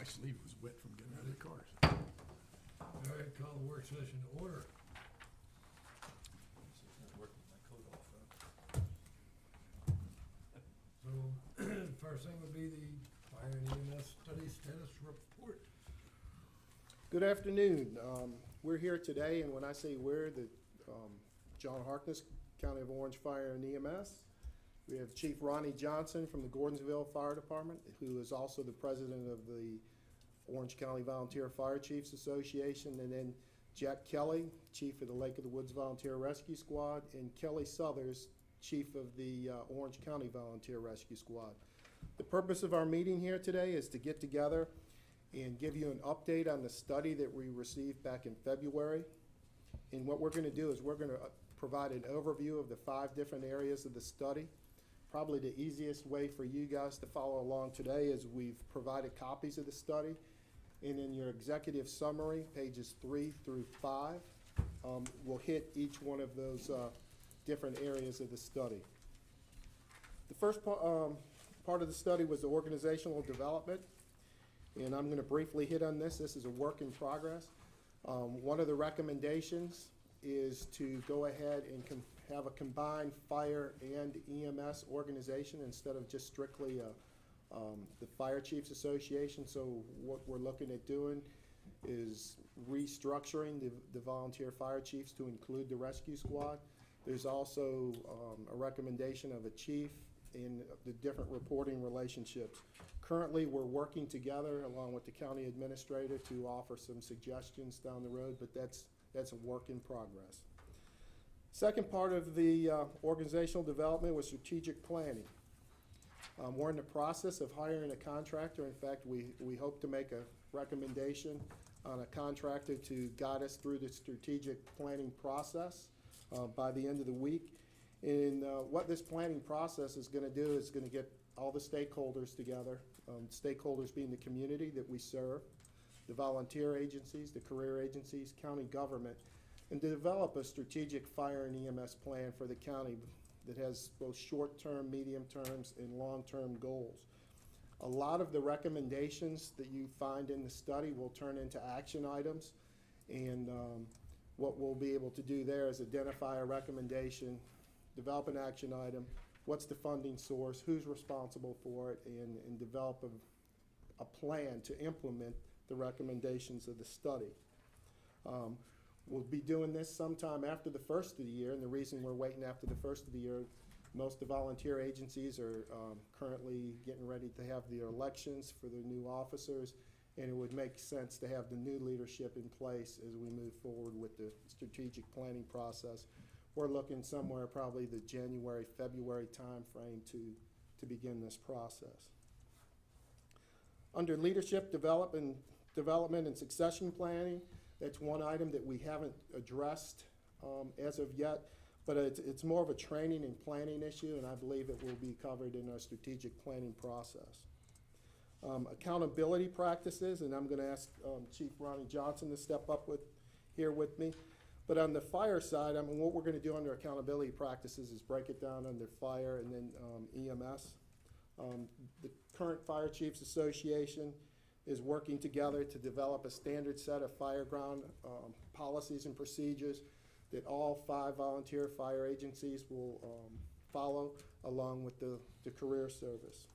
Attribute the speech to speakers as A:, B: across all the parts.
A: sleeve was wet from getting out of the cars.
B: All right, call the work session to order. So, first thing would be the fire and EMS study status report.
C: Good afternoon. We're here today, and when I say we're, John Harkness, County of Orange Fire and EMS. We have Chief Ronnie Johnson from the Gordonsville Fire Department, who is also the president of the Orange County Volunteer Fire Chiefs Association, and then Jack Kelly, chief of the Lake of the Woods Volunteer Rescue Squad, and Kelly Southers, chief of the Orange County Volunteer Rescue Squad. The purpose of our meeting here today is to get together and give you an update on the study that we received back in February. And what we're going to do is we're going to provide an overview of the 5 different areas of the study. Probably the easiest way for you guys to follow along today is we've provided copies of the study. And in your executive summary, pages 3 through 5, we'll hit each one of those different areas of the study. The first part of the study was the organizational development. And I'm going to briefly hit on this. This is a work in progress. One of the recommendations is to go ahead and have a combined fire and EMS organization instead of just strictly the Fire Chiefs Association. So what we're looking at doing is restructuring the volunteer fire chiefs to include the rescue squad. There's also a recommendation of a chief in the different reporting relationships. Currently, we're working together along with the county administrator to offer some suggestions down the road, but that's a work in progress. Second part of the organizational development was strategic planning. We're in the process of hiring a contractor. In fact, we hope to make a recommendation on a contractor to guide us through the strategic planning process by the end of the week. And what this planning process is going to do is going to get all the stakeholders together, stakeholders being the community that we serve, the volunteer agencies, the career agencies, county government, and to develop a strategic fire and EMS plan for the county that has both short-term, medium terms, and long-term goals. A lot of the recommendations that you find in the study will turn into action items, and what we'll be able to do there is identify a recommendation, develop an action item, what's the funding source, who's responsible for it, and develop a plan to implement the recommendations of the study. We'll be doing this sometime after the first of the year, and the reason we're waiting after the first of the year, most of the volunteer agencies are currently getting ready to have their elections for their new officers, and it would make sense to have the new leadership in place as we move forward with the strategic planning process. We're looking somewhere probably the January, February timeframe to begin this process. Under leadership development and succession planning, that's one item that we haven't addressed as of yet, but it's more of a training and planning issue, and I believe it will be covered in our strategic planning process. Accountability practices, and I'm going to ask Chief Ronnie Johnson to step up here with me. But on the fire side, I mean, what we're going to do under accountability practices is break it down under fire and then EMS. The current Fire Chiefs Association is working together to develop a standard set of fireground policies and procedures that all 5 volunteer fire agencies will follow, along with the career service.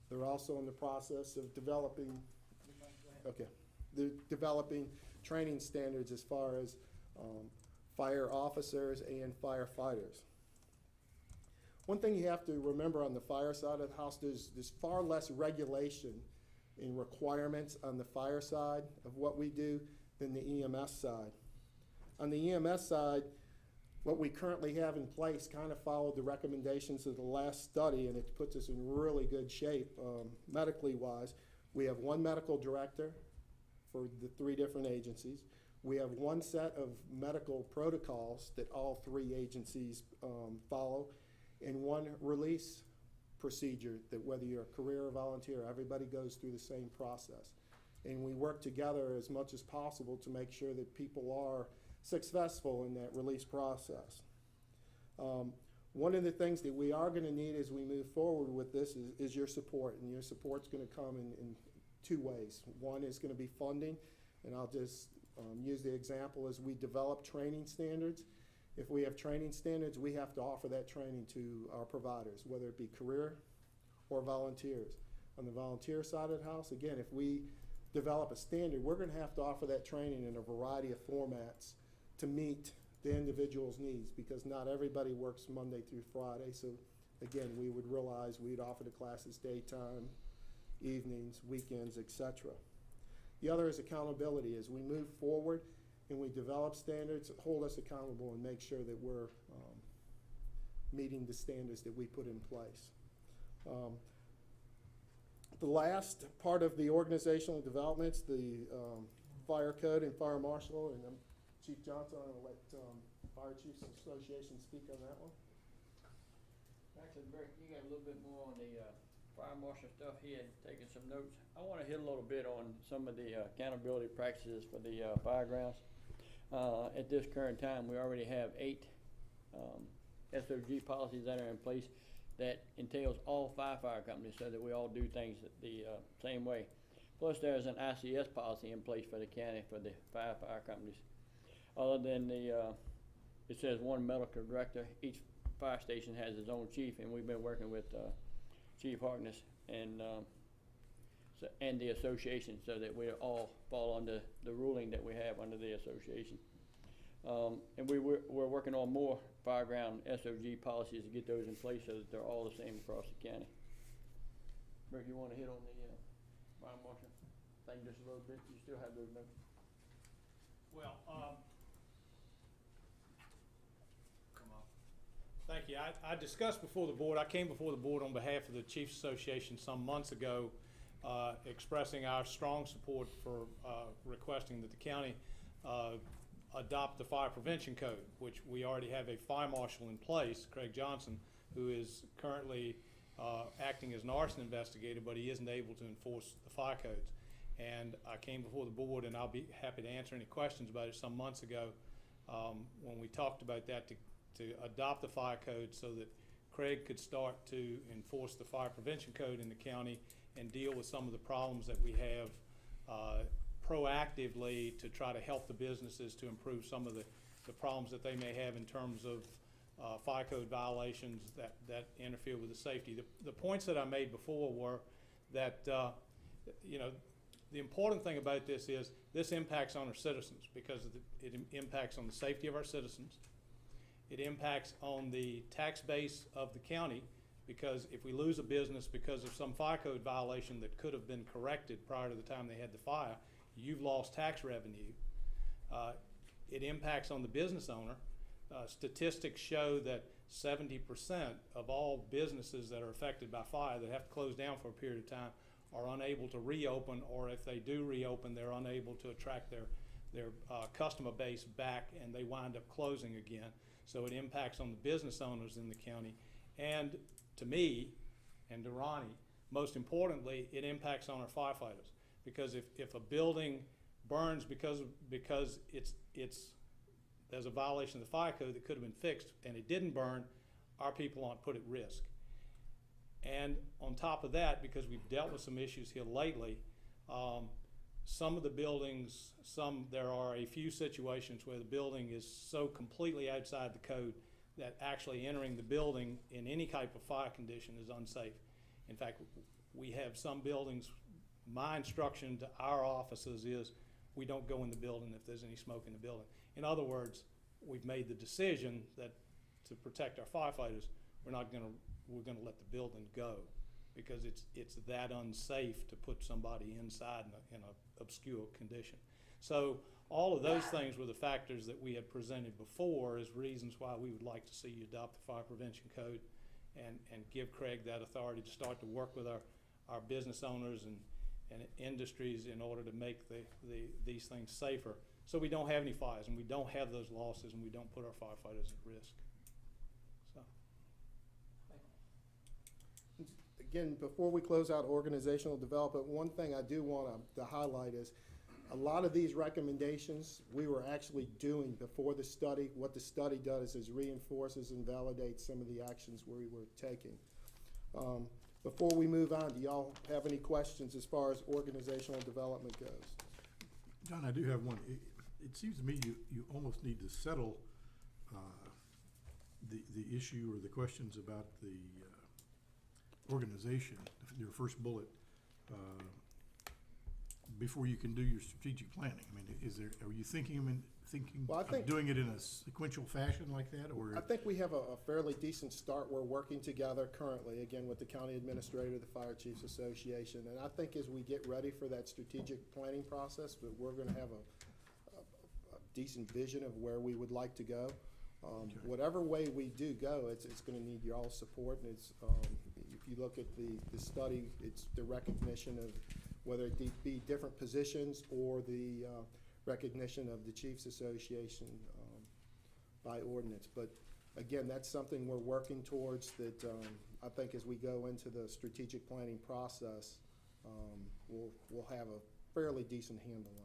C: They're also in the process of developing training standards as far as fire officers and firefighters. One thing you have to remember on the fire side of the house, there's far less regulation and requirements on the fire side of what we do than the EMS side. On the EMS side, what we currently have in place kind of followed the recommendations of the last study, and it puts us in really good shape medically wise. We have 1 medical director for the 3 different agencies. We have 1 set of medical protocols that all 3 agencies follow, and 1 release procedure that whether you're a career or volunteer, everybody goes through the same process. And we work together as much as possible to make sure that people are successful in that release process. One of the things that we are going to need as we move forward with this is your support, and your support's going to come in two ways. One is going to be funding, and I'll just use the example as we develop training standards. If we have training standards, we have to offer that training to our providers, whether it be career or volunteers. On the volunteer side of the house, again, if we develop a standard, we're going to have to offer that training in a variety of formats to meet the individual's needs, because not everybody works Monday through Friday. So again, we would realize we'd offer the classes daytime, evenings, weekends, etc. The other is accountability. As we move forward and we develop standards, hold us accountable and make sure that we're meeting the standards that we put in place. The last part of the organizational developments, the fire code and fire marshal, and Chief Johnson, I'm going to let Fire Chiefs Association speak on that one.
D: Actually, Rick, you got a little bit more on the fire marshal stuff. He had taken some notes. I want to hit a little bit on some of the accountability practices for the fire grounds. At this current time, we already have 8 SOG policies that are in place that entails all 5 fire companies, so that we all do things the same way. Plus, there's an ICS policy in place for the county for the 5 fire companies. Other than it says 1 medical director, each fire station has its own chief, and we've been working with Chief Harkness and the association, so that we all fall under the ruling that we have under the association. And we're working on more fireground SOG policies to get those in place so that they're all the same across the county. Rick, you want to hit on the fire marshal thing just a little bit? You still have those notes?
E: Well, thank you. I discussed before the board, I came before the board on behalf of the Chiefs Association some months ago, expressing our strong support for requesting that the county adopt the fire prevention code, which we already have a fire marshal in place, Craig Johnson, who is currently acting as an arson investigator, but he isn't able to enforce the fire codes. And I came before the board, and I'll be happy to answer any questions about it, some months ago when we talked about that, to adopt the fire code so that Craig could start to enforce the fire prevention code in the county and deal with some of the problems that we have proactively, to try to help the businesses to improve some of the problems that they may have in terms of fire code violations that interfere with the safety. The points that I made before were that the important thing about this is this impacts on our citizens, because it impacts on the safety of our citizens. It impacts on the tax base of the county, because if we lose a business because of some fire code violation that could have been corrected prior to the time they had the fire, you've lost tax revenue. It impacts on the business owner. Statistics show that 70% of all businesses that are affected by fire that have to close down for a period of time are unable to reopen, or if they do reopen, they're unable to attract their customer base back, and they wind up closing again. So it impacts on the business owners in the county. And to me, and to Ronnie, most importantly, it impacts on our firefighters. Because if a building burns because there's a violation of the fire code that could have been fixed and it didn't burn, our people aren't put at risk. And on top of that, because we've dealt with some issues here lately, some of the buildings, there are a few situations where the building is so completely outside the code that actually entering the building in any type of fire condition is unsafe. In fact, we have some buildings, my instruction to our officers is we don't go in the building if there's any smoke in the building. In other words, we've made the decision that to protect our firefighters, we're gonna let the building go, because it's that unsafe to put somebody inside in a obscure condition. So all of those things were the factors that we had presented before as reasons why we would like to see you adopt the fire prevention code and give Craig that authority to start to work with our business owners and industries in order to make these things safer, so we don't have any fires and we don't have those losses and we don't put our firefighters at risk. So.
C: Again, before we close out organizational development, one thing I do want to highlight is a lot of these recommendations we were actually doing before the study. What the study does is reinforces and validates some of the actions we were taking. Before we move on, do y'all have any questions as far as organizational development goes?
A: John, I do have one. It seems to me you almost need to settle the issue or the questions about the organization, your first bullet, before you can do your strategic planning. I mean, are you thinking
C: Well, I
A: of
C: think-
A: doing it in a sequential fashion like that, or?
C: I think we have a fairly decent start. We're working together currently, again, with the county administrator, the Fire Chiefs Association. And I think as we get ready for that strategic planning process, but we're gonna have a decent vision of where we would like to go.
A: Okay.
C: Whatever way we do go, it's gonna need your all support, and it's, if you look at the study, it's the recognition of whether it be different positions or the recognition of the Chiefs Association by ordinance. But again, that's something we're working towards that I think as we go into the strategic planning process, we'll have a fairly decent handle on.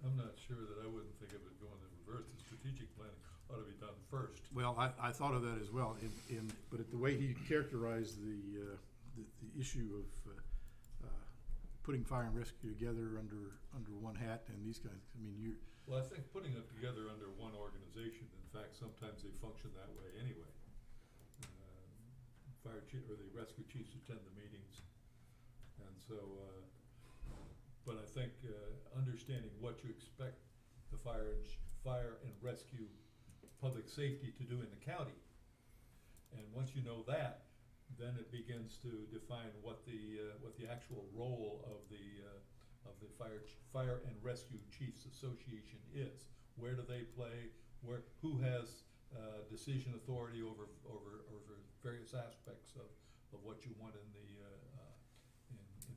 F: I'm not sure that I wouldn't think of it going in reverse. The strategic planning ought to be done first.
A: Well, I thought of that as well, but the way he characterized the issue of putting fire and rescue together under one hat and these kinds, I mean,
F: Well, I think putting them together under one organization, in fact, sometimes they function that way anyway. Fire chief, or the rescue chiefs attend the meetings, and so, but I think, understanding what you expect the fire and rescue public safety to do in the county. And once you know that, then it begins to define what the actual role of the Fire and Rescue Chiefs Association is. Where do they play? Who has decision authority over various aspects of what you want in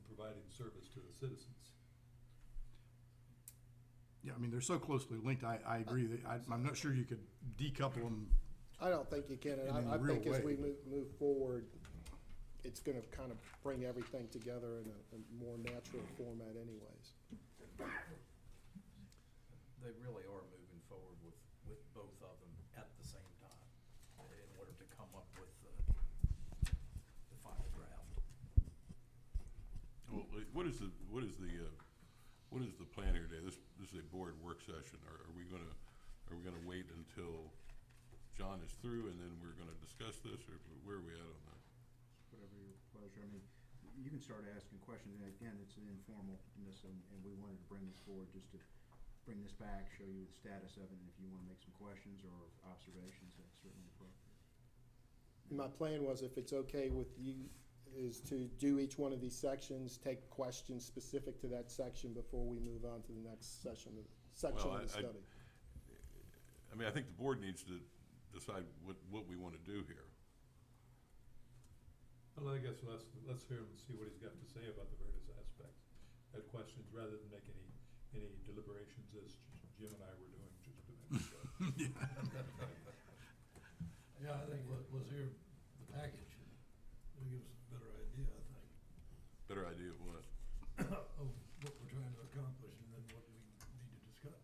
F: providing service to the citizens.
A: yeah, I mean, they're so closely linked, I agree that, I'm not sure you could decouple them.
C: I don't think you can,
A: In
C: and
A: a
C: I
A: real
C: think as we
A: way.
C: move forward, it's gonna kind of bring everything together in a more natural format anyways.
G: They really are moving forward with both of them at the same time in order to come up with the final draft.
H: Well, what is the plan here today? This is a board work session. Are we gonna wait until John is through and then we're gonna discuss this, or where are we at on that?
I: Whatever your pleasure. I mean, you can start asking questions, and again, it's an informalness, and we wanted to bring this forward just to bring this back, show you the status of it, and if you wanna make some questions or observations, that's certainly appropriate.
C: My plan was, if it's okay with you, is to do each one of these sections, take questions specific to that section before we move on to the next section of the study.
H: I mean, I think the board needs to decide what we wanna do here.
F: Well, I guess let's hear him and see what he's got to say about the various aspects, questions, rather than make any deliberations as Jim and I were doing just a minute ago.
B: Yeah, I think let's hear the package. It'll give us a better idea, I think,
H: Better idea of what?
B: of what we're trying to accomplish and then what we need to discuss.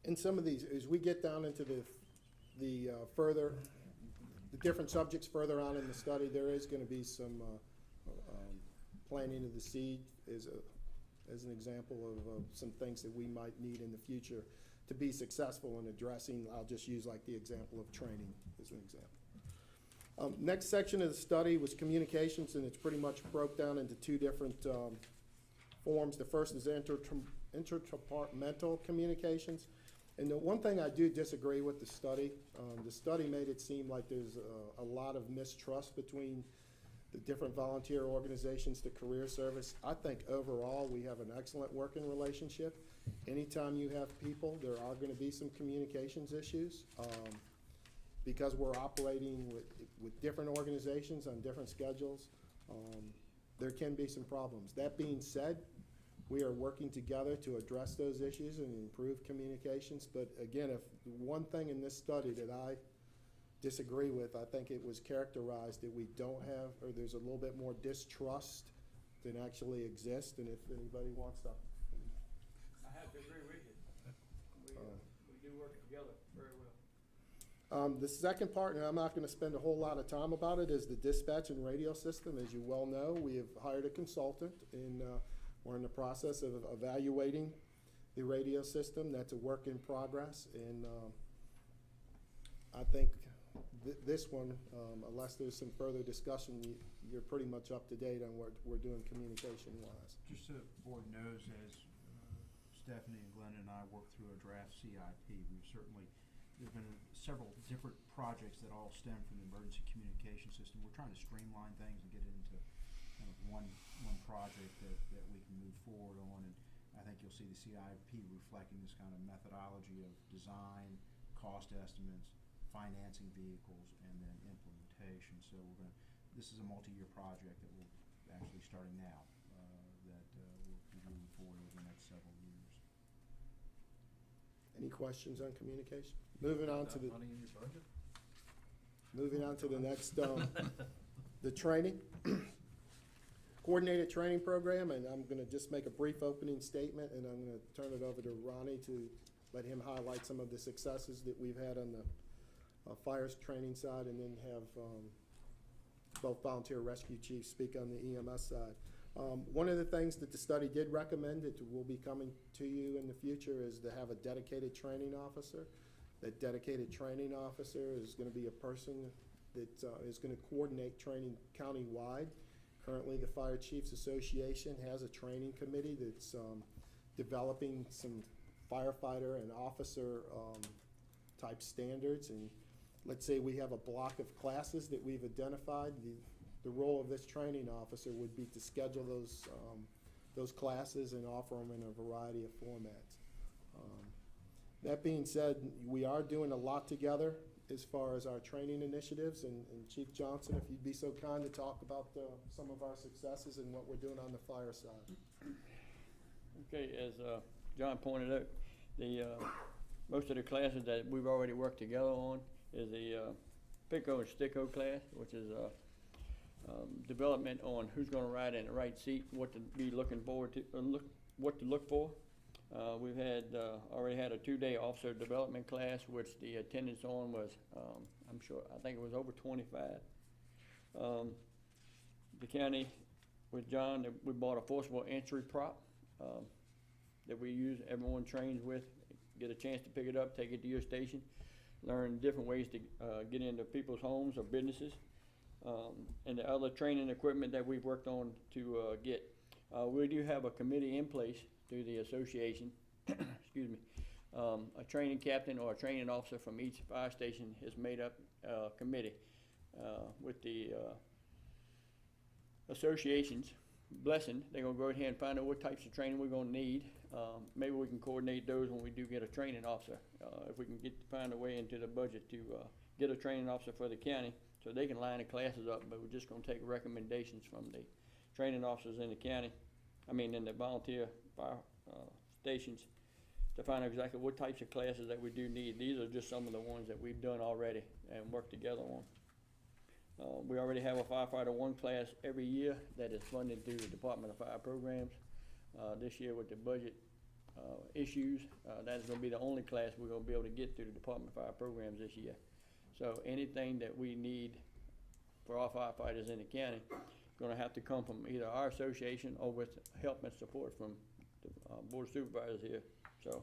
C: And some of these, as we get down into the different subjects further on in the study, there is gonna be some planting of the seed as an example of some things that we might need in the future to be successful in addressing. I'll just use like the example of training as an example. Next section of the study was communications, and it's pretty much broke down into two different forms. The first is interdepartmental communications. And the one thing I do disagree with the study made it seem like there's a lot of mistrust between the different volunteer organizations, the career service. I think overall, we have an excellent working relationship. Anytime you have people, there are gonna be some communications issues. Because we're operating with different organizations on different schedules, there can be some problems. That being said, we are working together to address those issues and improve communications. But again, if one thing in this study that I disagree with, I think it was characterized that we don't have, or there's a little bit more distrust than actually exists. And if anybody wants to.
D: I have to agree with you. We do work together very well.
C: The second part, and I'm not gonna spend a whole lot of time about it, is the dispatch and radio system. As you well know, we have hired a consultant, and we're in the process of evaluating the radio system. That's a work in progress, and I think this one, unless there's some further discussion, you're pretty much up to date on what we're doing communication-wise.
I: Just so the board knows, as Stephanie and Glenn and I work through a draft CIP, we've certainly, there's been several different projects that all stem from the emergency communication system. We're trying to streamline things and get it into kind of one project that we can move forward on. And I think you'll see the CIP reflecting this kind of methodology of design, cost estimates, financing vehicles, and then implementation. So this is a multi-year project that we're actually starting now, that we'll be moving forward over the next several years.
C: Any questions on communication? Moving on to the,
G: Money in your budget?
C: moving on to the next, the training. Coordinated training program, and I'm gonna just make a brief opening statement, and I'm gonna turn it over to Ronnie to let him highlight some of the successes that we've had on the fires training side, and then have both volunteer rescue chiefs speak on the EMS side. One of the things that the study did recommend that will be coming to you in the future is to have a dedicated training officer. That dedicated training officer is gonna be a person that is gonna coordinate training countywide. Currently, the Fire Chiefs Association has a training committee that's developing some firefighter and officer type standards. And let's say we have a block of classes that we've identified. The role of this training officer would be to schedule those classes and offer them in a variety of formats. That being said, we are doing a lot together as far as our training initiatives, and Chief Johnson, if you'd be so kind to talk about some of our successes and what we're doing on the fire side.
D: Okay, as John pointed out, the most of the classes that we've already worked together on is the Pico and Sticko class, which is development on who's going to ride in the right seat, what to be looking forward to, what to look for. We've had already had a 2-day officer development class, which the attendance on was, I think it was over 25. The county, with John, we bought a forcible entry prop that we use, everyone trains with, get a chance to pick it up, take it to your station, learn different ways to get into people's homes or businesses. And the other training equipment that we've worked on to get. We do have a committee in place through the association, excuse me. A training captain or a training officer from each fire station has made up a committee with the association's blessing. They're gonna go ahead and find out what types of training we're gonna need. Maybe we can coordinate those when we do get a training officer. If we can find a way into the budget to get a training officer for the county so they can line the classes up, but we're just gonna take recommendations from the training officers in the county, in the volunteer fire stations, to find out exactly what types of classes that we do need. These are just some of the ones that we've done already and worked together on. We already have a Firefighter 1 class every year that is funded through the Department of Fire Programs. This year with the budget issues, that is gonna be the only class we're gonna be able to get through the Department of Fire Programs this year. So anything that we need for our firefighters in the county, gonna have to come from either our association or with help and support from the Board of Supervisors here. So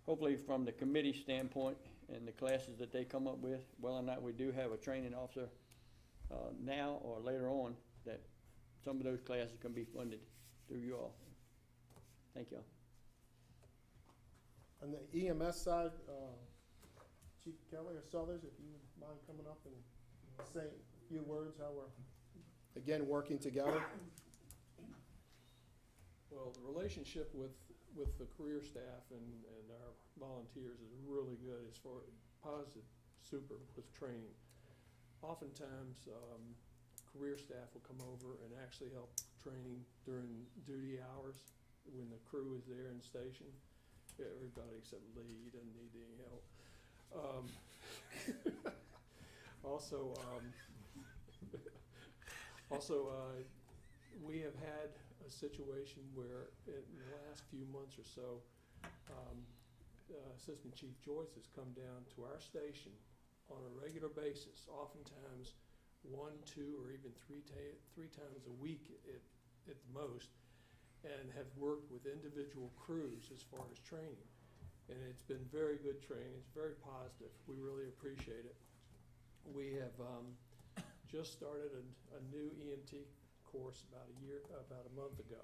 D: hopefully from the committee standpoint and the classes that they come up with, whether or not we do have a training officer now or later on, that some of those classes can be funded through you all. Thank you all.
C: On the EMS side, Chief Kelly or Sellers, if you would mind coming up and saying a few words how we're, again, working together.
J: Well, the relationship with the career staff and our volunteers is really good as far as positive, super with training. Oftentimes, career staff will come over and actually help training during duty hours when the crew is there in station. Everybody except Lee, he doesn't need any help. We have had a situation where in the last few months or so, Assistant Chief Joyce has come down to our station on a regular basis, oftentimes 1, 2, or even three times a week at the most, and have worked with individual crews as far as training. And it's been very good training. It's very positive. We really appreciate it. We have just started a new EMT course about a month ago,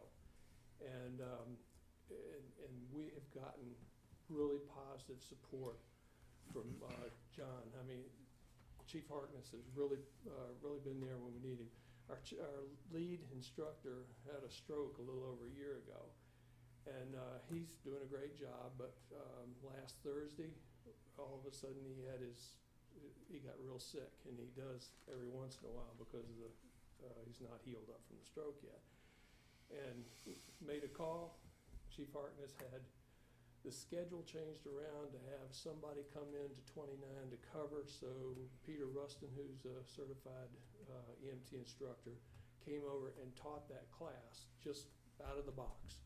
J: and we have gotten really positive support from John. I mean, Chief Harkness has really been there when we need him. Our lead instructor had a stroke a little over a year ago, and he's doing a great job, but last Thursday, all of a sudden he got real sick, and he does every once in a while because of he's not healed up from the stroke yet. And made a call. Chief Harkness had the schedule changed around to have somebody come in to 29 to cover, so Peter Rustin, who's a certified EMT instructor, came over and taught that class just out of the box.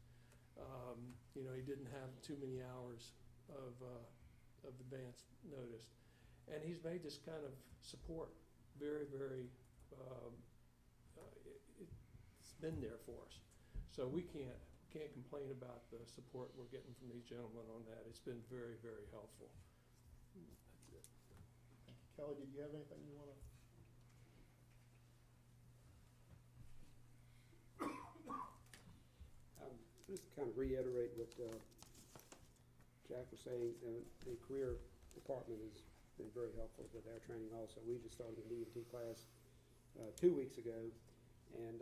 J: You know, he didn't have too many hours of advance notice. And he's made this kind of support very, very, it's been there for us. So we can't complain about the support we're getting from these gentlemen on that. It's been very, very helpful. That's it.
C: Kelly, did you have anything you want to?
K: Just kind of reiterate what Jack was saying. The career department has been very helpful with our training also. We just started an EMT class 2 weeks ago, and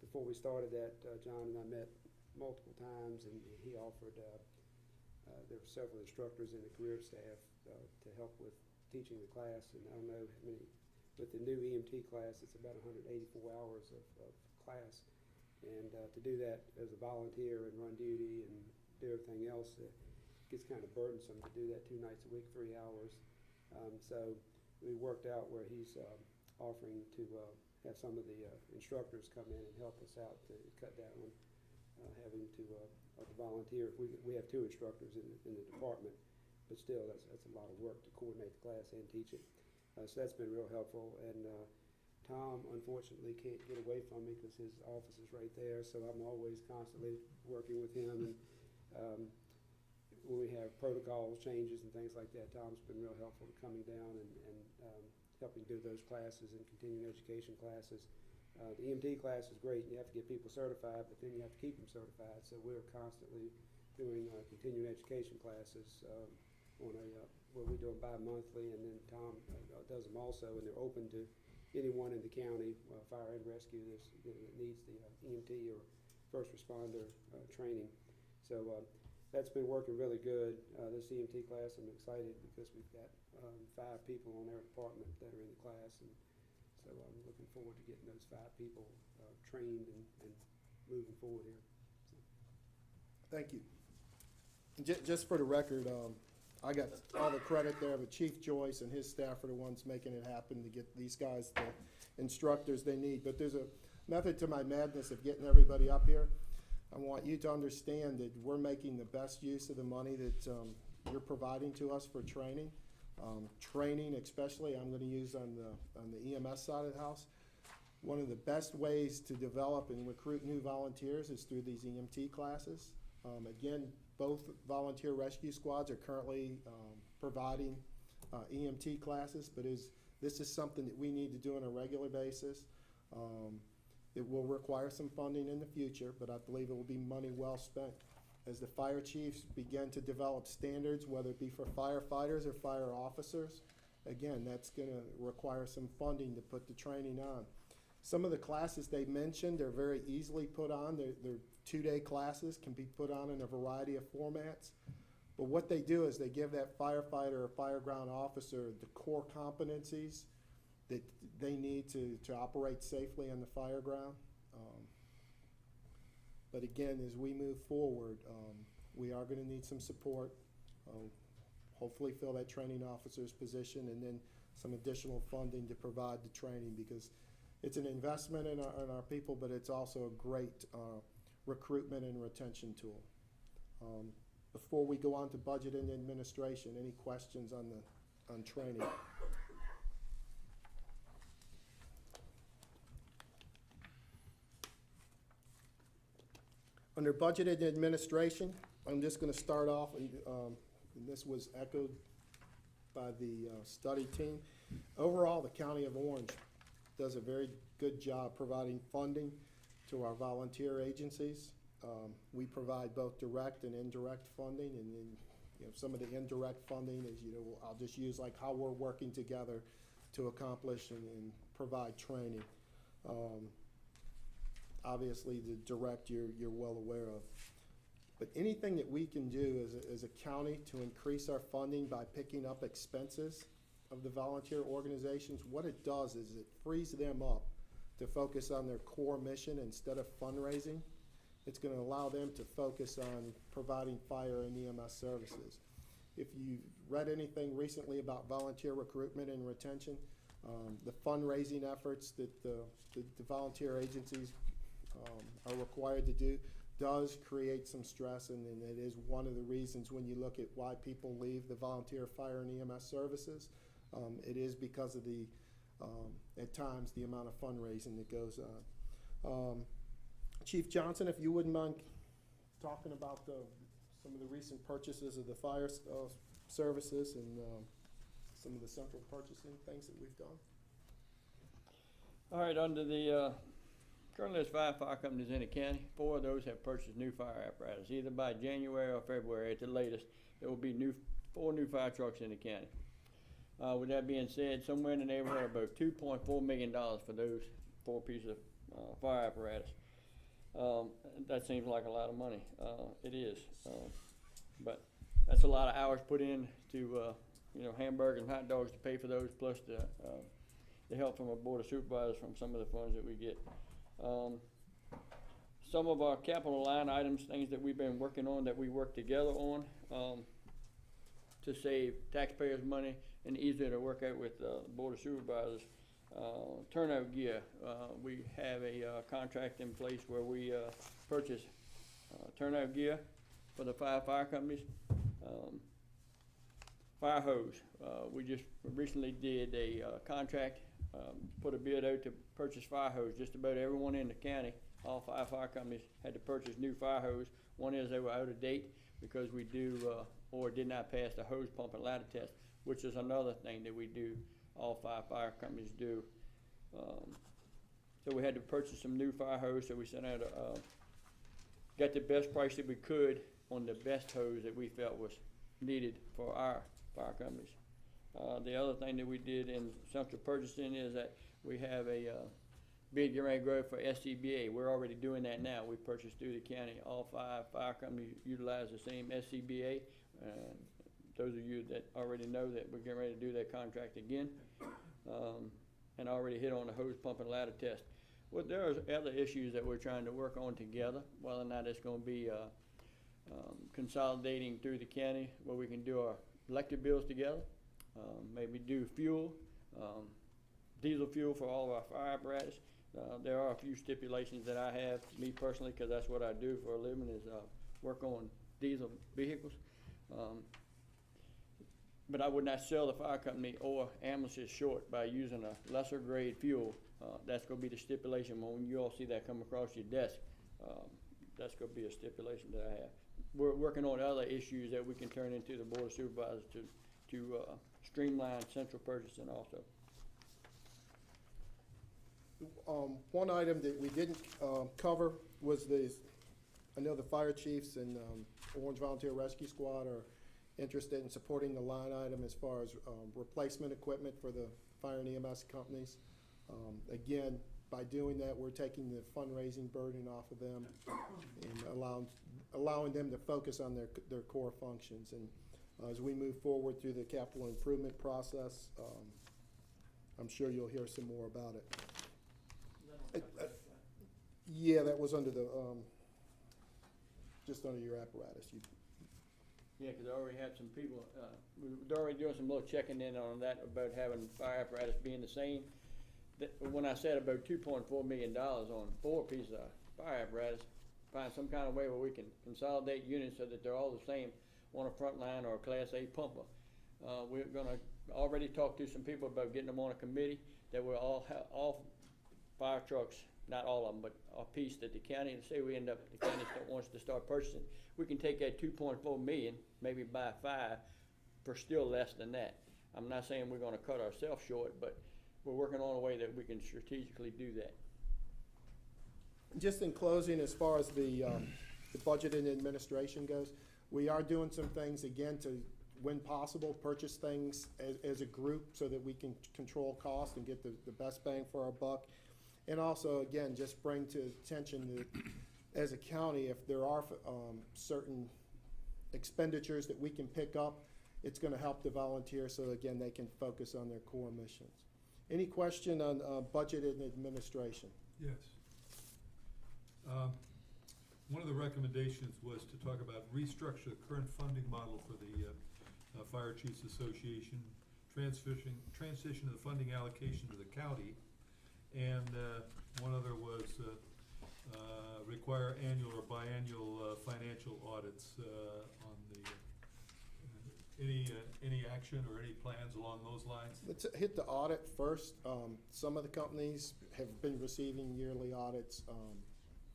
K: before we started that, John and I met multiple times, and he offered, there were several instructors in the career staff to help with teaching the class, and I don't know how many, with the new EMT class, it's about 184 hours of class, and to do that as a volunteer and run duty and do everything else, it gets kind of burdensome to do that 2 nights a week, 3 hours. So we worked out where he's offering to have some of the instructors come in and help us out to cut down on having to volunteer. We have 2 instructors in the department, but still that's a lot of work to coordinate the class and teach it. So that's been real helpful. And Tom, unfortunately, can't get away from me because his office is right there, so I'm always constantly working with him. And when we have protocols changes and things like that, Tom's been real helpful in coming down and helping do those classes and continuing education classes. The EMT class is great. You have to get people certified, but then you have to keep them certified. So we're constantly doing continuing education classes on a where we do them bi-monthly, and then Tom does them also, and they're open to anyone in the county, fire and rescue, that needs the EMT or first responder training. So that's been working really good. This EMT class, I'm excited because we've got 5 people on our department that are in the class, and so I'm looking forward to getting those 5 people trained and moving forward here. So.
C: Thank you. Just for the record, I got all the credit there, but Chief Joyce and his staff are the ones making it happen to get these guys the instructors they need. But there's a method to my madness of getting everybody up here. I want you to understand that we're making the best use of the money that you're providing to us for training. Training, especially, I'm going to use on the EMS side of the house. One of the best ways to develop and recruit new volunteers is through these EMT classes. Again, both volunteer rescue squads are currently providing EMT classes, but this is something that we need to do on a regular basis. It will require some funding in the future, but I believe it will be money well spent. As the fire chiefs begin to develop standards, whether it be for firefighters or fire officers, again, that's going to require some funding to put the training on. Some of the classes they mentioned are very easily put on. They're 2-day classes, can be put on in a variety of formats. But what they do is they give that firefighter or fireground officer the core competencies that they need to operate safely on the fire ground. But again, as we move forward, we are going to need some support. Hopefully fill that training officer's position, and then some additional funding to provide the training, because it's an investment in our people, but it's also a great recruitment and retention tool. Before we go on to budget and administration, any questions on training? Under budget and administration, I'm just gonna start off, and this was echoed by the study team. Overall, the County of Orange does a very good job providing funding to our volunteer agencies. We provide both direct and indirect funding, and then, some of the indirect funding is, I'll just use like how we're working together to accomplish and provide training. Obviously, the direct you're well aware of. But anything that we can do as a county to increase our funding by picking up expenses of the volunteer organizations, what it does is it frees them up to focus on their core mission instead of fundraising. It's gonna allow them to focus on providing fire and EMS services. If you read anything recently about volunteer recruitment and retention, the fundraising efforts that the volunteer agencies are required to do does create some stress, and it is one of the reasons when you look at why people leave the volunteer fire and EMS services. It is because of at times, the amount of fundraising that goes on. Chief Johnson, if you wouldn't mind talking about some of the recent purchases of the fire services and some of the central purchasing things that we've done.
D: All right, under the, currently there's 5 fire companies in the county. 4 of those have purchased new fire apparatus. Either by January or February at the latest, there will be 4 new fire trucks in the county. With that being said, somewhere in the neighborhood of about $2.4 million for those 4 pieces of fire apparatus. That seems like a lot of money. It is, but that's a lot of hours put in to, hamburgers and hot dogs to pay for those, plus the help from our board of supervisors from some of the funds that we get. Some of our capital line items, things that we've been working on, that we work together on to save taxpayers money and easier to work out with the board of supervisors. Turnout gear, we have a contract in place where we purchase turnout gear for the 5 fire companies. Fire hose, we just recently did a contract, put a bid out to purchase fire hose. Just about everyone in the county, all 5 fire companies had to purchase new fire hose. One is they were out of date because we do or did not pass the hose pump and ladder test, which is another thing that we do, all 5 fire companies do. So we had to purchase some new fire hose, so we sent out got the best price that we could on the best hose that we felt was needed for our fire companies. The other thing that we did in central purchasing is that we have a bid getting ready to go for SCBA. We're already doing that now. We purchased through the county. All 5 fire companies utilize the same SCBA. Those of you that already know that we're getting ready to do that contract again, and already hit on the hose pump and ladder test. Well, there are other issues that we're trying to work on together, whether or not it's going to be consolidating through the county where we can do our electric bills together, maybe do fuel, diesel fuel for all of our fire apparatus. There are a few stipulations that I have, me personally, because that's what I do for a living, is work on diesel vehicles. But I would not sell the fire company or ambulances short by using a lesser grade fuel. That's going to be the stipulation when you all see that come across your desk. That's going to be a stipulation that I have. We're working on other issues that we can turn into the board of supervisors to streamline central purchasing also.
C: One item that we didn't cover was I know the fire chiefs and Orange Volunteer Rescue Squad are interested in supporting the line item as far as replacement equipment for the fire and EMS companies. Again, by doing that, we're taking the fundraising burden off of them and allowing them to focus on their core functions. And as we move forward through the capital improvement process, I'm sure you'll hear some more about it. Yeah, that was under the, just under your apparatus.
D: Yeah, because I already had some people, we're already doing some little checking in on that about having fire apparatus being the same. When I said about $2.4 million on 4 pieces of fire apparatus, find some kind of way where we can consolidate units so that they're all the same on a front line or a Class A pumper. We're gonna already talk to some people about getting them on a committee that will all fire trucks not all of them, but a piece that the county, and say we end up, the county wants to start purchasing, we can take that 2.4 million, maybe buy 5 for still less than that. I'm not saying we're gonna cut ourselves short, but we're working on a way that we can strategically do that.
C: Just in closing, as far as the budget and administration goes, we are doing some things, again, to, when possible, purchase things as a group so that we can control cost and get the best bang for our buck. And also, again, just bring to attention that as a county, if there are certain expenditures that we can pick up, it's gonna help the volunteers so again, they can focus on their core missions. Any question on budget and administration?
F: Yes. One of the recommendations was to talk about restructure the current funding model for the Fire Chiefs Association, transition of the funding allocation to the county, and one other was require annual or biannual financial audits on the, any action or any plans along those lines?
C: Let's hit the audit first. Some of the companies have been receiving yearly audits.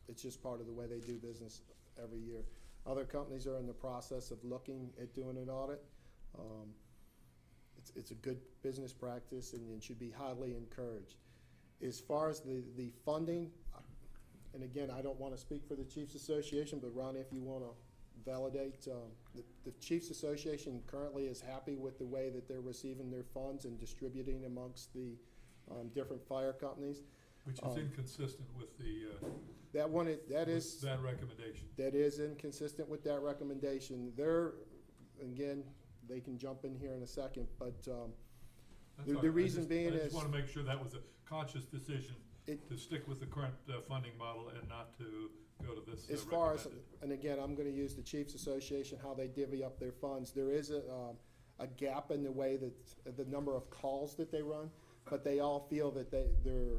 C: It's just part of the way they do business every year. Other companies are in the process of looking at doing an audit. It's a good business practice and it should be highly encouraged. As far as the funding, and again, I don't want to speak for the Chiefs Association, but Ronnie, if you want to validate, the Chiefs Association currently is happy with the way that they're receiving their funds and distributing amongst the different fire companies.
F: Which is inconsistent with the,
C: That
F: recommendation.
C: That is inconsistent with that recommendation. They're, again, they can jump in here in a second, but the reason being is.
F: I just want to make sure that was a conscious decision to stick with the current funding model and not to go to this
C: As far as,
F: recommended.
C: and again, I'm gonna use the Chiefs Association, how they divvy up their funds. There is a gap in the way that, the number of calls that they run, but they all feel that their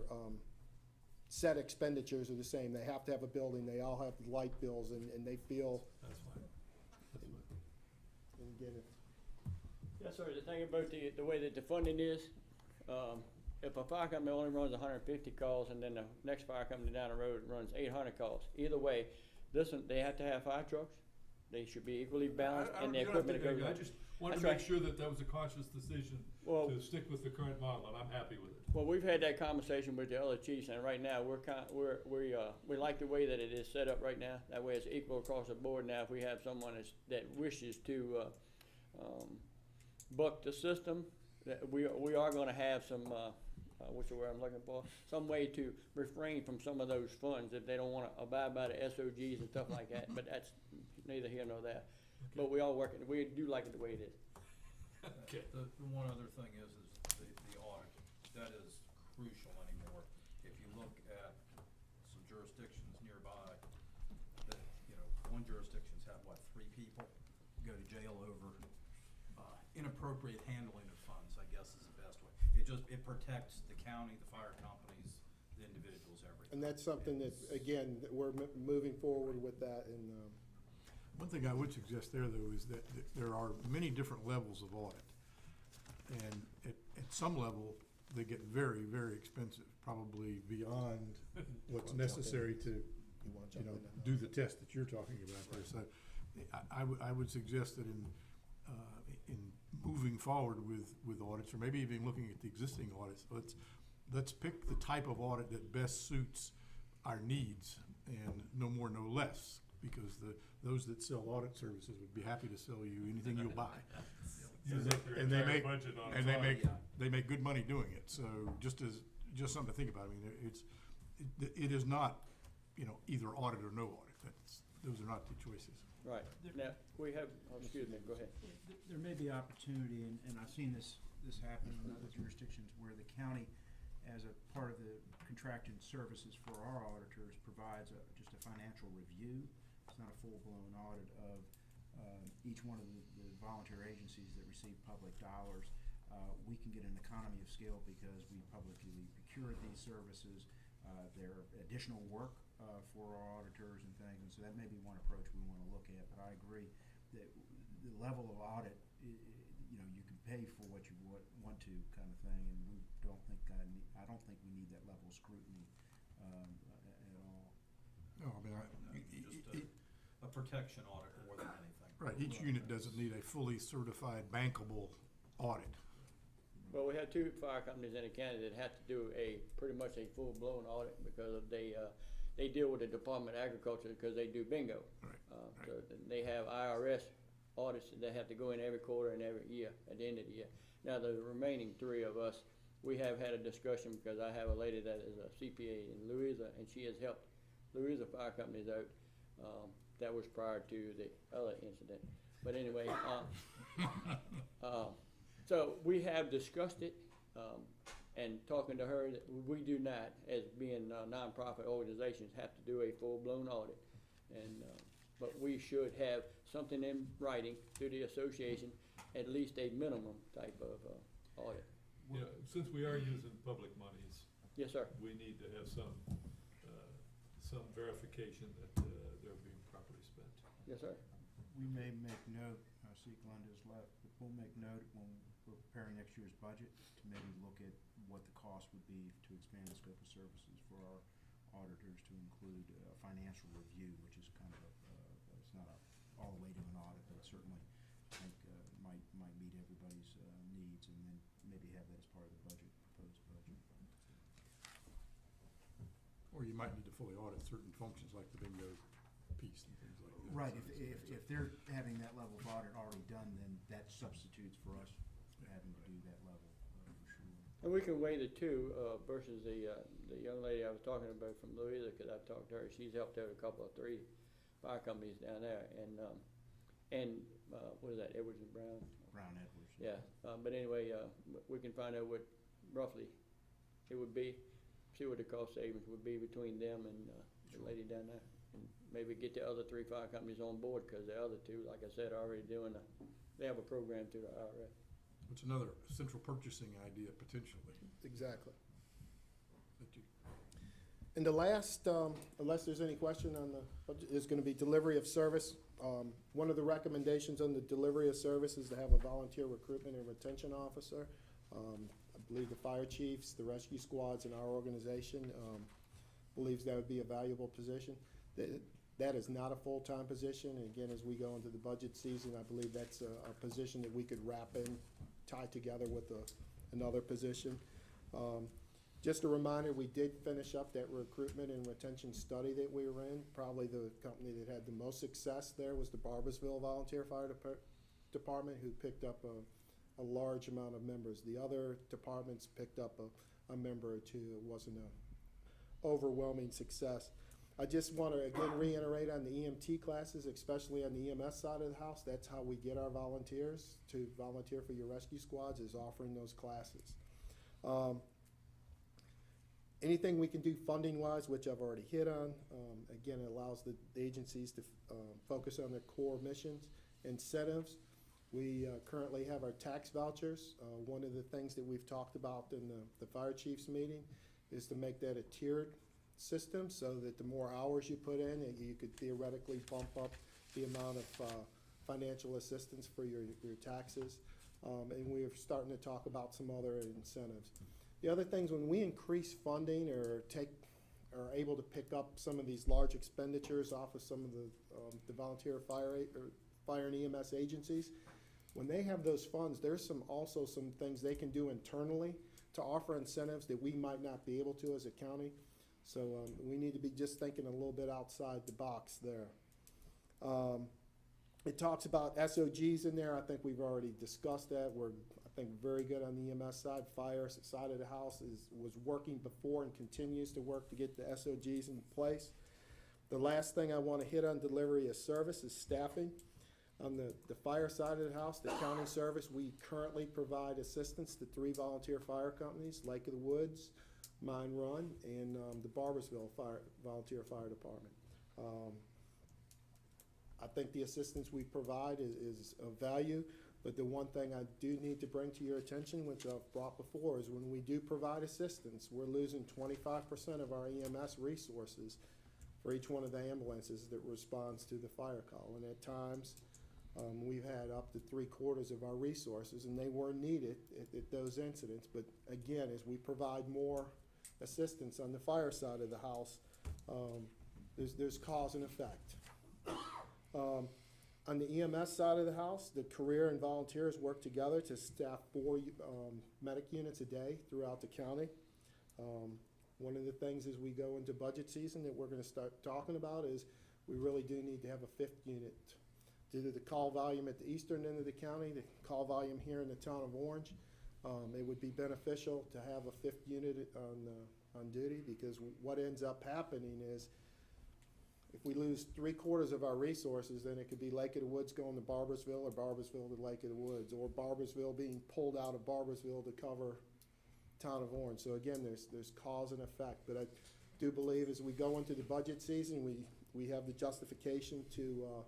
C: set expenditures are the same. They have to have a building, they all have light bills, and they feel.
F: That's fine. That's fine.
C: And again,
D: Yes, sir, the thing about the way that the funding is, if a fire company only runs 150 calls and then the next fire company down the road runs 800 calls, either way, they have to have fire trucks. They should be equally balanced in the equipment that goes on.
F: I just wanted
D: That's
F: to make
D: right.
F: sure that was a conscious decision
D: Well-
F: to stick with the current model, and I'm happy with it.
D: Well, we've had that conversation with the other chiefs, and right now, we like the way that it is set up right now. That way it's equal across the board. Now, if we have someone that wishes to, buck the system, that we are gonna have some, what's the word I'm looking for? Some way to refrain from some of those funds if they don't wanna abide by the SOGs and stuff like that, but that's neither here nor there. But we all working, we do like it the way it is.
F: Okay.
G: The one other thing is the audit, that is crucial anymore. If you look at some jurisdictions nearby, that, one jurisdiction's had, 3 people go to jail over, inappropriate handling of funds, I guess is the best way. It protects the county, the fire companies, the individuals, everything.
C: and that's something that, again, that we're moving forward with that, and
A: One thing I would suggest there, though, is that there are many different levels of audit. And at some level, they get very, very expensive, probably beyond what's necessary to, do the test that you're talking about there. So I would suggest that in moving forward with audits, or maybe even looking at the existing audits, let's pick the type of audit that best suits our needs, and no more, no less, because those that sell audit services would be happy to sell you anything you'll buy.
F: Use up your
A: And they
F: entire
A: make-
F: budget on
A: And
F: audit.
A: they make good money doing it, so just something to think about. I mean, it is not, either audit or no audit. Those are not the choices.
D: Right. Now, we have, excuse me, go ahead.
I: There may be opportunity, and I've seen this happen in other jurisdictions where the county, as a part of the contracted services for our auditors, provides just a financial review. It's not a full-blown audit of each one of the volunteer agencies that receive public dollars. We can get an economy of scale because we publicly procure these services. There are additional work for our auditors and things, and so that may be one approach we want to look at. But I agree that the level of audit, you can pay for what you want to, kind of thing, and we don't think I don't think we need that level of scrutiny.
A: No, I mean,
G: Just a protection audit more than anything.
A: right, each unit doesn't need a fully certified bankable audit.
D: Well, we have two fire companies in the county that have to do pretty much a full-blown audit because of they deal with the Department of Agriculture because they do bingo.
A: Right,
D: So they have IRS audits that they have to go in every quarter and every year, at the end of the year. Now, the remaining three of us, we have had a discussion because I have a lady that is a CPA in Louisa, and she has helped Louisa fire companies out. That was prior to the other incident. But anyway, so we have discussed it, and talking to her, that we do not, as being nonprofit organizations, have to do a full-blown audit. And, but we should have something in writing through the association, at least a minimum type of audit.
F: Yeah, since we are using public monies,
D: Yes, sir.
F: we need to have some verification that they're being properly spent.
D: Yes, sir.
I: We may make note, I see Glenda's left, but we'll make note when we're preparing next year's budget to maybe look at what the cost would be to expand the scope of services for our auditors to include a financial review, which is kind of it's not all the way to an audit, but certainly I think might meet everybody's needs, and then maybe have that as part of the budget, proposed budget.
A: Or you might need to fully audit certain functions like the bingo piece and things like that.
I: Right,
A: So
I: if they're having that level of audit already done, then that substitutes for us having to do that level, for sure.
D: And we can weigh the two versus the young lady I was talking about from Louisa, because I've talked to her. She's helped out a couple of 3 fire companies down there, and what is that, Edwards and Brown?
I: Brown Edwards.
D: Yeah, but anyway, we can find out what roughly it would be, see what the cost savings would be between them and the lady down there. And maybe get the other 3 fire companies on board, because the other 2, like I said, are already doing they have a program through the IRS.
A: It's another central purchasing idea potentially.
C: Exactly.
A: that you-
C: And the last, unless there's any question on the budget, is gonna be delivery of service. One of the recommendations on the delivery of service is to have a volunteer recruitment and retention officer. I believe the fire chiefs, the rescue squads in our organization, believes that would be a valuable position. That is not a full-time position, and again, as we go into the budget season, I believe that's a position that we could wrap in, tie together with another position. Just a reminder, we did finish up that recruitment and retention study that we were in. Probably the company that had the most success there was the Barbersville Volunteer Fire Department, who picked up a large amount of members. The other departments picked up a member or 2. It wasn't an overwhelming success. I just want to again reiterate on the EMT classes, especially on the EMS side of the house. That's how we get our volunteers to volunteer for your rescue squads, is offering those classes. Anything we can do funding-wise, which I've already hit on, again, it allows the agencies to focus on their core missions. Incentives, we currently have our tax vouchers. One of the things that we've talked about in the fire chiefs meeting is to make that a tiered system, so that the more hours you put in, you could theoretically bump up the amount of financial assistance for your taxes. And we're starting to talk about some other incentives. The other things, when we increase funding or are able to pick up some of these large expenditures off of some of the volunteer fire and EMS agencies, when they have those funds, there's also some things they can do internally to offer incentives that we might not be able to as a county. So we need to be just thinking a little bit outside the box there. It talks about SOGs in there. I think we've already discussed that. We're, I think, very good on the EMS side. Fire side of the house was working before and continues to work to get the SOGs in place. The last thing I want to hit on delivery of service is staffing. On the fire side of the house, the county service, we currently provide assistance to 3 volunteer fire companies, Lake of the Woods, Mine Run, and the Barbersville Volunteer Fire Department. I think the assistance we provide is of value, but the one thing I do need to bring to your attention, which I've brought before, is when we do provide assistance, we're losing 25% of our EMS resources for each one of the ambulances that responds to the fire call. And at times, we've had up to 3/4 of our resources, and they were needed at those incidents. But again, as we provide more assistance on the fire side of the house, there's cause and effect. On the EMS side of the house, the career and volunteers work together to staff 4 medic units a day throughout the county. One of the things as we go into budget season that we're gonna start talking about is we really do need to have a 5th unit. Due to the call volume at the eastern end of the county, the call volume here in the town of Orange, it would be beneficial to have a 5th unit on duty, because what ends up happening is if we lose 3/4 of our resources, then it could be Lake of the Woods going to Barbersville, or Barbersville to Lake of the Woods, or Barbersville being pulled out of Barbersville to cover town of Orange. So again, there's cause and effect, but I do believe as we go into the budget season, we have the justification to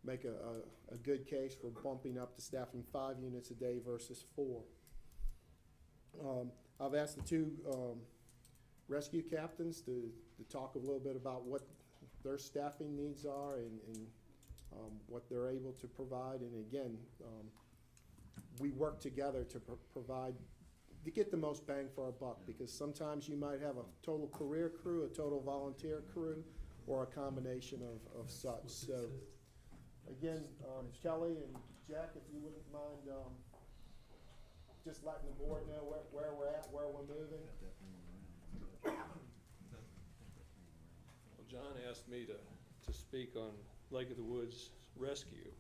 C: make a good case for bumping up to staffing 5 units a day versus 4. I've asked the 2 rescue captains to talk a little bit about what their staffing needs are and what they're able to provide. And again, we work together to provide, to get the most bang for our buck, because sometimes you might have a total career crew, a total volunteer crew, or a combination of such. So again, Kelly and Jack, if you wouldn't mind just letting the board know where we're at, where we're moving.
J: Well, John asked me to speak on Lake of the Woods rescue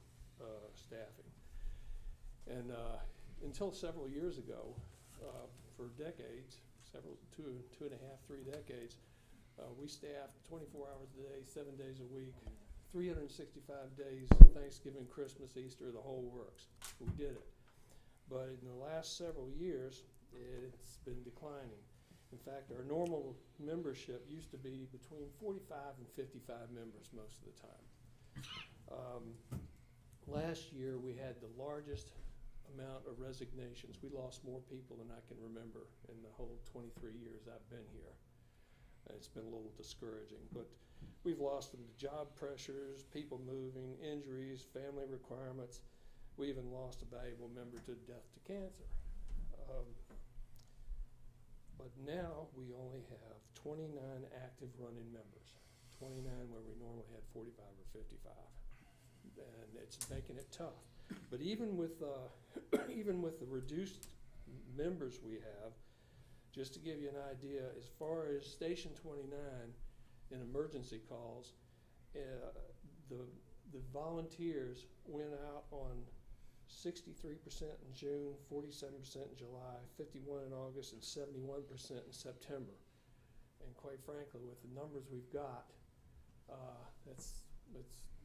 J: staffing. And until several years ago, for decades, two and a half, 3 decades, we staffed 24 hours a day, 7 days a week, 365 days, Thanksgiving, Christmas, Easter, the whole works. We did it. But in the last several years, it's been declining. In fact, our normal membership used to be between 45 and 55 members most of the time. Last year, we had the largest amount of resignations. We lost more people than I can remember in the whole 23 years I've been here. It's been a little discouraging, but we've lost them to job pressures, people moving, injuries, family requirements. We even lost a valuable member to death to cancer. But now we only have 29 active running members, 29 where we normally had 45 or 55. And it's making it tough. But even with the reduced members we have, just to give you an idea, as far as Station 29 in emergency calls, the volunteers went out on 63% in June, 47% in July, 51% in August, and 71% in September. And quite frankly, with the numbers we've got,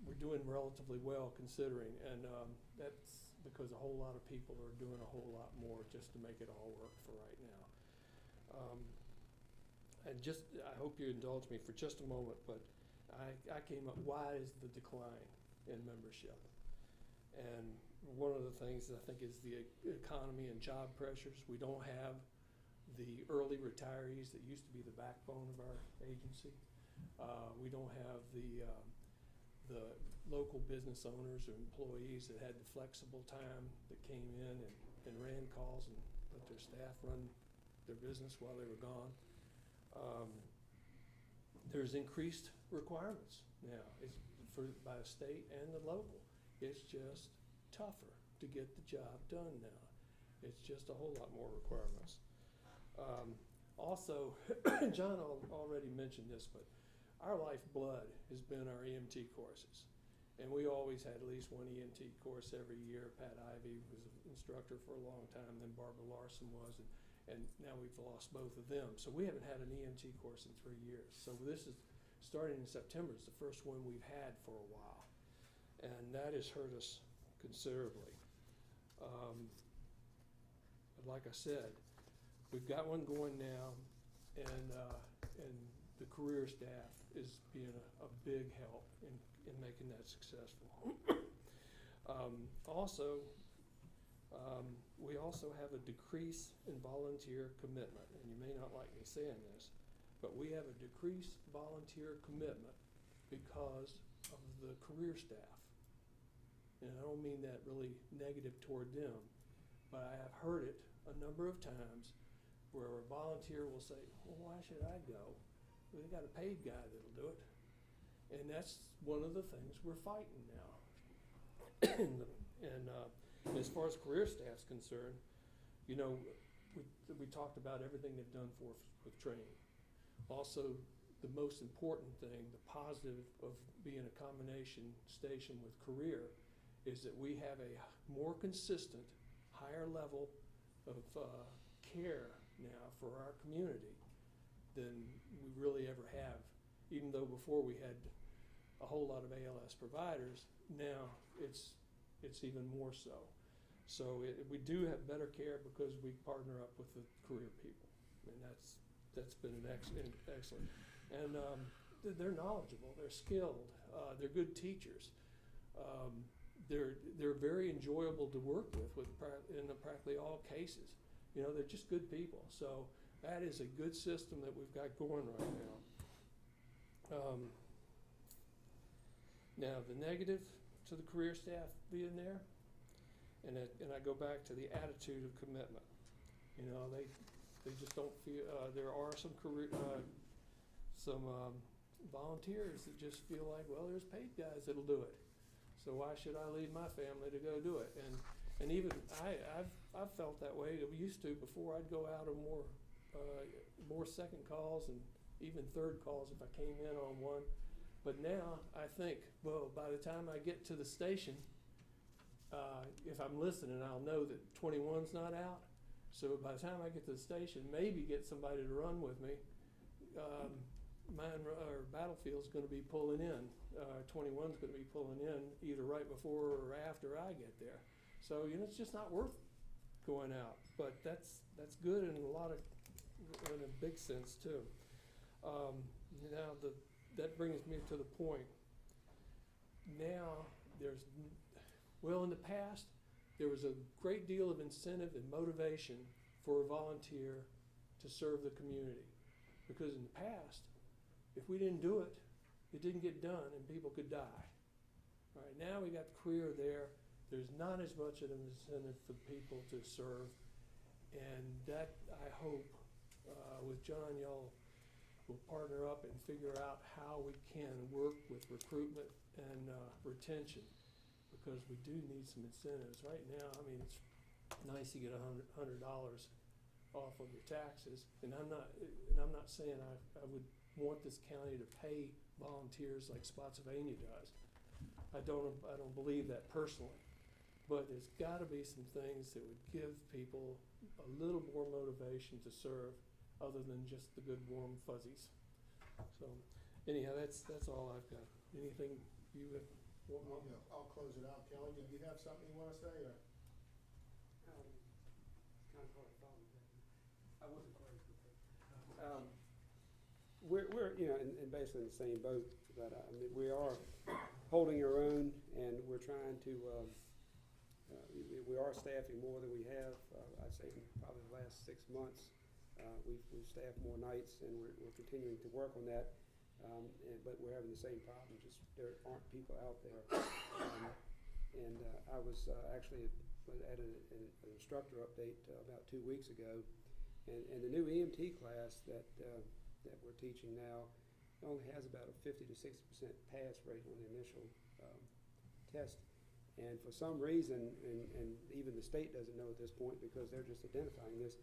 J: we're doing relatively well considering, and that's because a whole lot of people are doing a whole lot more just to make it all work for right now. I hope you indulge me for just a moment, but I came up, why is the decline in membership? And one of the things that I think is the economy and job pressures. We don't have the early retirees that used to be the backbone of our agency. We don't have the local business owners or employees that had the flexible time that came in and ran calls and let their staff run their business while they were gone. There's increased requirements now by the state and the local. It's just tougher to get the job done now. It's just a whole lot more requirements. Also, John already mentioned this, but our lifeblood has been our EMT courses. And we always had at least one EMT course every year. Pat Ivey was an instructor for a long time, then Barbara Larson was, and now we've lost both of them. So we haven't had an EMT course in 3 years. So this is starting in September. It's the first one we've had for a while. And that has hurt us considerably. But like I said, we've got one going now, and the career staff is being a big help in making that successful. We also have a decrease in volunteer commitment, and you may not like me saying this, but we have a decreased volunteer commitment because of the career staff. And I don't mean that really negative toward them, but I have heard it a number of times where a volunteer will say, well, why should I go? Well, they got a paid guy that'll do it. And that's one of the things we're fighting now. And as far as career staff's concerned, you know, we talked about everything they've done for us with training. Also, the most important thing, the positive of being a combination station with career, is that we have a more consistent, higher level of care now for our community than we really ever have. Even though before we had a whole lot of ALS providers, now it's even more so. So we do have better care because we partner up with the career people, and that's been an excellent. And they're knowledgeable, they're skilled, they're good teachers. They're very enjoyable to work with in practically all cases. You know, they're just good people. So that is a good system that we've got going right now. Now the negative to the career staff being there, and I go back to the attitude of commitment. You know, they just don't feel. There are some volunteers that just feel like, well, there's paid guys that'll do it, so why should I leave my family to go do it? And even I've felt that way. We used to before. I'd go out on more second calls and even third calls if I came in on one. But now I think, well, by the time I get to the station, if I'm listening, I'll know that 21's not out. So by the time I get to the station, maybe get somebody to run with me, Battlefield's going to be pulling in. 21's going to be pulling in either right before or after I get there. So, you know, it's just not worth going out. But that's good in a big sense too. Now that brings me to the point. Now in the past, there was a great deal of incentive and motivation for a volunteer to serve the community. Because in the past, if we didn't do it, it didn't get done and people could die. All right, now we got the career there. There's not as much of an incentive for people to serve. And that, I hope, with John, y'all will partner up and figure out how we can work with recruitment and retention, because we do need some incentives. Right now, I mean, it's nice to get $100 off of your taxes, and I'm not saying I would want this county to pay volunteers like Spotsylvania does. I don't believe that personally, but there's got to be some things that would give people a little more motivation to serve, other than just the good warm fuzzies. So anyhow, that's all I've got. Anything you would want?
C: I'll close it out. Kelly, do you have something you want to say? Or?
K: It's kind of hard to follow that. I wasn't quite as prepared. We're you know in basically in the same boat, but I mean we are holding our own, and we're trying to we are staffing more than we have. I'd say probably the last 6 months. We've staffed more nights, and we're continuing to work on that. But we're having the same problem. Just there aren't people out there. I was actually at an instructor update about 2 weeks ago, and the new EMT class that we're teaching now only has about a 50 to 60% pass rate on the initial test. And for some reason, and even the state doesn't know at this point because they're just identifying this,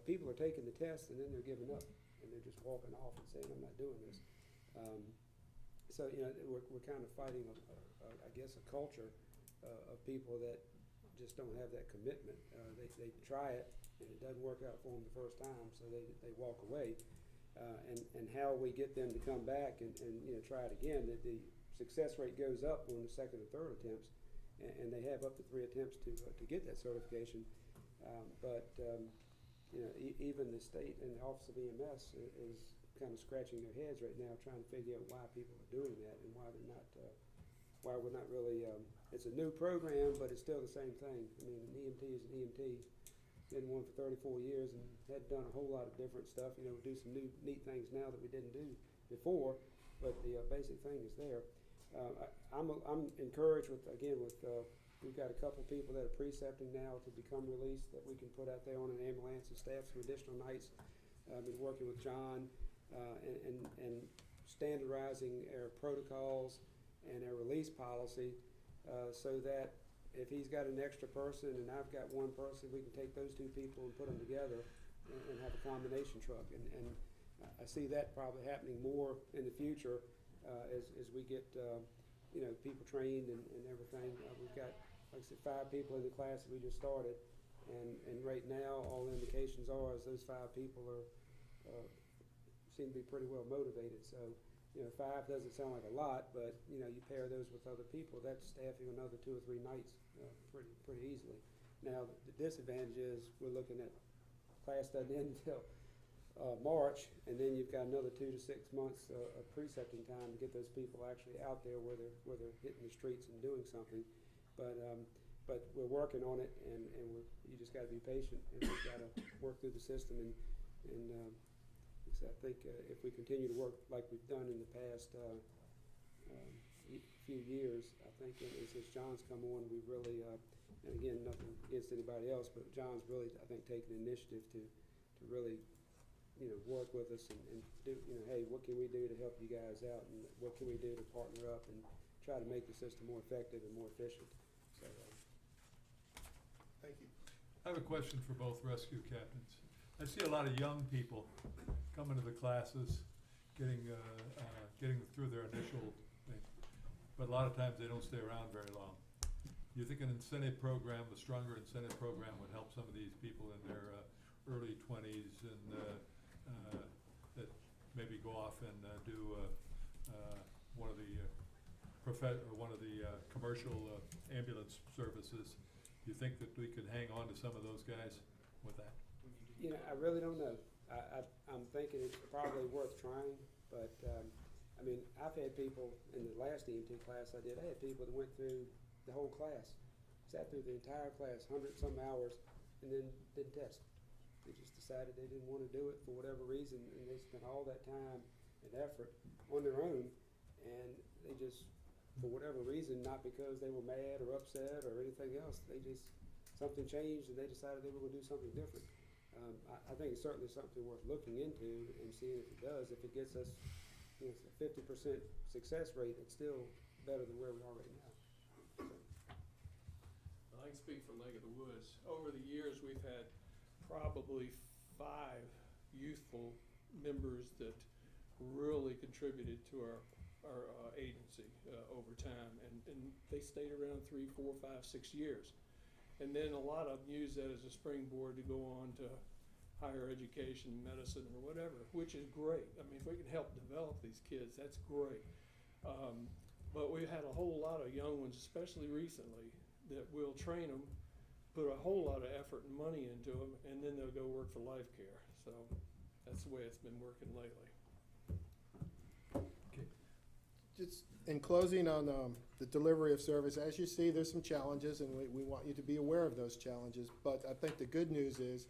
K: people are taking the test and then they're giving up and they're just walking off and saying, I'm not doing this. So, you know, we're kind of fighting, I guess, a culture of people that just don't have that commitment. They try it and it doesn't work out for them the first time, so they walk away. And how we get them to come back and you know, try it again, that the success rate goes up on the second and third attempts. And they have up to 3 attempts to get that certification, you know, even the state and the Office of EMS is kind of scratching their heads right now, trying to figure out why people are doing that and why they're not, why we're not really. It's a new program, but it's still the same thing. I mean, an EMT is an EMT. Been one for 34 years and had done a whole lot of different stuff. You know, we do some neat things now that we didn't do before, but the basic thing is there. I'm encouraged with we've got a couple people that are precepting now to become released that we can put out there on an ambulance and staff some additional nights. I've been working with John and standardizing our protocols and our release policy, so that if he's got an extra person and I've got one person, we can take those two people and put them together and have a combination truck. And I see that probably happening more in the future, as we get, people trained and everything. We've got, like I said, 5 people in the class that we just started. And right now, all indications are is those 5 people seem to be pretty well motivated. So, 5 doesn't sound like a lot, but, you pair those with other people, that's staffing another 2 or 3 nights pretty easily. Now, the disadvantage is we're looking at class doesn't end until March, and then you've got another 2 to 6 months of precepting time to get those people actually out there where they're hitting the streets and doing something. But we're working on it, and you just got to be patient, and we've got to work through the system. And I think if we continue to work like we've done in the past few years, I think since John's come on, we've really, and again, nothing against anybody else, but John's really, I think, taken the initiative to really, work with us and do, hey, what can we do to help you guys out, and what can we do to partner up and try to make the system more effective and more efficient. So,
C: Thank you.
F: I have a question for both rescue captains. I see a lot of young people coming to the classes, getting through their initial thing, but a lot of times they don't stay around very long. You think an incentive program, a stronger incentive program, would help some of these people in their early 20s and that maybe go off and do one of the commercial ambulance services? Do you think that we could hang on to some of those guys with that?
K: I really don't know. I'm thinking it's probably worth trying, but I've had people in the last EMT class I did. I had people that went through the whole class, sat through the entire class, 100-some hours, and then didn't test. They just decided they didn't want to do it for whatever reason, and they spent all that time and effort on their own, and they just, for whatever reason, not because they were mad or upset or anything else, something changed and they decided they were going to do something different. I think it's certainly something worth looking into and seeing if it does. If it gets us, a 50% success rate, it's still better than where we are right now.
J: I can speak for Leg of the Woods. Over the years, we've had probably 5 youthful members that really contributed to our agency over time, and they stayed around 3, 4, 5, 6 years. And then a lot of them use that as a springboard to go on to higher education, medicine, or whatever, which is great. I mean, if we can help develop these kids, that's great. But we've had a whole lot of young ones, especially recently, that we'll train them, put a whole lot of effort and money into them, and then they'll go work for Life Care. So that's the way it's been working lately.
F: Okay.
C: Just in closing on the delivery of service, as you see, there's some challenges, and we want you to be aware of those challenges. But I think the good news is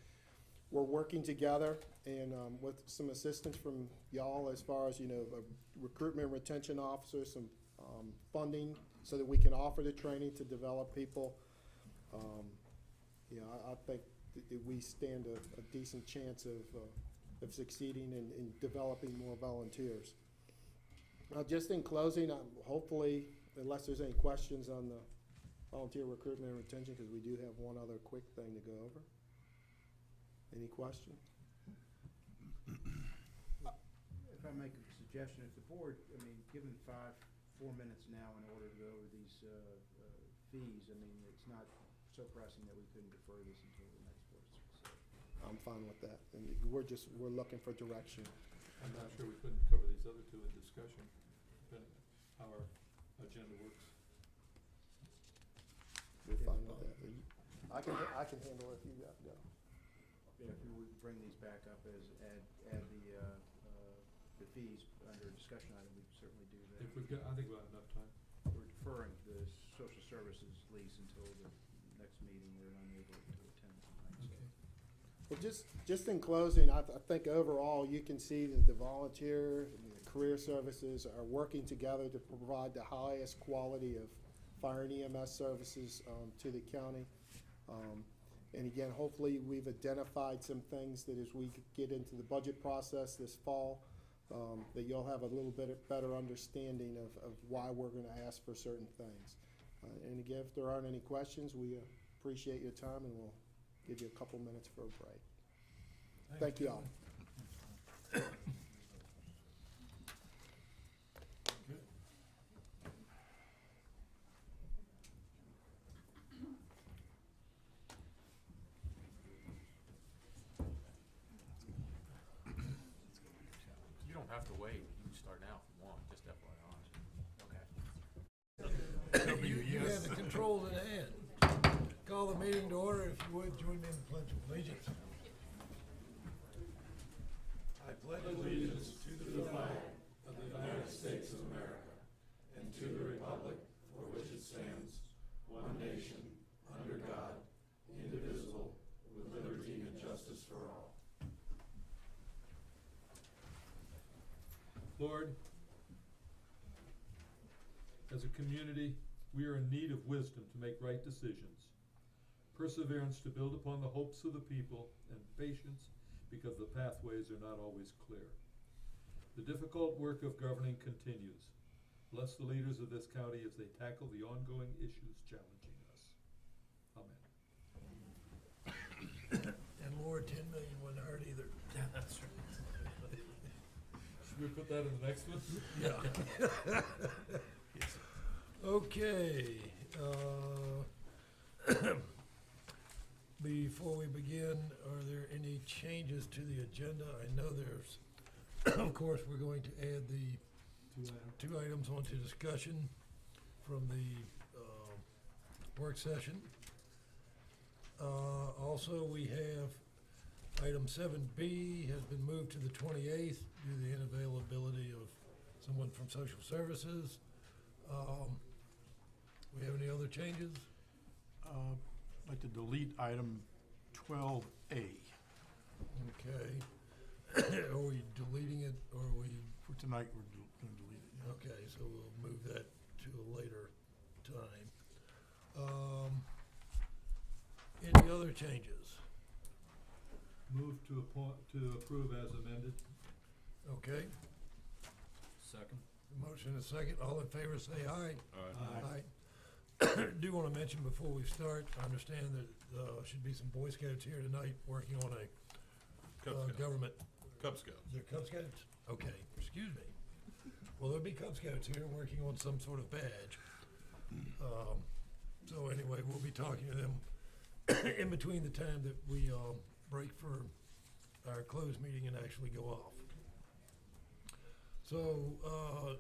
C: we're working together, and with some assistance from y'all as far as, a recruitment and retention officer, some funding so that we can offer the training to develop people. I think that we stand a decent chance of succeeding in developing more volunteers. Just in closing, hopefully, unless there's any questions on the volunteer recruitment and retention, because we do have one other quick thing to go over. Any questions?
I: If I make a suggestion, if the board, given 4 minutes now in order to go over these fees, it's not so pressing that we couldn't defer this until the next board. So
C: I'm fine with that. And we're looking for direction.
F: I'm not sure we couldn't cover these other 2 in discussion, depending on how our agenda works.
C: We're fine with that. I can handle it if you got to go.
I: if we would bring these back up as add the fees under a discussion item, we could certainly do that.
F: If we've got, I think we'll have enough time.
I: We're deferring the social services lease until the next meeting. We're unable to attend tonight.
F: Okay.
C: Well, just in closing, I think overall you can see that the volunteer and the career services are working together to provide the highest quality of fire and EMS services to the county. And again, hopefully we've identified some things that as we get into the budget process this fall, that you'll have a little bit better understanding of why we're gonna ask for certain things. And again, if there aren't any questions, we appreciate your time, and we'll give you a couple minutes for a break. Thank you all.
L: You don't have to wait, you can start now if you want, just FYI. Okay.
B: You have the controls in hand. Call the meeting to order. If you would, join me in the Pledge of Allegiance. I pledge allegiance to the flag
H: of the United States of America, and to the republic for which it stands, one nation, under God, indivisible, with liberty and justice for all.
F: Lord, as a community, we are in need of wisdom to make right decisions, perseverance to build upon the hopes of the people, and patience because the pathways are not always clear. The difficult work of governing continues. Bless the leaders of this county as they tackle the ongoing issues challenging us. Amen.
B: And Lord, 10 million wouldn't hurt either.
L: That's right.
F: Should we put that in the next one?
B: Yeah. Okay, before we begin, are there any changes to the agenda? I know there's, of course, we're going to add the two items onto discussion from the work session. Also, we have item 7B has been moved to the 28th due to the unavailability of someone from social services. We have any other changes?
A: I'd like to delete item 12A.
B: Okay. Are we deleting it, or are we,
A: For tonight, we're gonna delete it.
B: okay, so we'll move that to a later time. Any other changes?
F: Move to approve as amended.
B: Okay,
G: Second.
B: motion and a second. All in favor, say aye.
F: Aye.
B: Do want to mention before we start, I understand that should be some Boy Scouts here tonight working on a
H: Cub Scouts.
B: government.
H: Cub Scouts.
B: They're Cub Scouts? Okay, excuse me. Well, there'll be Cub Scouts here working on some sort of badge. So anyway, we'll be talking to them in between the time that we break for our closed meeting and actually go off. So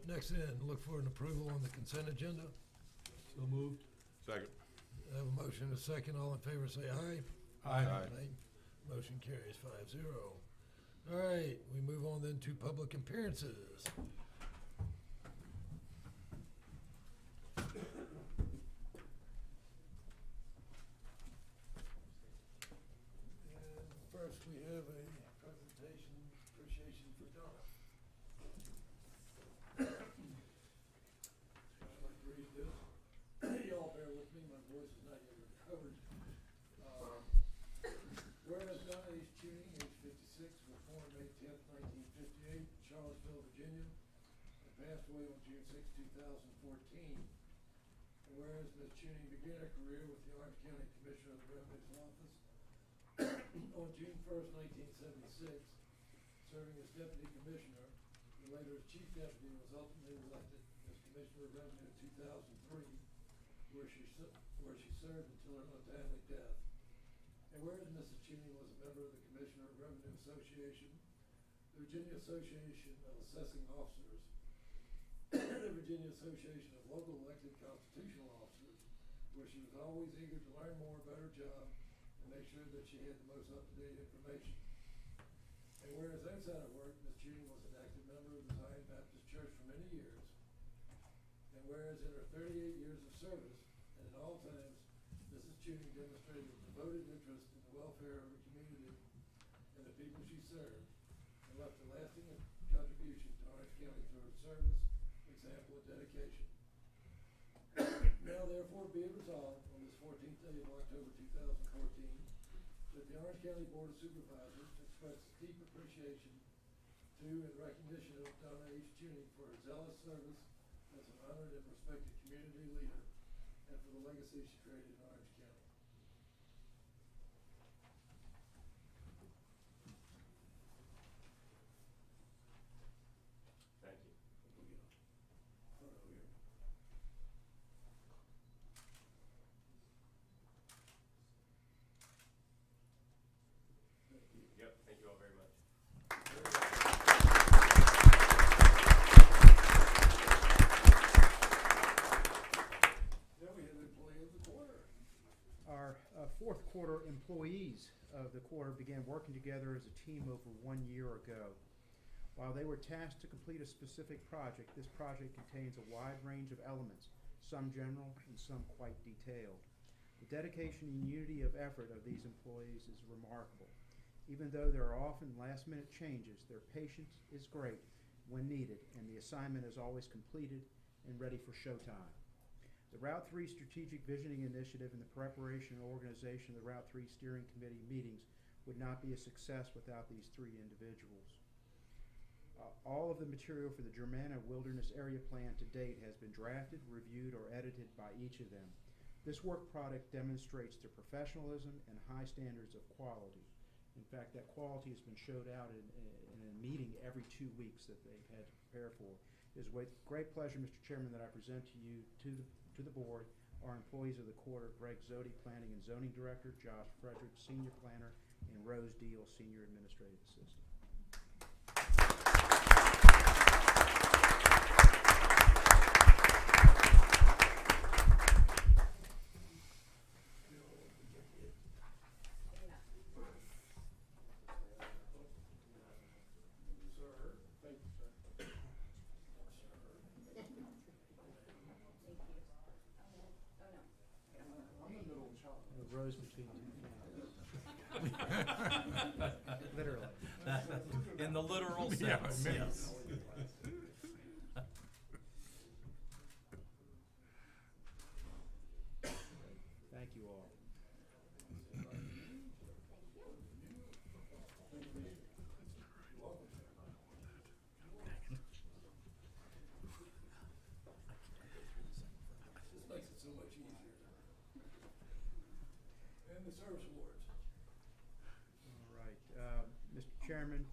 B: next in, look for an approval on the consent agenda.
F: So moved.
H: Second.
B: I have a motion and a second. All in favor, say aye.
H: Aye.
B: Motion carries 5-0. All right, we move on then to public appearances. And first, we have a presentation, appreciation for Donna. I'd like to read this. Y'all bear with me, my voice is not yet recovered. Whereas Donna H. Tuning, age 56, was born May 10th, 1958, in Charlottesville, Virginia, and passed away on June 6, 2014. And whereas Ms. Tuning began her career with the Orange County Commissioner of the Revenue's Office on June 1st, 1976, serving as Deputy Commissioner, and later as Chief Deputy, and was ultimately elected as Commissioner of Revenue in 2003, where she served until her untimely death. And whereas Mrs. Cheney was a member of the Commissioner of Revenue Association, the Virginia Association of Assessing Officers, the Virginia Association of Local Elected Constitutional Officers, where she was always eager to learn more about her job and make sure that she had the most up-to-date information. And whereas outside of work, Ms. Cheney was an active member of the Zion Baptist Church for many years, and whereas in her 38 years of service, and at all times, Mrs. Cheney demonstrated a devoted interest in the welfare of her community and the people she served, and left a lasting contribution to Orange County through her service, example, and dedication. Now therefore be it resolved on this 14th day of October 2014, that the Orange County Board of Supervisors expresses deep appreciation to Two, in recognition of Donna H. Tuning for her zealous service as an honored and respected community leader and for the legacy she created in Orange County.
L: Thank you.
B: Front over here. Thank you.
L: Yep, thank you all very much.
B: Then we have employee of the quarter.
I: Our fourth quarter employees of the quarter began working together as a team over 1 year ago. While they were tasked to complete a specific project, this project contains a wide range of elements, some general and some quite detailed. The dedication and unity of effort of these employees is remarkable. Even though there are often last-minute changes, their patience is great when needed, and the assignment is always completed and ready for showtime. The Route 3 Strategic Visioning Initiative and the preparation and organization of the Route 3 Steering Committee meetings would not be a success without these three individuals. All of the material for the Germanna Wilderness Area Plan to date has been drafted, reviewed, or edited by each of them. This work product demonstrates their professionalism and high standards of quality. In fact, that quality has been showed out in a meeting every 2 weeks that they've had to prepare for. It is with great pleasure, Mr. Chairman, that I present to you, to the board, our employees of the quarter: Greg Zodi, Planning and Zoning Director; Josh Frederick, Senior Planner; and Rose Deal, Senior Administrative Assistant. Rose between two candles. Literally.
G: In the literal sense,
A: Yeah,
G: yes.
I: Thank you all.
B: This makes it so much easier. And the service awards.
I: All right, Mr. Chairman.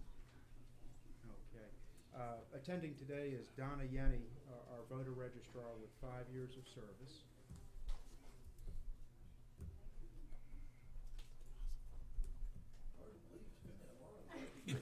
I: Okay. Attending today is Donna Yenny, our voter registrar with 5 years of service.
B: Hard to believe it's been that long. Thank you.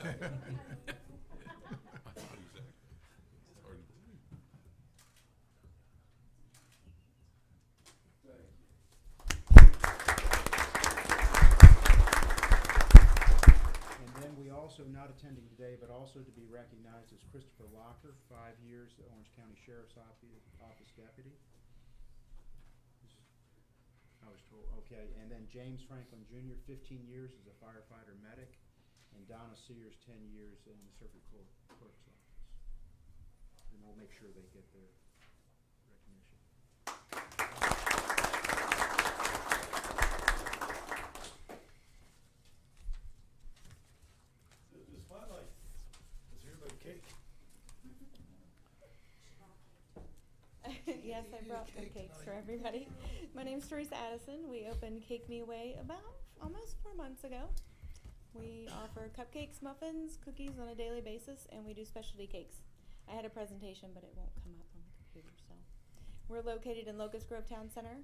I: And then we also, not attending today, but also to be recognized is Christopher Locker, 5 years, the Orange County Sheriff's Office Deputy. I was told, okay, and then James Franklin Jr., 15 years as a firefighter medic, and Donna Sears, 10 years in the circuit clerk's office. And we'll make sure they get their recognition.
B: The spotlight. Let's hear about cake.
M: Yes, I brought some cakes for everybody. My name's Teresa Addison. We opened Cake Me Away about almost 4 months ago. We offer cupcakes, muffins, cookies on a daily basis, and we do specialty cakes. I had a presentation, but it won't come up on the computer. So, we're located in Locust Grove Town Center,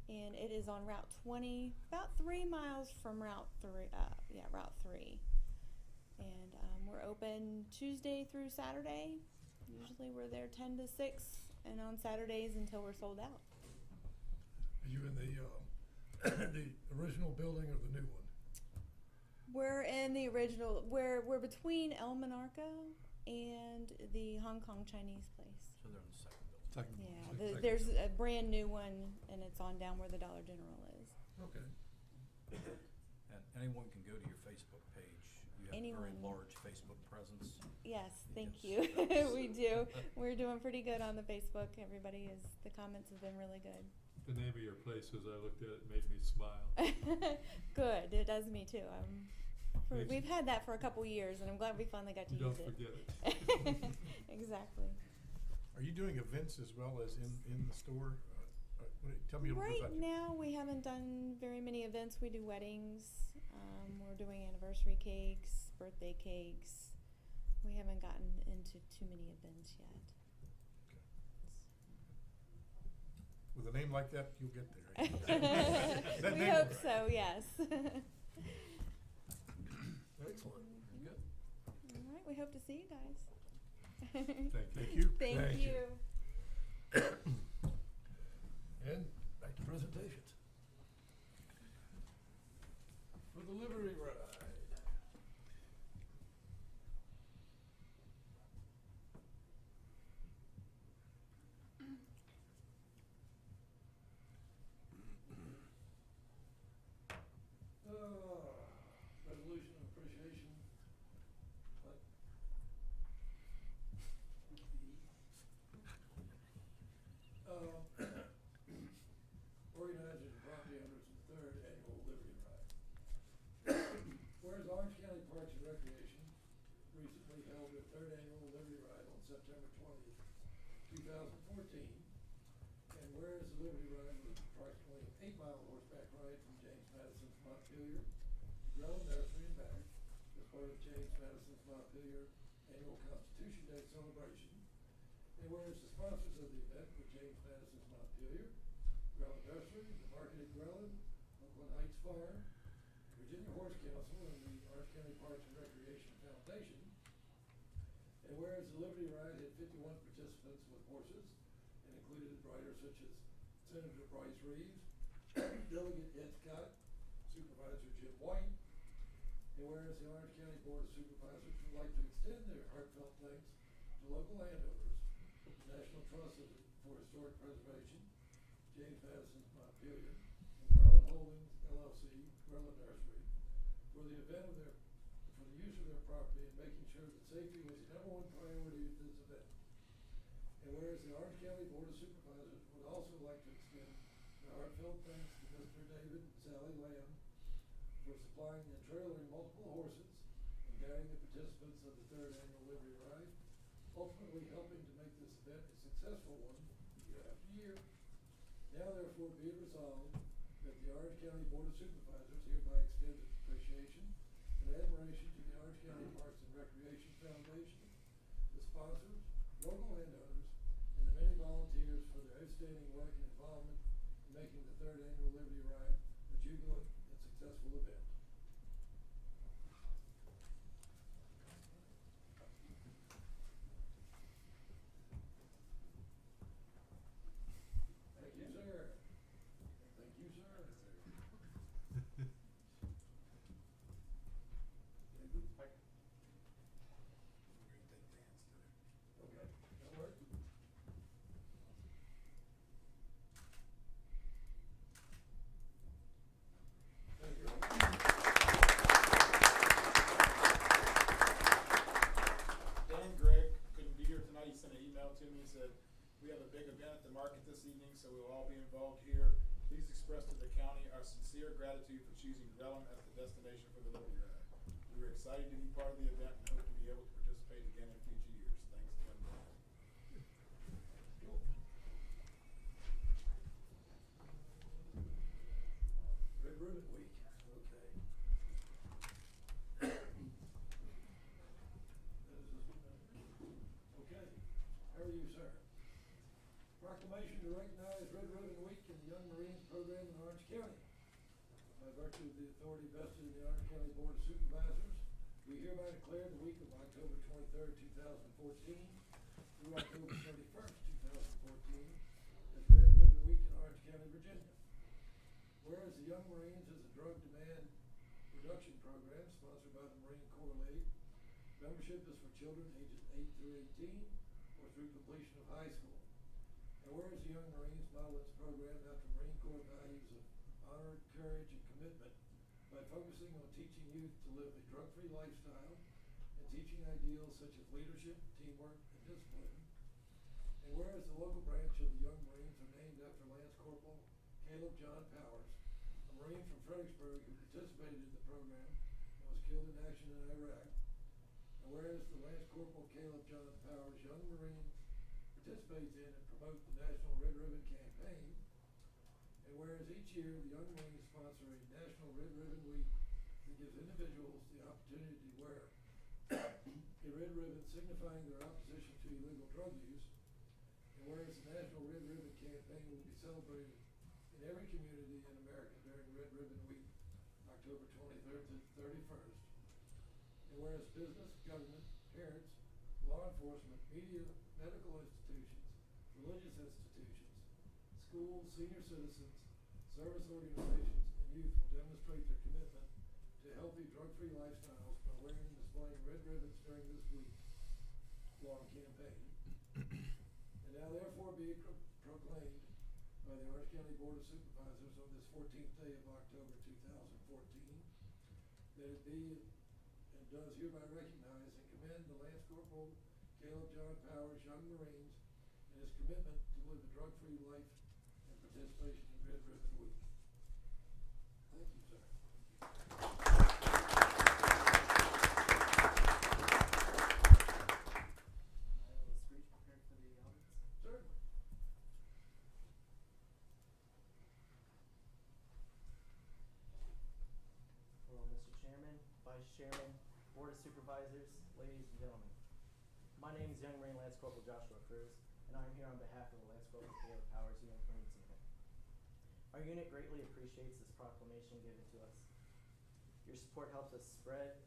M: and it is on Route 20, about 3 miles from Route 3. Route 3. And we're open Tuesday through Saturday. Usually we're there 10 to 6, and on Saturdays until we're sold out.
B: Are you in the original building or the new one?
M: We're in the original. We're between El Monarca and the Hong Kong Chinese place.
G: So they're in the second building.
M: Yeah, there's a brand new one, and it's on down where the Dollar General is.
B: Okay.
G: And anyone can go to your Facebook page. You have a very
M: Anyone.
G: large Facebook presence.
M: Yes, thank
G: Yes.
M: you. We do. We're doing pretty good on the Facebook. The comments have been really good.
F: The name of your place, as I looked at it, made me smile.
M: Good. It does me too. I'm
A: Makes-
M: we've had that for a couple years, and I'm glad we finally got to
F: You
M: use
F: don't
M: it.
F: forget it.
M: Exactly.
A: Are you doing events as well as in the store? Tell me a little bit
M: Right
A: about
M: now, we haven't done very many events. We do weddings. We're doing anniversary cakes, birthday cakes. We haven't gotten into too many events yet.
A: With a name like that, you'll get there. That
M: We
A: name-
M: hope so, yes.
B: Excellent, very good.
M: All right, we hope to see you guys.
F: Thank you.
A: Thank you.
M: Thank you.
B: And back to presentations. For the Liberty Ride. Resolution of appreciation. What? Organizers and property owners of the third annual Liberty Ride. Whereas Orange County Parks and Recreation recently held their third annual Liberty Ride on September 20th, 2014, and whereas the Liberty Ride was approximately an 8-mile horseback ride from James Madison's Montpelier to Grellen Nursery and back as part of James Madison's Montpelier annual Constitution Day celebration, and whereas the sponsors of the event were James Madison's Montpelier, Grellen Nursery, the Market at Grellen, Oakland Heights Fire, Virginia Horse Council, and the Orange County Parks and Recreation Foundation. And whereas the Liberty Ride had 51 participants with horses and included riders such as Senator Bryce Reeves, Delegate Ed Scott, Supervisor Jim White, and whereas the Orange County Board of Supervisors would like to extend their heartfelt thanks to local landowners, the National Trust for Historic Preservation, James Madison's Montpelier, and Garland Holdings LLC, Grellen Nursery, for the use of their property and making sure that safety was the #1 priority of this event. And whereas the Orange County Board of Supervisors would also like to extend their heartfelt thanks to Mr. David and Sally Lamb for supplying and trailering multiple horses and guiding the participants of the third annual Liberty Ride, ultimately helping to make this event a successful one year after year. Now therefore be it resolved that the Orange County Board of Supervisors hereby extends its appreciation and admiration to the Orange County Parks and Recreation Foundation, the sponsors, local landowners, and the many volunteers for their outstanding work and involvement in making the third annual Liberty Ride a jubilant and successful event. Thank you, sir. Thank you, sir. Okay, that work? Thank you.
N: Dan Gregg couldn't be here tonight. He sent an email to me and said, we have a big event at the market this evening, so we will all be involved here. Please express to the county our sincere gratitude for choosing Grellen as the destination for the Liberty Ride. We are excited to be part of the event and hope to be able to participate again in future years. Thanks, Tim.
B: Red Ribbon Week, okay. Okay, how are you, sir? Proclamation to recognize Red Ribbon Week and the Young Marines Program in Orange County. By virtue of the authority vested in the Orange County Board of Supervisors, we hereby declare the week of October 23rd, 2014 through October 31st, 2014 as Red Ribbon Week in Orange County, Virginia. Whereas the Young Marines is a drug demand reduction program sponsored by the Marine Corps League, membership is for children ages 8 through 18 or through completion of high school. And whereas the Young Marines model its program after Marine Corps values of honor, courage, and commitment by focusing on teaching youth to live a drug-free lifestyle and teaching ideals such as leadership, teamwork, and discipline. And whereas the local branch of the Young Marines are named after Lance Corporal Caleb John Powers, a Marine from Fredericksburg who participated in the program and was killed in action in Iraq. And whereas the Lance Corporal Caleb John Powers Young Marine participates in and promotes the National Red Ribbon Campaign. And whereas each year the Young Marines sponsor a National Red Ribbon Week that gives individuals the opportunity to wear a red ribbon signifying their opposition to illegal drug use. And whereas the National Red Ribbon Campaign will be celebrated in every community in America during Red Ribbon Week, October 23rd to 31st. And whereas business, government, parents, law enforcement, media, medical institutions, religious institutions, schools, senior citizens, service organizations, and youth will demonstrate their commitment to healthy, drug-free lifestyles by wearing and displaying red ribbons during this week-long campaign. And now therefore be it proclaimed by the Orange County Board of Supervisors on this 14th day of October 2014, that it be and does hereby recognize and commend the Lance Corporal Caleb John Powers Young Marines and his commitment to live a drug-free life and participation in Red Ribbon Week. Thank you, sir. Certainly.
O: Hello, Mr. Chairman, Vice Chairman, Board of Supervisors, ladies and gentlemen. My name is Young Marine Lance Corporal Joshua Cruz, and I am here on behalf of the Lance Corporal Caleb Powers Young Marines Unit. Our unit greatly appreciates this proclamation given to us. Your support helps us spread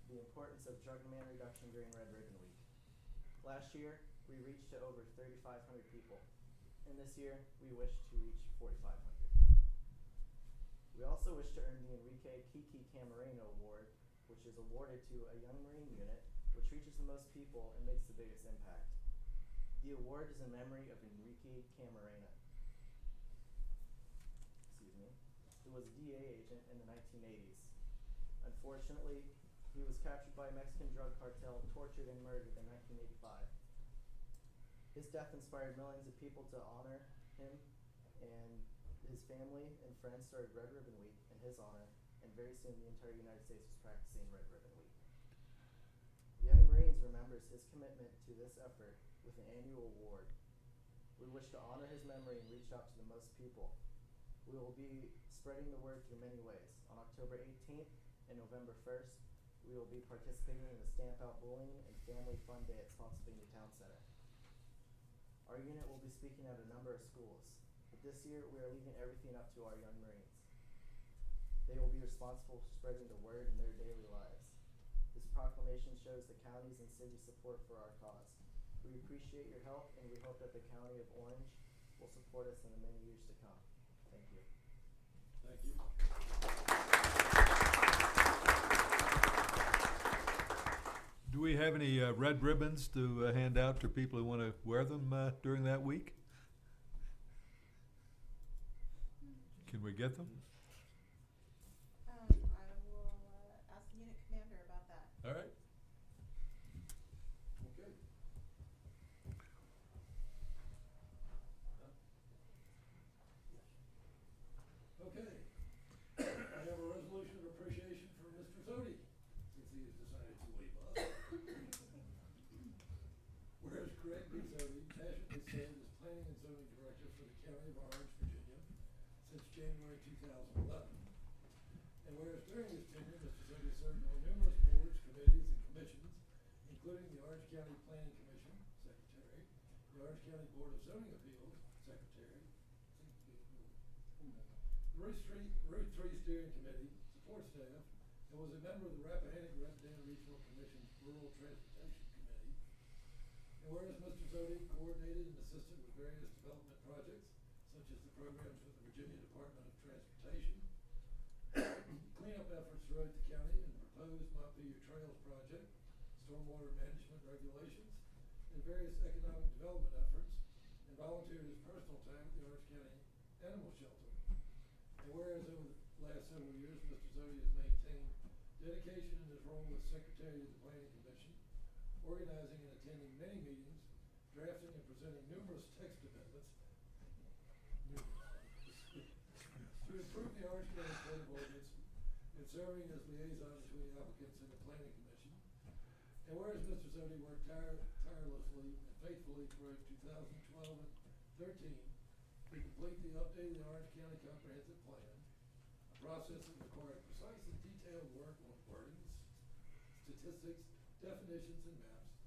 O: the importance of drug demand reduction during Red Ribbon Week. Last year, we reached to over 3,500 people, and this year, we wish to reach 4,500. We also wish to earn the Enrique Kiki Camareno Award, which is awarded to a young Marine unit which reaches the most people and makes the biggest impact. The award is in memory of Enrique Camarena, who was a DEA agent in the 1980s. Unfortunately, he was captured by a Mexican drug cartel, tortured and murdered in 1985. His death inspired millions of people to honor him, and his family and friends started Red Ribbon Week in his honor, and very soon the entire United States was practicing Red Ribbon Week. The Young Marines remembers his commitment to this effort with an annual award. We wish to honor his memory and reach out to the most people. We will be spreading the word through many ways. On October 18th and November 1st, we will be participating in the Stamp Out Bullying and Family Fun Day at Spotsylvania Town Center. Our unit will be speaking at a number of schools, but this year we are leaving everything up to our young Marines. They will be responsible for spreading the word in their daily lives. This proclamation shows the county's and city's support for our cause. We appreciate your help, and we hope that the County of Orange will support us in the many years to come. Thank you.
B: Thank you.
F: Do we have any red ribbons to hand out to people who want to wear them during that week? Can we get them?
M: I will ask the unit commander about that.
F: All right.
B: Okay. Okay. I have a resolution of appreciation for Mr. Zodi, since he has decided to leave us. Whereas Greg B. Zodi passionately served as Planning and Zoning Director for the County of Orange, Virginia, since January 2011. And whereas during his tenure, Mr. Zodi served on numerous boards, committees, and commissions, including the Orange County Planning Commission, Secretary, the Orange County Board of Zoning Appeals, Secretary, the Route 3 Steering Committee, support staff, and was a member of the Rappahannock-Rappahannock Regional Commission's Rural Transportation Committee. And whereas Mr. Zodi coordinated and assisted with various development projects, such as the programs with the Virginia Department of Transportation, cleanup efforts throughout the county, and proposed Montpelier Trails project, stormwater management regulations, and various economic development efforts, and volunteered his personal time at the Orange County Animal Shelter. And whereas over the last several years, Mr. Zodi has maintained dedication in his role as Secretary of the Planning Commission, organizing and attending many meetings, drafting and presenting numerous text amendments to improve the Orange County Code of Ordinance and serving as liaison between applicants and the planning commission. And whereas Mr. Zodi worked tirelessly and faithfully throughout 2012 and 13 to complete the updated Orange County Comprehensive Plan, a process that required precise and detailed work on wordings, statistics, definitions, and maps,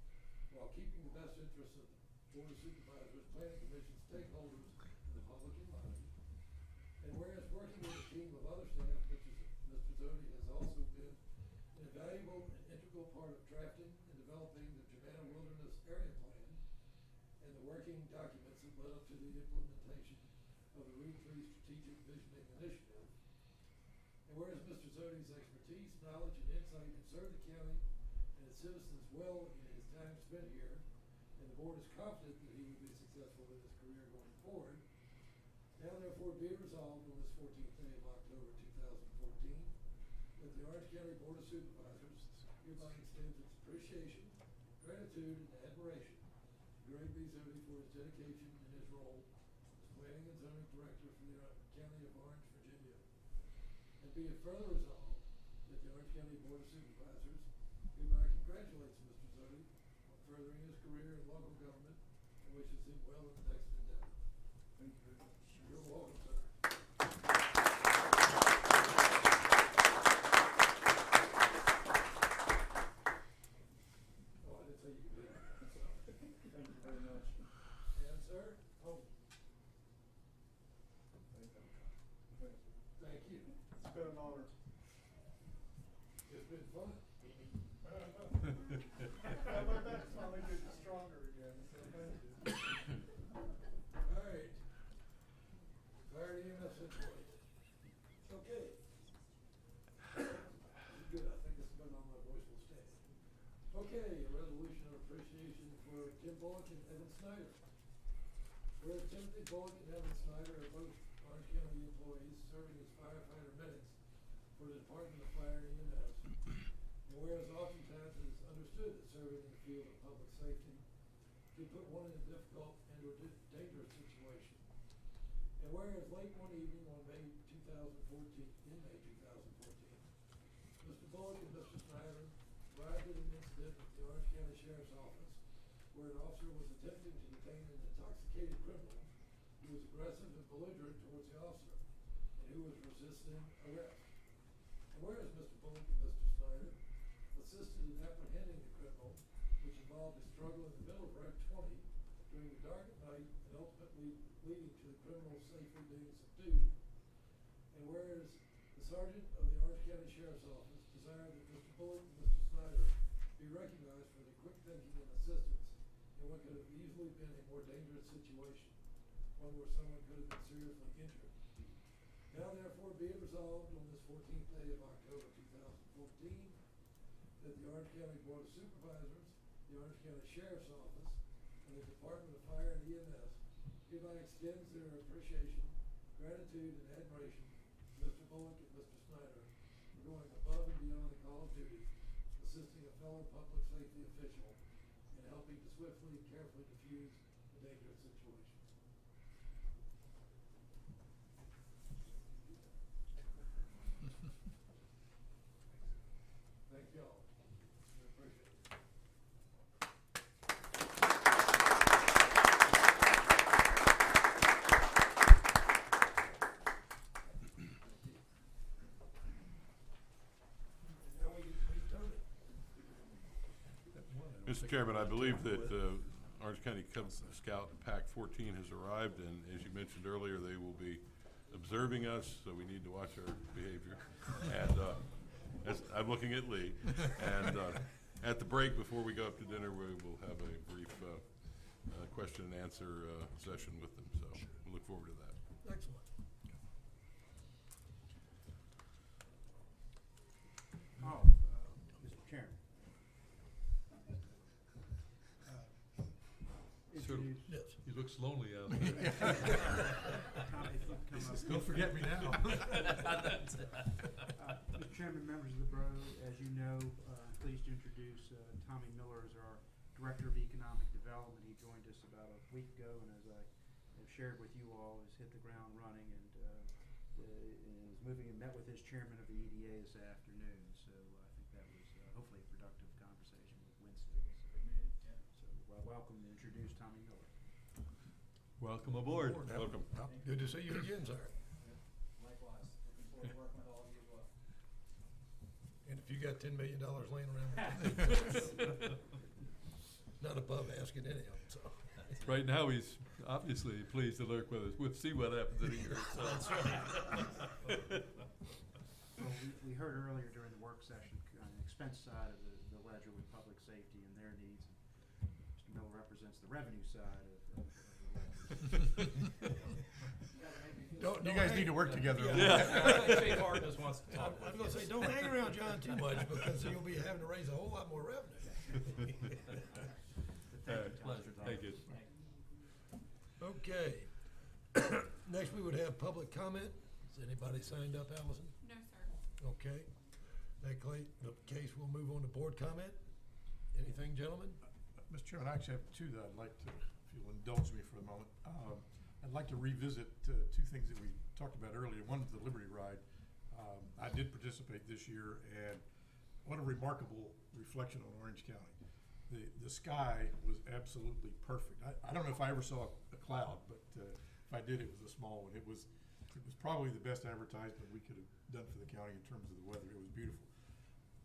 B: while keeping the best interests of the Board of Supervisors, Planning Commission, stakeholders, and the public in mind. And whereas working with a team of other staff, Mr. Zodi has also been an invaluable and integral part of drafting and developing the Germanna Wilderness Area Plan and the working documents that led up to the implementation of the Route 3 Strategic Visioning Initiative. And whereas Mr. Zodi's expertise, knowledge, and insight have served the county and its citizens well in his time spent here, and the board is confident that he will be successful in his career going forward, now therefore be it resolved on this 14th day of October 2014 that the Orange County Board of Supervisors hereby extends its appreciation, gratitude, and admiration to Greg B. Zodi for his dedication in his role as Planning and Zoning Director for the County of Orange, Virginia. And be it further resolved that the Orange County Board of Supervisors hereby congratulates Mr. Zodi on furthering his career in local government and wishes him well in the next endeavor. Thank you very much. You're welcome, sir. Oh, I didn't say you could leave. Thank you very much. And sir? Oh. Thank you.
N: It's been an honor.
B: It's been fun.
N: Well, my back's finally getting stronger again, so thank you.
B: All right. Fire EMS employees. Okay. Good, I think this has been on my voice will stay. Okay, a resolution of appreciation for Tim Bullock and Evan Snyder. Whereas Timothy Bullock and Evan Snyder are both Orange County employees serving as firefighter medics for the Department of Fire and EMS. And whereas oftentimes it is understood that serving in the field of public safety can put one in a difficult and or dangerous situation. And whereas late one evening on May 2014, Mr. Bullock and Mr. Snyder arrived at an incident at the Orange County Sheriff's Office where an officer was attempting to detain an intoxicated criminal who was aggressive and belligerent towards the officer and who was resisting arrest. And whereas Mr. Bullock and Mr. Snyder assisted in apprehending the criminal, which involved a struggle in the middle of Route 20 during the dark of night and ultimately leading to the criminal safely being subdued. And whereas the sergeant of the Orange County Sheriff's Office desired that Mr. Bullock and Mr. Snyder be recognized for their quick thinking and assistance in what could have easily been a more dangerous situation, one where someone could have been seriously injured. Now therefore be it resolved on this 14th day of October 2014 that the Orange County Board of Supervisors, the Orange County Sheriff's Office, and the Department of Fire and EMS hereby extends their appreciation, gratitude, and admiration to Mr. Bullock and Mr. Snyder for going above and beyond the call of duty, assisting a fellow public safety official in helping to swiftly and carefully defuse a dangerous situation. Thank you all. I appreciate it. Now we get to meet Tony.
P: Mr. Chairman, I believe that Orange County Cub Scout Pack 14 has arrived, and as you mentioned earlier, they will be observing us, so we need to watch our behavior. And as I'm looking at Lee, and at the break before we go up to dinner, we will have a brief question and answer session with them. So we look forward to that.
B: Excellent.
I: Mr. Chairman. Introduce.
F: Yes. He looks lonely out there.
I: Tommy, if you could come up.
F: Don't forget me now.
I: Mr. Chairman, members of the borough, as you know, I'm pleased to introduce Tommy Miller as our Director of Economic Development. He joined us about a week ago, and as I have shared with you all, has hit the ground running and is moving and met with his chairman of the EDA this afternoon. So I think that was hopefully a productive conversation with Winston. So welcome to introduce Tommy Miller.
F: Welcome aboard.
P: Welcome.
B: Good to see you again, sir.
G: Likewise, looking forward to working with all of you as well.
B: And if you got $10 million laying around, not above asking any of them, so.
F: Right now, he's obviously pleased to work with us. We'll see what happens in a year. So.
B: That's right.
I: Well, we heard earlier during the work session on the expense side of the ledger with public safety and their needs. Mr. Miller represents the revenue side of the ledger.
A: You guys need to work together.
L: Chief Harkness wants to
B: I
L: talk
B: was
L: with
B: gonna
L: you.
B: say, don't hang around John too much, because you'll be having to raise a whole lot more revenue.
F: Pleasure. Thank you.
B: Okay. Next, we would have public comment. Is anybody signed up, Allison?
M: No, sir.
B: Okay. That case, we'll move on to board comment. Anything, gentlemen?
A: Mr. Chairman, I actually have two that I'd like to, if you'll indulge me for a moment. I'd like to revisit two things that we talked about earlier. One is the Liberty Ride. I did participate this year, and what a remarkable reflection on Orange County. The sky was absolutely perfect. I don't know if I ever saw a cloud, but if I did, it was a small one. It was probably the best advertisement we could have done for the county in terms of the weather. It was beautiful,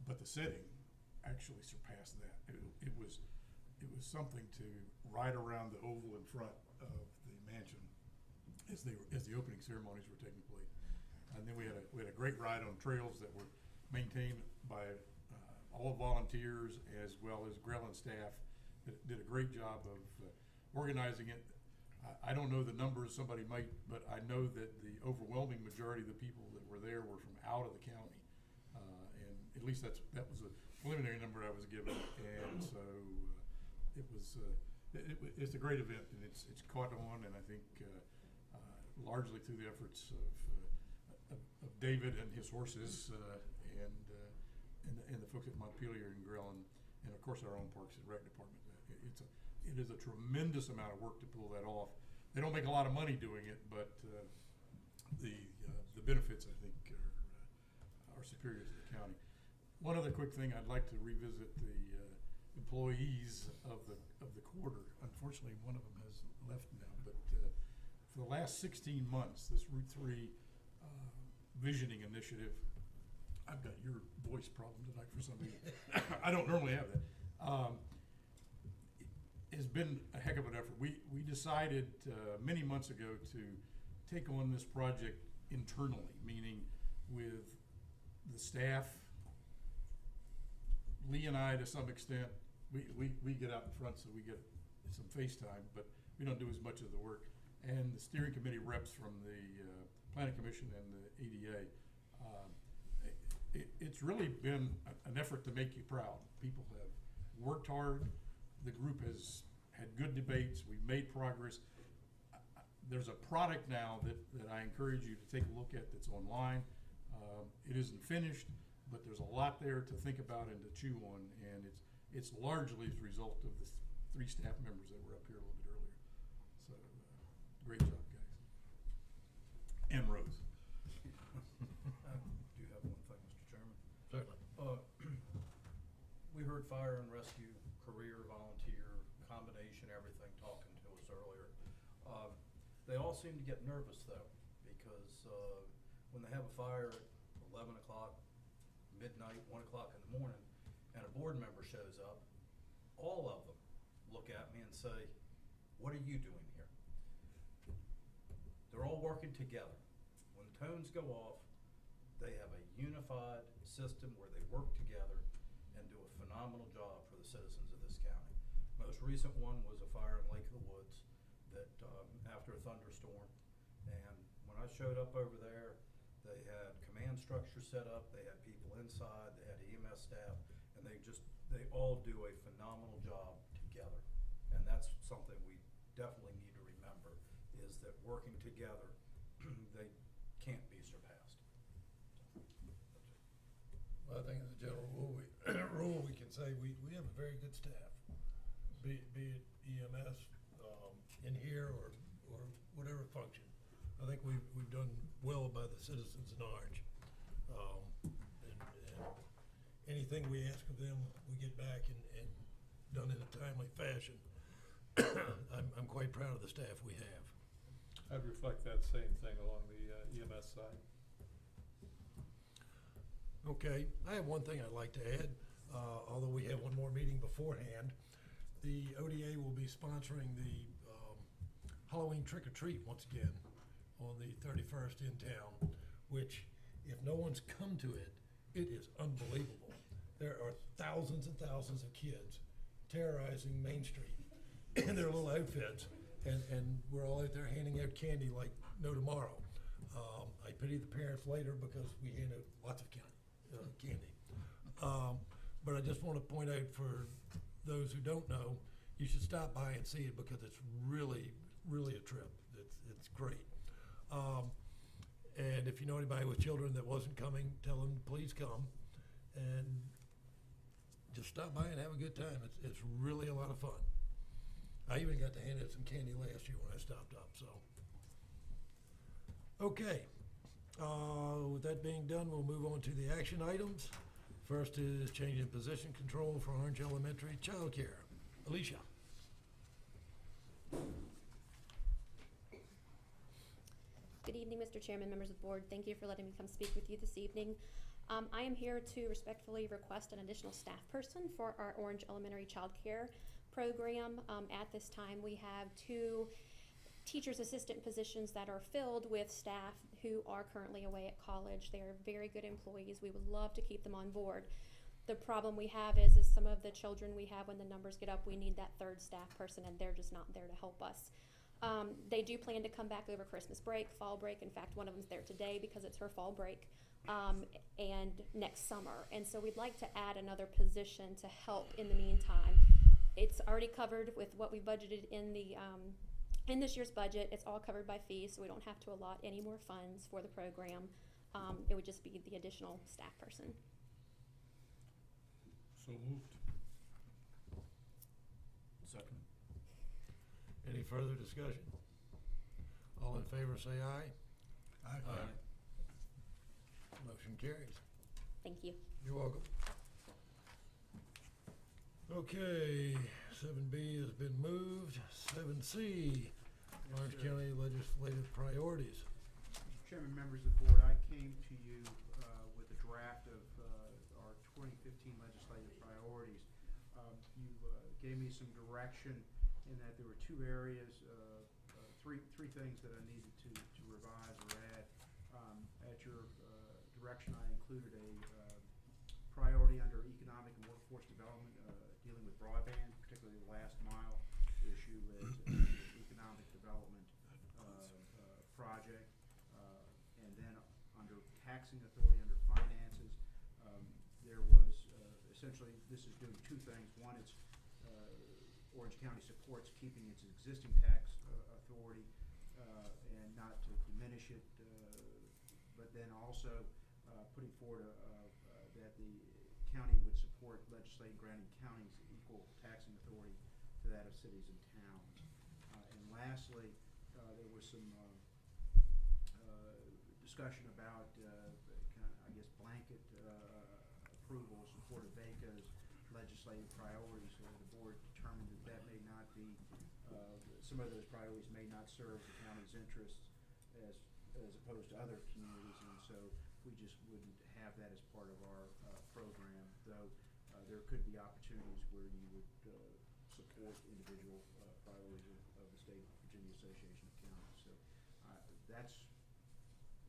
A: but the setting actually surpassed that. It was something to ride around the oval in front of the mansion as the opening ceremonies were taking place. And then we had a great ride on trails that were maintained by all volunteers as well as Grelin staff that did a great job of organizing it. I don't know the numbers, somebody might, but I know that the overwhelming majority of the people that were there were from out of the county. And at least that was a preliminary number I was given. And so it's a great event, and it's caught on, and I think largely through the efforts of David and his horses and the folks at Montpelier and Grelin, and of course our own Parks and Rec department. It is a tremendous amount of work to pull that off. They don't make a lot of money doing it, but the benefits, I think, are superior to the county. One other quick thing, I'd like to revisit the employees of the quarter. Unfortunately, one of them has left now, but for the last 16 months, this Route 3 visioning initiative, I've got your voice problem tonight for some reason. I don't normally have that. Has been a heck of an effort. We decided many months ago to take on this project internally, meaning with the staff, Lee and I to some extent. We get out in front, so we get some face time, but we don't do as much of the work. And the steering committee reps from the Planning Commission and the EDA. It's really been an effort to make you proud. People have worked hard. The group has had good debates. We've made progress. There's a product now that I encourage you to take a look at that's online. It isn't finished, but there's a lot there to think about and to chew on, and it's largely as a result of the 3 staff members that were up here a little bit earlier. So, great job, guys. And Rose.
G: I do have one thing, Mr. Chairman.
B: Certainly.
G: We heard fire and rescue, career, volunteer, combination, everything talking to us earlier. They all seem to get nervous though, because when they have a fire at 11 o'clock, midnight, 1 o'clock in the morning, and a board member shows up, all of them look at me and say, "What are you doing here?" They're all working together. When the tones go off, they have a unified system where they work together and do a phenomenal job for the citizens of this county. Most recent one was a fire in Lake of the Woods that after a thunderstorm, and when I showed up over there, they had command structure set up, they had people inside, they had EMS staff, and they all do a phenomenal job together. And that's something we definitely need to remember, is that working together, they can't be surpassed.
B: Well, I think as a general rule, we can say we have a very good staff, be it EMS in here or whatever function. I think we've done well by the citizens in Orange. And anything we ask of them, we get back and done in a timely fashion. I'm quite proud of the staff we have.
F: I'd reflect that same thing along the EMS side.
B: Okay, I have one thing I'd like to add, although we have one more meeting beforehand. The ODA will be sponsoring the Halloween trick or treat once again on the 31st in town, which if no one's come to it, it is unbelievable. There are thousands and thousands of kids terrorizing Main Street in their little outfits, and we're all out there handing out candy like no tomorrow. I pity the parents later because we hand out lots of candy. But I just want to point out for those who don't know, you should stop by and see it because it's really, really a trip. It's great. And if you know anybody with children that wasn't coming, tell them please come and just stop by and have a good time. It's really a lot of fun. I even got to hand out some candy last year when I stopped up. So, okay. With that being done, we'll move on to the action items. First is change in position control for Orange Elementary childcare. Alicia.
Q: Good evening, Mr. Chairman, members of the board. Thank you for letting me come speak with you this evening. I am here to respectfully request an additional staff person for our Orange Elementary Child Care program. At this time, we have 2 teacher's assistant positions that are filled with staff who are currently away at college. They are very good employees. We would love to keep them on board. The problem we have is some of the children we have, when the numbers get up, we need that 3rd staff person, and they're just not there to help us. They do plan to come back over Christmas break, fall break. In fact, one of them's there today because it's her fall break, and next summer. And so we'd like to add another position to help in the meantime. It's already covered with what we budgeted in the in this year's budget. It's all covered by fees, so we don't have to allot any more funds for the program. It would just be the additional staff person.
F: So moved.
L: Second.
B: Any further discussion? All in favor say aye.
F: Aye.
B: Motion carries.
Q: Thank you.
B: You're welcome. Okay, 7B has been moved. 7C, Orange County legislative priorities.
I: Mr. Chairman, members of the board, I came to you with a draft of our 2015 legislative priorities. You gave me some direction in that there were 2 areas, three things that I needed to revise or add. At your direction, I included a priority under economic and workforce development dealing with broadband, particularly the last mile issue as an economic development project. And then under taxing authority, under finances, there was essentially, this is doing 2 things. One, it's Orange County supports keeping its existing tax authority and not to diminish it, but then also putting forward that the county would support legislating granting counties equal taxing authority to that of cities and towns. And lastly, there was some discussion about blanket approval or support of VACA's legislative priorities. So the board determined that may not be, some of those priorities may not serve the county's interests as opposed to other communities, and so we just wouldn't have that as part of our program, though there could be opportunities where you would support individual priorities of the state of Virginia Association of Counties. So that's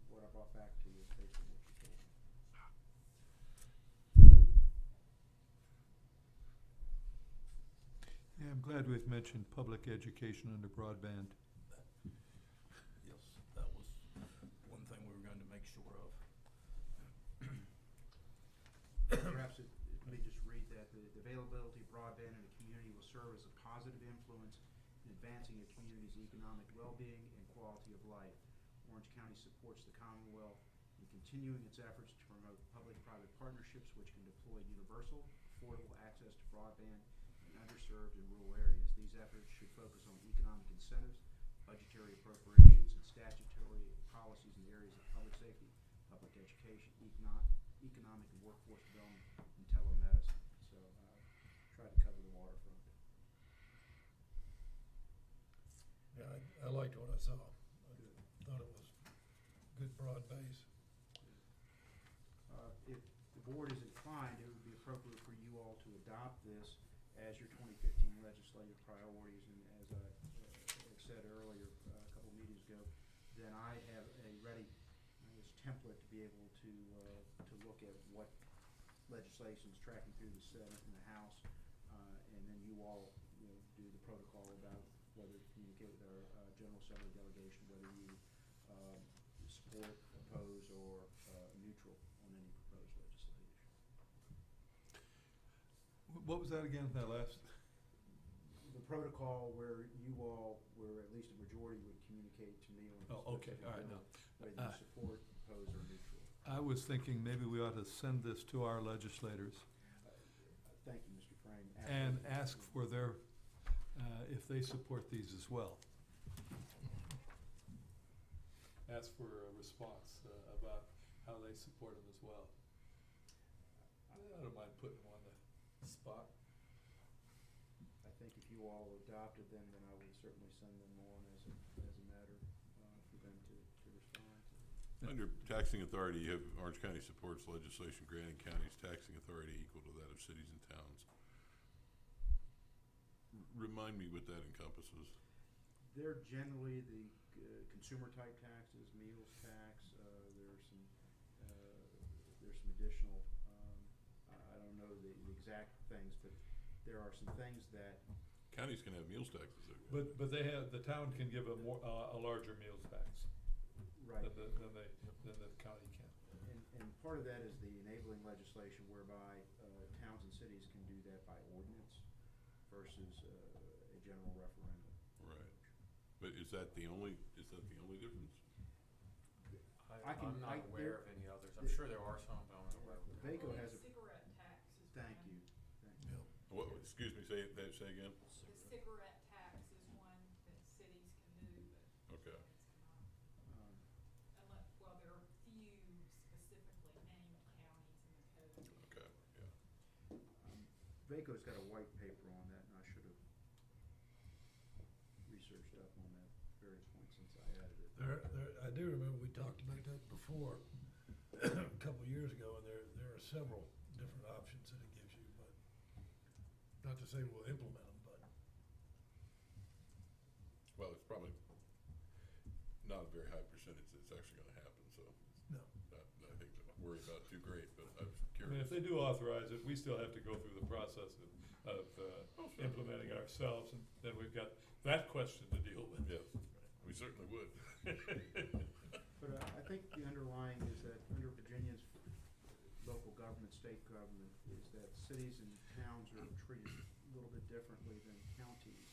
I: what I brought back to you based on what you told me.
F: Yeah, I'm glad we've mentioned public education under broadband.
L: Yes, that was one thing we were going to make sure of.
I: Perhaps let me just read that. The availability of broadband in a community will serve as a positive influence in advancing a community's economic well-being and quality of life. Orange County supports the Commonwealth in continuing its efforts to promote public-private partnerships which can deploy universal, affordable access to broadband in underserved and rural areas. These efforts should focus on economic incentives, budgetary appropriations, and statutory public safety, public education, economic and workforce development, and telemedicine. So, tried to cover the waterfront.
B: Yeah, I liked what I saw. I thought it was good broad base.
I: If the board is inclined, it would be appropriate for you all to adopt this as your 2015 legislative priorities. And as I said earlier, a couple of meetings ago, then I have a ready, template to be able to look at what legislation is tracking through the Senate and the House, and then you all do the protocol about whether to communicate with our General Assembly delegation, whether you support, oppose, or neutral on any proposed legislation.
F: What was that again, that last?
I: The protocol where you all, where at least a majority would communicate to me on
F: Oh, okay, all right,
I: bill,
F: now.
I: whether you support, oppose, or neutral.
F: I was thinking maybe we ought to send this to our legislators
I: Thank you, Mr. Frame.
F: and ask for their, if they support these as well. Ask for a response about how they support them as well. I don't mind putting them on the spot.
I: I think if you all adopted them, then I would certainly send them on as a matter for them to respond to.
P: Under taxing authority, you have Orange County supports legislation granting counties taxing authority equal to that of cities and towns. Remind me what that encompasses.
I: They're generally the consumer type taxes, meals tax, there's some additional, I don't know the exact things, but there are some things that.
P: Counties can have meals taxes.
F: But the town can give a larger meals tax.
I: Right.
F: Than the county can.
I: And part of that is the enabling legislation whereby towns and cities can do that by ordinance versus a general referendum.
P: Right. But is that the only difference?
G: I'm not aware of any others. I'm sure there are some, but I'm not aware of them.
I: VACO has a.
R: Cigarette tax is
I: Thank
R: one.
I: you.
P: What, excuse me, say again?
R: The cigarette tax is one that cities can do, but
P: Okay.
R: counties cannot. Unless, well, there are few specifically named counties in the code.
P: Okay, yeah.
I: VACO's got a white paper on that, and I should have researched up on that various points since I added it.
B: I do remember we talked about that before, a couple of years ago, and there are several different options that it gives you, but not to say we'll implement them, but.
P: Well, it's probably not a very high percentage that's actually gonna happen, so.
B: No.
P: I think to worry about too great, but I was
F: I mean,
P: curious.
F: if they do authorize it, we still have to go through the process of implementing it ourselves, and then we've got that question to deal with.
P: Yes, we certainly would.
I: But I think the underlying is that under Virginia's local government, state government, is that cities and towns are treated a little bit differently than counties.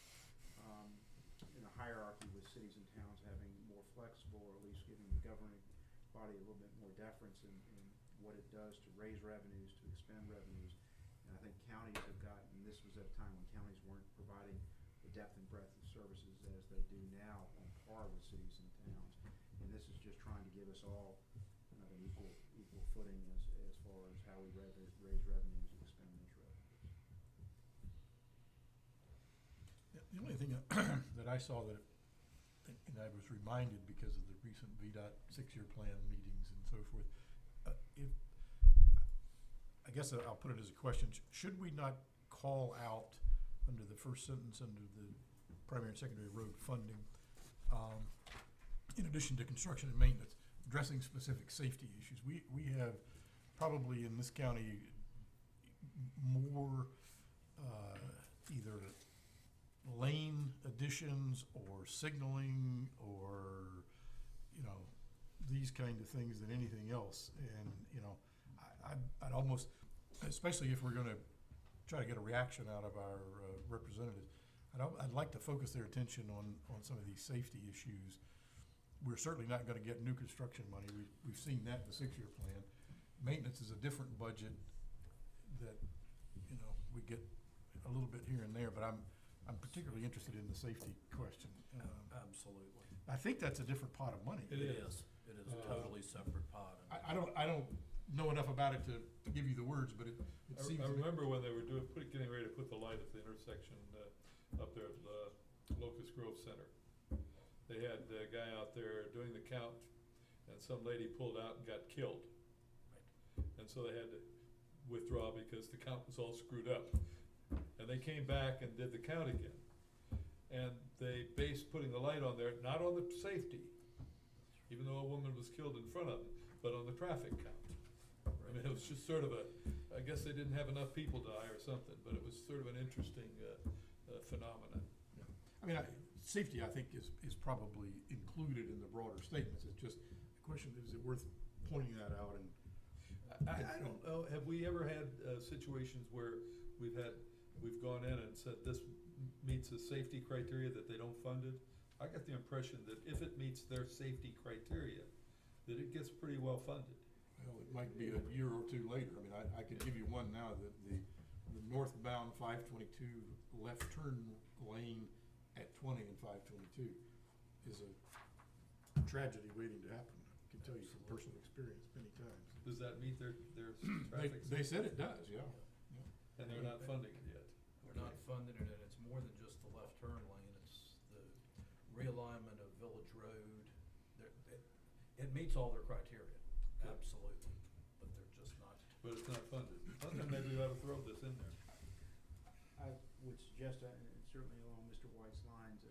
I: In a hierarchy with cities and towns having more flexible, or at least giving the governing body a little bit more deference in what it does to raise revenues, to expend revenues. And I think counties have gotten, and this was at a time when counties weren't providing the depth and breadth of services as they do now on par with cities and towns. And this is just trying to give us all kind of an equal footing as far as how we raise revenues and expend those revenues.
A: Yeah, the only thing that I saw that, and I was reminded because of the recent VDOT 6-year plan meetings and so forth, I guess I'll put it as a question, should we not call out under the first sentence, under the primary and secondary road funding, in addition to construction and maintenance, addressing specific safety issues? We have probably in this county more either lane additions or signaling or, these kind of things than anything else. And, I'd almost, especially if we're gonna try to get a reaction out of our representatives, I'd like to focus their attention on some of these safety issues. We're certainly not gonna get new construction money. We've seen that in the 6-year plan. Maintenance is a different budget that, we get a little bit here and there, but I'm particularly interested in the safety question.
L: Absolutely.
A: I think that's a different pot of money.
F: It is.
L: It is totally separate.
A: I don't know enough about it to give you the words, but it seems.
F: I remember when they were getting ready to put the light at the intersection, up there at Locust Grove Center. They had a guy out there doing the count, and some lady pulled out and got killed. And so they had to withdraw because the count was all screwed up. And they came back and did the count again. And they based putting the light on there, not on the safety, even though a woman was killed in front of them, but on the traffic count. I mean, it was just sort of I guess they didn't have enough people die or something, but it was sort of an interesting phenomenon.
A: Yeah. I mean, safety, I think, is probably included in the broader statements. It's just a question, is it worth pointing that out? And
F: I don't know, have we ever had situations where we've gone in and said this meets the safety criteria that they don't fund it? I got the impression that if it meets their safety criteria, that it gets pretty well funded.
A: Well, it might be a year or two later. I mean, I could give you one now, that the northbound 522 left turn lane at 20 and 522 is a tragedy waiting to happen. I can tell you from personal experience many times.
F: Does that meet their traffic?
A: They said it does, yeah.
F: And they're not funding it yet.
G: We're not funding it, and it's more than just the left turn lane, it's the realignment of Village Road. It meets all their criteria, absolutely, but they're just not.
F: But it's not funded. Okay, maybe we ought to throw this in there.
I: I would suggest, and certainly along Mr. White's lines,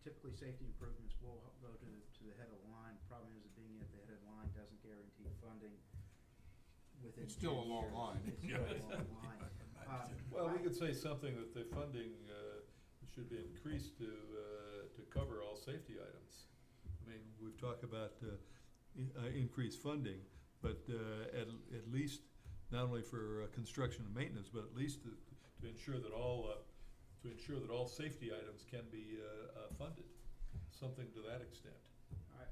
I: typically safety improvements will go to the head of the line. Problem is, being at the head of the line doesn't guarantee funding within 10 years.
A: It's still a long line.
I: It's still a long line.
F: Well, we could say something that the funding should be increased to cover all safety items. I mean, we've talked about increased funding, but at least not only for construction and maintenance, but at least to ensure that all safety items can be funded, something to that extent.
I: I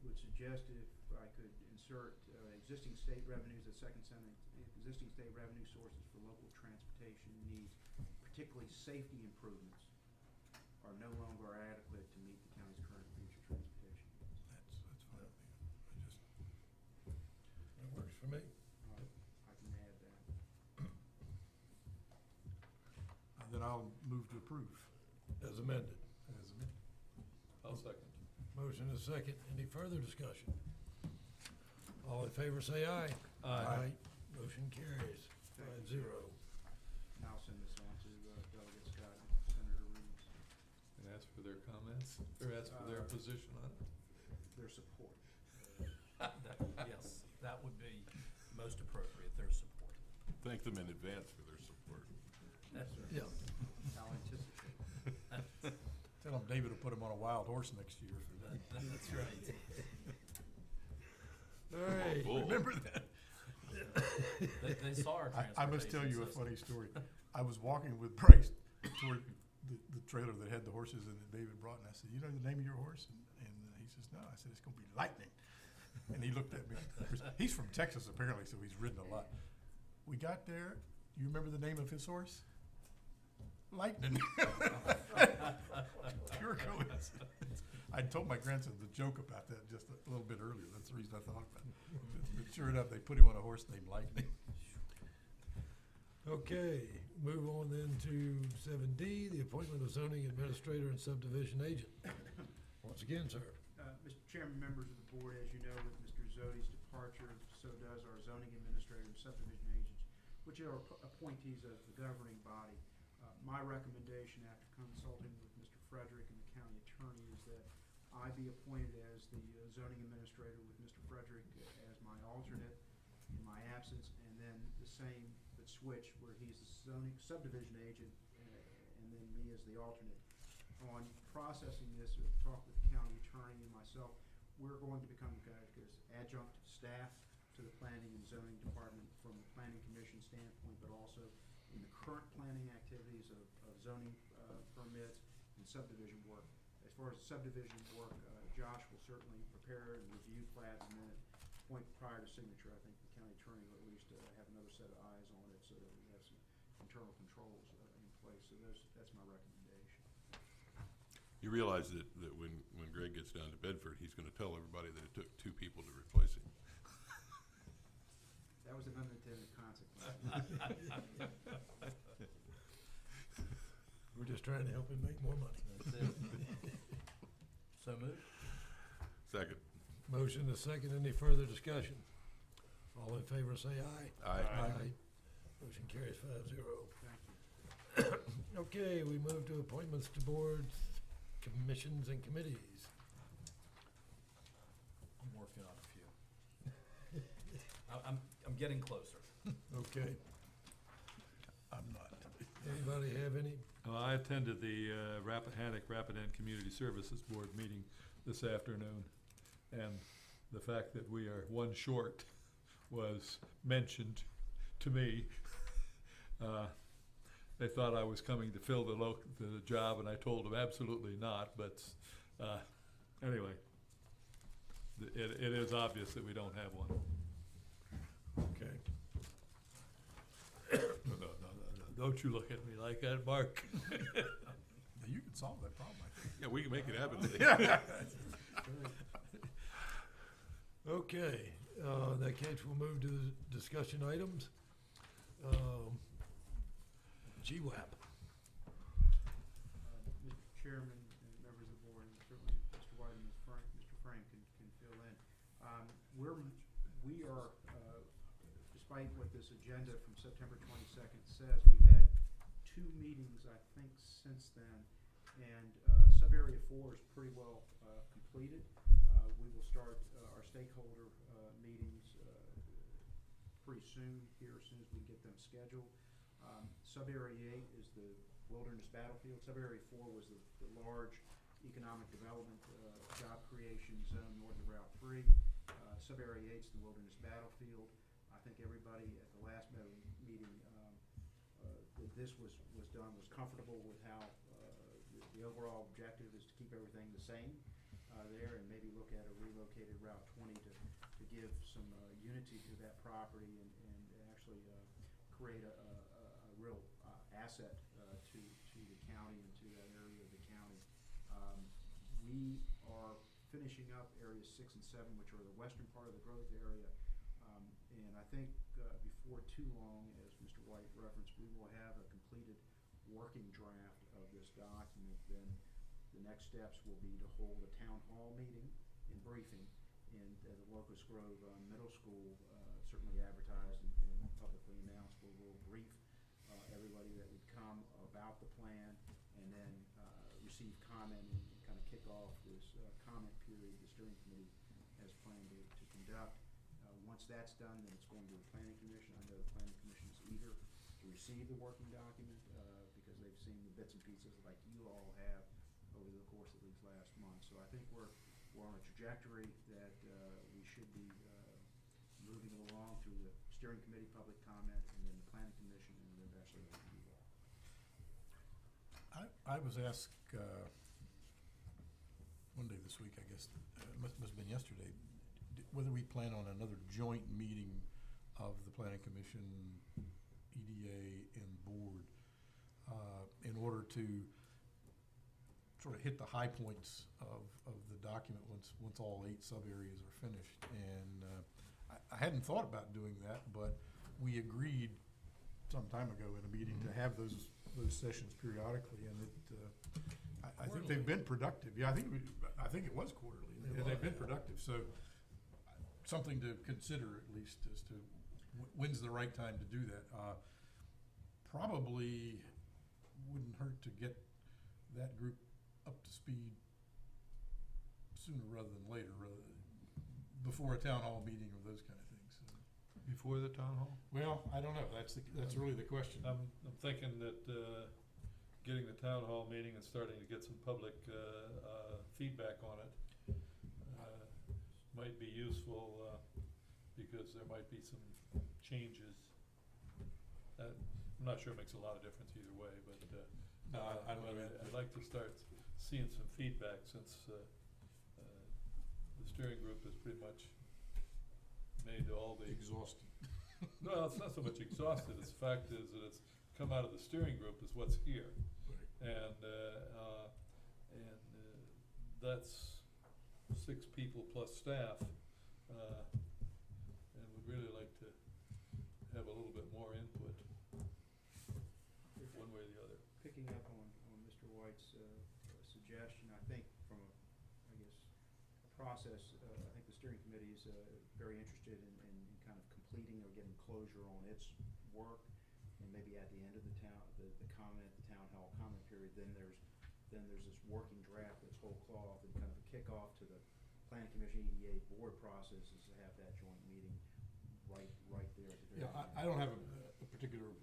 I: would suggest if I could insert existing state revenues, the second sentence, existing state revenue sources for local transportation needs, particularly safety improvements, are no longer adequate to meet the county's current and future transportation needs.
A: That's fine.
B: That works for me.
I: I can add that.
A: Then I'll move to approve.
B: As amended.
A: As amended.
F: I'll second.
B: Motion is second. Any further discussion? All in favor say aye.
F: Aye.
B: Motion carries 5-0.
I: I'll send this on to Delegate Scott and Senator Reeves.
F: And ask for their comments, or ask for their position on it.
I: Their support.
G: Yes, that would be most appropriate, their support.
P: Thank them in advance for their support.
G: That's right.
B: Yeah.
I: I'll anticipate.
A: Tell them David will put him on a wild horse next year for that.
G: That's right.
B: All right.
P: Bull.
A: Remember that?
G: They saw our
A: I must tell you a
G: transportation
A: funny
G: system.
A: story. I was walking with Bryce toward the trailer that had the horses in it David brought, and I said, "You know the name of your horse?" And he says, "No." I said, "It's going to be Lightning." And he looked at me. He's from Texas apparently, so he's ridden a lot. We got there. You remember the name of his horse? Lightning. Pure coincidence. I told my grandson the joke about that just a little bit earlier. That's the reason I thought about it. But sure enough, they put him on a horse named Lightning.
B: Okay, move on then to 7D, the appointment of zoning administrator and subdivision agent. Once again, sir.
I: Mr. Chairman, members of the board, as you know, with Mr. Zodi's departure, so does our zoning administrator and subdivision agents, which are appointees of the governing body. My recommendation after consulting with Mr. Frederick and the county attorney is that I be appointed as the zoning administrator with Mr. Frederick as my alternate in my absence, and then the same but switch where he's the zoning subdivision agent and then me as the alternate. On processing this, we've talked with the county attorney and myself, we're going to become as adjunct staff to the planning and zoning department from the planning commission standpoint, but also in the current planning activities of zoning permits and subdivision work. As far as subdivision work, Josh will certainly prepare and review plats, and then at point prior to signature, I think the county attorney will at least have another set of eyes on it so that we have some internal controls in place. So that's my recommendation.
P: You realize that when Greg gets down to Bedford, he's gonna tell everybody that it took 2 people to replace him.
B: trying to help him make more money.
L: That's it. So moved.
P: Second.
B: Motion to second. Any further discussion? All in favor say aye.
P: Aye.
B: Motion carries 5-0.
I: Thank you.
B: Okay, we move to appointments to boards, commissions, and committees.
G: I'm working on a few. I'm getting closer.
B: Okay. I'm not. Anybody have any?
F: I attended the Rappahannock Rapidan Community Services Board meeting this afternoon, and the fact that we are one short was mentioned to me. They thought I was coming to fill the job, and I told them absolutely not, but anyway, it is obvious that we don't have one.
B: Okay.
F: No, don't you look at me like that, Mark.
A: You can solve that problem, I think.
P: Yeah, we can make it happen.
B: Okay, in that case, we'll move to the discussion items. GWAP.
I: Mr. Chairman and members of the board, and certainly Mr. White and Mr. Frank can fill in. We are, despite what this agenda from September 22nd says, we've had 2 meetings, I think, since then, and sub-area 4 is pretty well completed. We will start our stakeholder meetings pretty soon, here as soon as we get them scheduled. Sub-area 8 is the wilderness battlefield. Sub-area 4 was the large economic development job creation zone north of Route 3. Sub-area 8 is the wilderness battlefield. I think everybody at the last meeting that this was done was comfortable with how the overall objective is to keep everything the same there, and maybe look at a relocated Route 20 to give some unity to that property and actually create a real asset to the county and to that area of the county. We are finishing up areas 6 and 7, which are the western part of the growth area, and I think before too long, as Mr. White referenced, we will have a completed working draft of this document. Then the next steps will be to hold a town hall meeting and briefing at the Locust Grove Middle School, certainly advertised and publicly announced, where we'll brief everybody that would come about the plan, and then receive comment and kind of kick off this comment period the steering committee has planned to conduct. Once that's done, then it's going to the planning commission. I know the planning commission is eager to receive the working document because they've seen the bits and pieces like you all have over the course of these last months. So I think we're on a trajectory that we should be moving along through the steering committee, public comment, and then the planning commission, and then eventually the review.
A: I was asked one day this week, I guess, must have been yesterday, whether we plan on another joint meeting of the planning commission, EDA, and board in order to sort of hit the high points of the document once all 8 sub-areas are finished. And I hadn't thought about doing that, but we agreed some time ago in a meeting to have those sessions periodically, and I think they've been productive. Yeah, I think it was quarterly. They've been productive. So something to consider at least as to when's the right time to do that. Probably wouldn't hurt to get that group up to speed sooner rather than later, before a town hall meeting or those kind of things.
F: Before the town hall?
A: Well, I don't know. That's really the question.
F: I'm thinking that getting the town hall meeting and starting to get some public feedback on it might be useful because there might be some changes. I'm not sure it makes a lot of difference either way, but I'd like to start seeing some feedback since the steering group is pretty much made all the
A: exhausted.
F: No, it's not so much exhausted. The fact is that it's come out of the steering group is what's here,
A: Right.
F: and that's 6 people plus staff, and would really like to have a little bit more input, one way or the other.
I: Picking up on Mr. suggestion. I think from a, I guess, a process, I think the steering committee is very interested in kind of completing or getting closure on its work, and maybe at the end of the town hall comment period, then there's this working draft that's whole cloth, and kind of a kickoff to the planning commission EDA board process is to have that joint meeting right there at the very
A: Yeah,
I: end.
A: I don't have a particular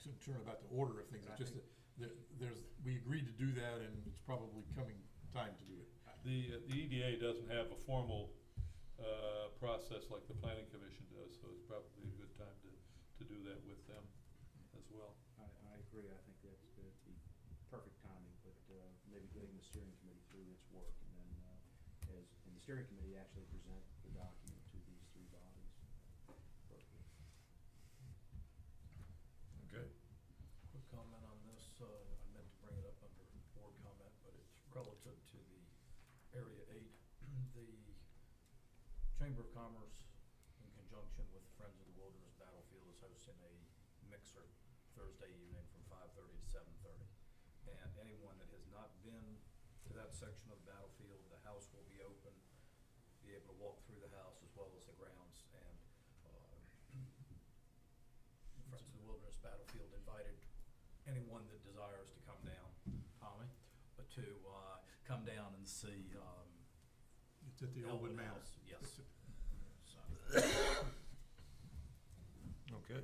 A: concern about the order of things.
I: I
A: It's just
I: think-
A: that we agreed to do that, and it's probably coming time to do it.
F: The EDA doesn't have a formal process like the planning commission does, so it's probably a good time to do that with them as well.
I: I agree. I think that's the perfect timing, but maybe getting the steering committee through its work, and then and the steering committee actually present the document to these three bodies. Appropriate.
F: Okay.
L: Quick comment on this, I meant to bring it up under board comment, but it's relative to the Area 8. The Chamber of Commerce, in conjunction with Friends of the Wilderness Battlefield, is hosting a mixer Thursday evening from 5:30 to 7:30. And anyone that has not been to that section of the battlefield, the house will be open, be able to walk through the house as well as the grounds. And Friends of the Wilderness Battlefield invited anyone that desires to come down, Tommy, to come down and see
A: It's at the Elwood
L: Elwood
A: Manor.
L: House, yes. So,
F: Okay.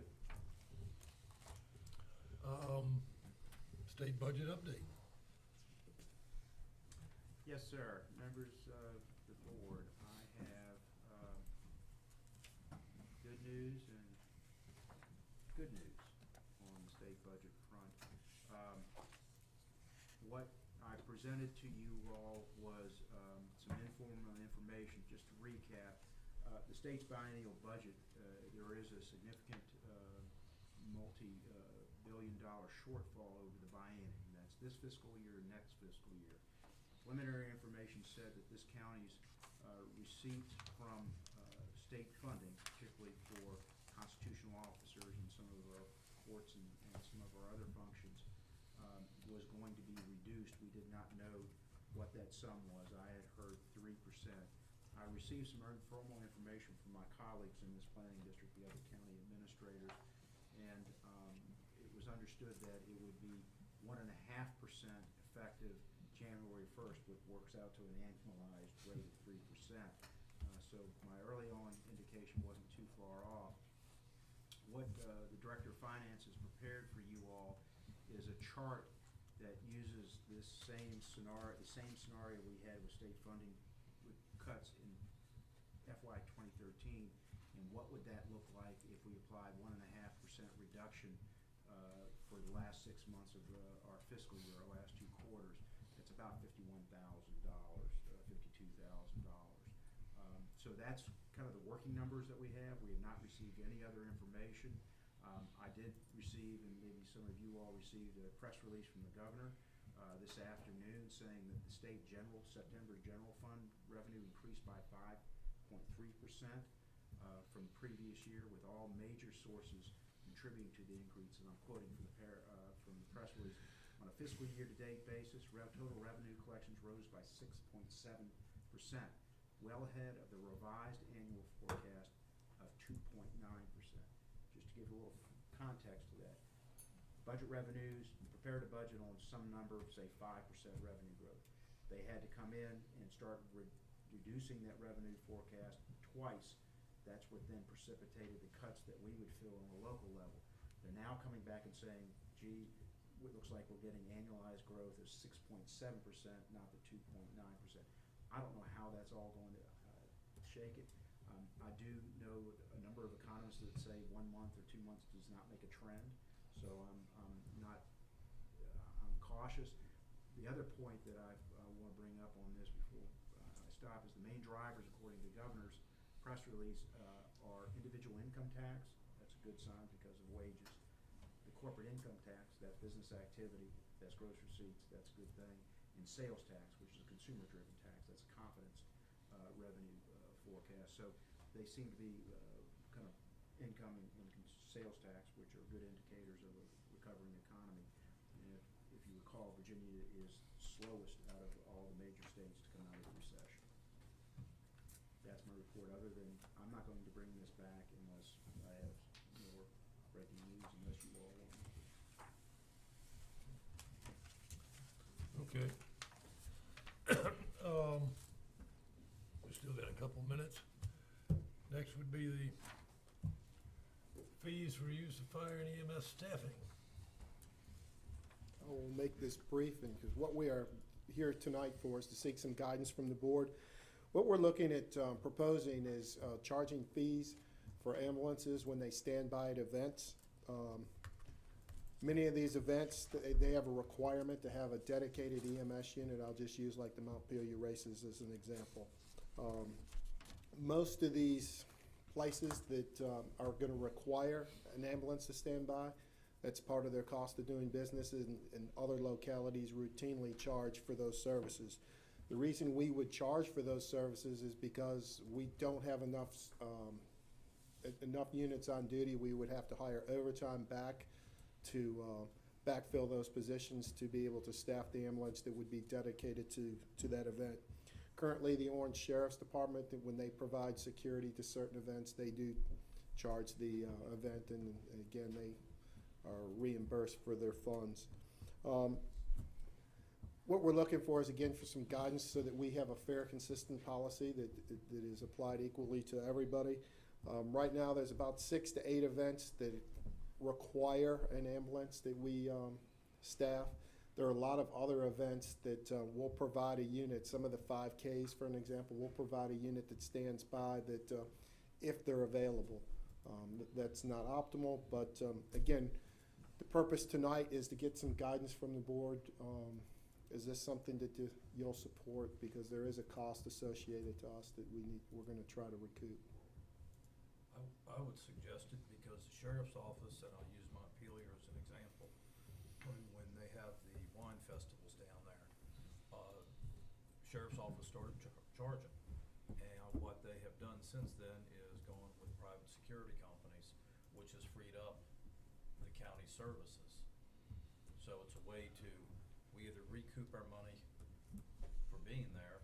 F: State budget update.
I: Yes, sir. Members of the board, I have good news and good news on the state budget front. What I presented to you all was some informal information. Just to recap, the state's biennial budget, there is a significant multi-billion-dollar shortfall over the biennium. That's this fiscal year, next fiscal year. Preliminary information said that this county's receipts from state funding, particularly for constitutional officers and some of our courts and some of our other functions, was going to be reduced. We did not know what that sum was. I had heard 3%. I received some informal information from my colleagues in this planning district, the other county administrators, and it was understood that it would be 1.5% effective January 1st, which works out to an annualized rate of 3%. So my early on indication wasn't too far off. What the Director of Finance has prepared for you all is a chart that uses this same scenario, the same scenario we had with state funding with cuts in FY 2013, and what would that look like if we applied 1.5% reduction for the last 6 months of our fiscal year, our last 2 quarters. It's about $51,000, $52,000. So that's kind of the working numbers that we have. We have not received any other information. I did receive, and maybe some of you all received, a press release from the governor this afternoon saying that the state September general fund revenue increased by 5.3% from the previous year, with all major sources contributing to the increase. And I'm quoting from the press release. On a fiscal year-to-date basis, total revenue collections rose by 6.7%, well ahead of the revised annual forecast of 2.9%. Just to give a little context to that. Budget revenues, prepared a budget on some number, say 5% revenue growth. They had to come in and start reducing that revenue forecast twice. That's what then precipitated the cuts that we would feel on a local level. They're now coming back and saying, gee, it looks like we're getting annualized growth of 6.7%, not the 2.9%. I don't know how that's all going to shake it. I do know a number of economists that say 1 month or 2 months does not make a trend, so I'm cautious. The other point that I want to bring up on this before I stop is the main drivers, according to the governor's press release, are individual income tax. That's a good sign because of wages. The corporate income tax, that's business activity, that's gross receipts, that's a good thing. And sales tax, which is a consumer-driven tax, that's a confidence revenue forecast. So they seem to be kind of income and sales tax, which are good indicators of a recovering economy. And if if you recall, Virginia is slowest out of all the major states to come out of the recession. That's my report, other than, I'm not going to bring this back unless I have more breaking news, unless you all want.
L: Okay. We still got a couple minutes. Next would be the fees for use of fire and EMS staffing.
C: I will make this brief, and because what we are here tonight for is to seek some guidance from the board. What we're looking at proposing is charging fees for ambulances when they stand by at events. Many of these events, they have a requirement to have a dedicated EMS unit. I'll just use like the Montpelier races as an example. Most of these places that are going to require an ambulance to stand by, that's part of their cost of doing business, and other localities routinely charge for those services. The reason we would charge for those services is because we don't have enough units on duty. We would have to hire overtime back to backfill those positions to be able to staff the ambulance that would be dedicated to that event. Currently, the Orange Sheriff's Department, when they provide security to certain events, they do charge the event, and again, they are reimbursed for their funds. What we're looking for is, again, for some guidance so that we have a fair, consistent policy that is applied equally to everybody. Right now, there's about 6 to 8 events that require an ambulance that we staff. There are a lot of other events that will provide a unit. Some of the 5Ks, for an example, will provide a unit that stands by that if they're available. That's not optimal, but again, the purpose tonight is to get some guidance from the board. Is this something that you'll support? Because there is a cost associated to us that we're going to try to recoup.
G: I would suggest it because the sheriff's office, and I'll use Montpelier as an example, when they have the wine festivals down there, sheriff's office started charging. And what they have done since then is gone with private security companies, which has freed up the county services. So it's a way to, we either recoup our money for being there,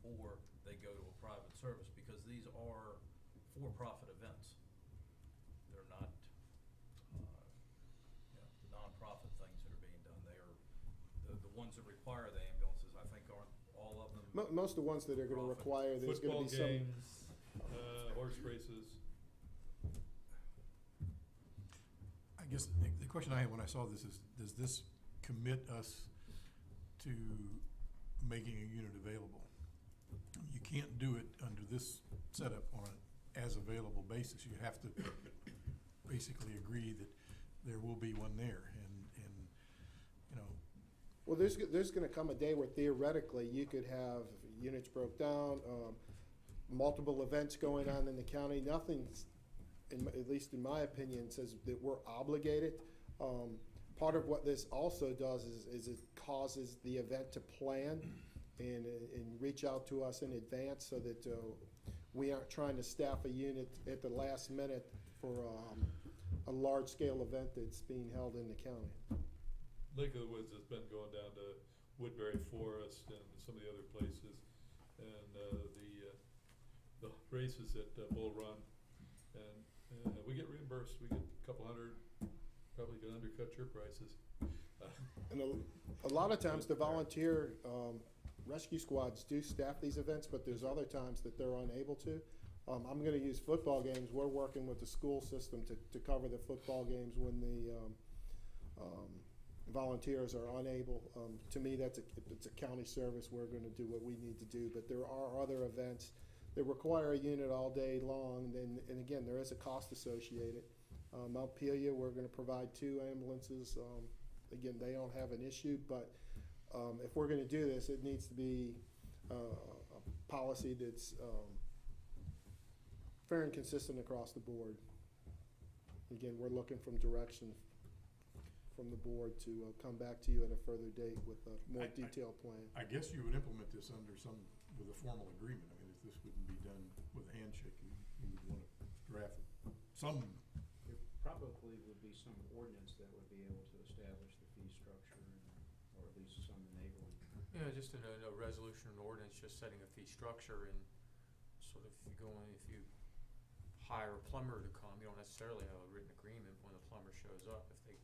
G: or they go to a private service, because these are for-profit events. They're not non-profit things that are being done. They are the ones that require the ambulances, I think, aren't all of them.
C: Most of the ones that are going to require, there's going to be some
F: games, horse races.
A: I guess the question I had when I saw this is, does this commit us to making a unit available? You can't do it under this setup on an as available basis. You have to basically agree that there will be one there, and you know.
C: Well, there's going to come a day where theoretically you could have units broke down, multiple events going on in the county. Nothing's, at least in my opinion, says that we're obligated. Part of what this also does is it causes the event to plan and reach out to us in advance so that we aren't trying to staff a unit at the last minute for a large-scale event that's being held in the county.
F: Lake of the Woods has been going down to Woodbury Forest and some of the other places, and the races at Bull Run, and we get reimbursed. We get a couple hundred, probably can undercut your prices.
C: And a lot of times the volunteer rescue squads do staff these events, but there's other times that they're unable to. I'm going to use football games. We're working with the school system to cover the football games when the volunteers are unable. To me, it's a county service. We're going to do what we need to do, but there are other events that require a unit all day long, and again, there is a cost associated. Montpelier, we're going to provide 2 ambulances. Again, they don't have an issue, but if we're going to do this, it needs to be a policy that's fair and consistent across the board. Again, we're looking from direction from the board to come back to you at a further date with a more detailed plan.
A: I guess you would implement this with a formal agreement. I mean, if this wouldn't be done with a handshake, you would want to draft some.
I: There probably would be some ordinance that would be able to establish the fee structure or at least some enabling?
L: Yeah, just a resolution and ordinance, just setting a fee structure and sort of if you hire a plumber to come, you don't necessarily have a written agreement when the plumber shows up. If they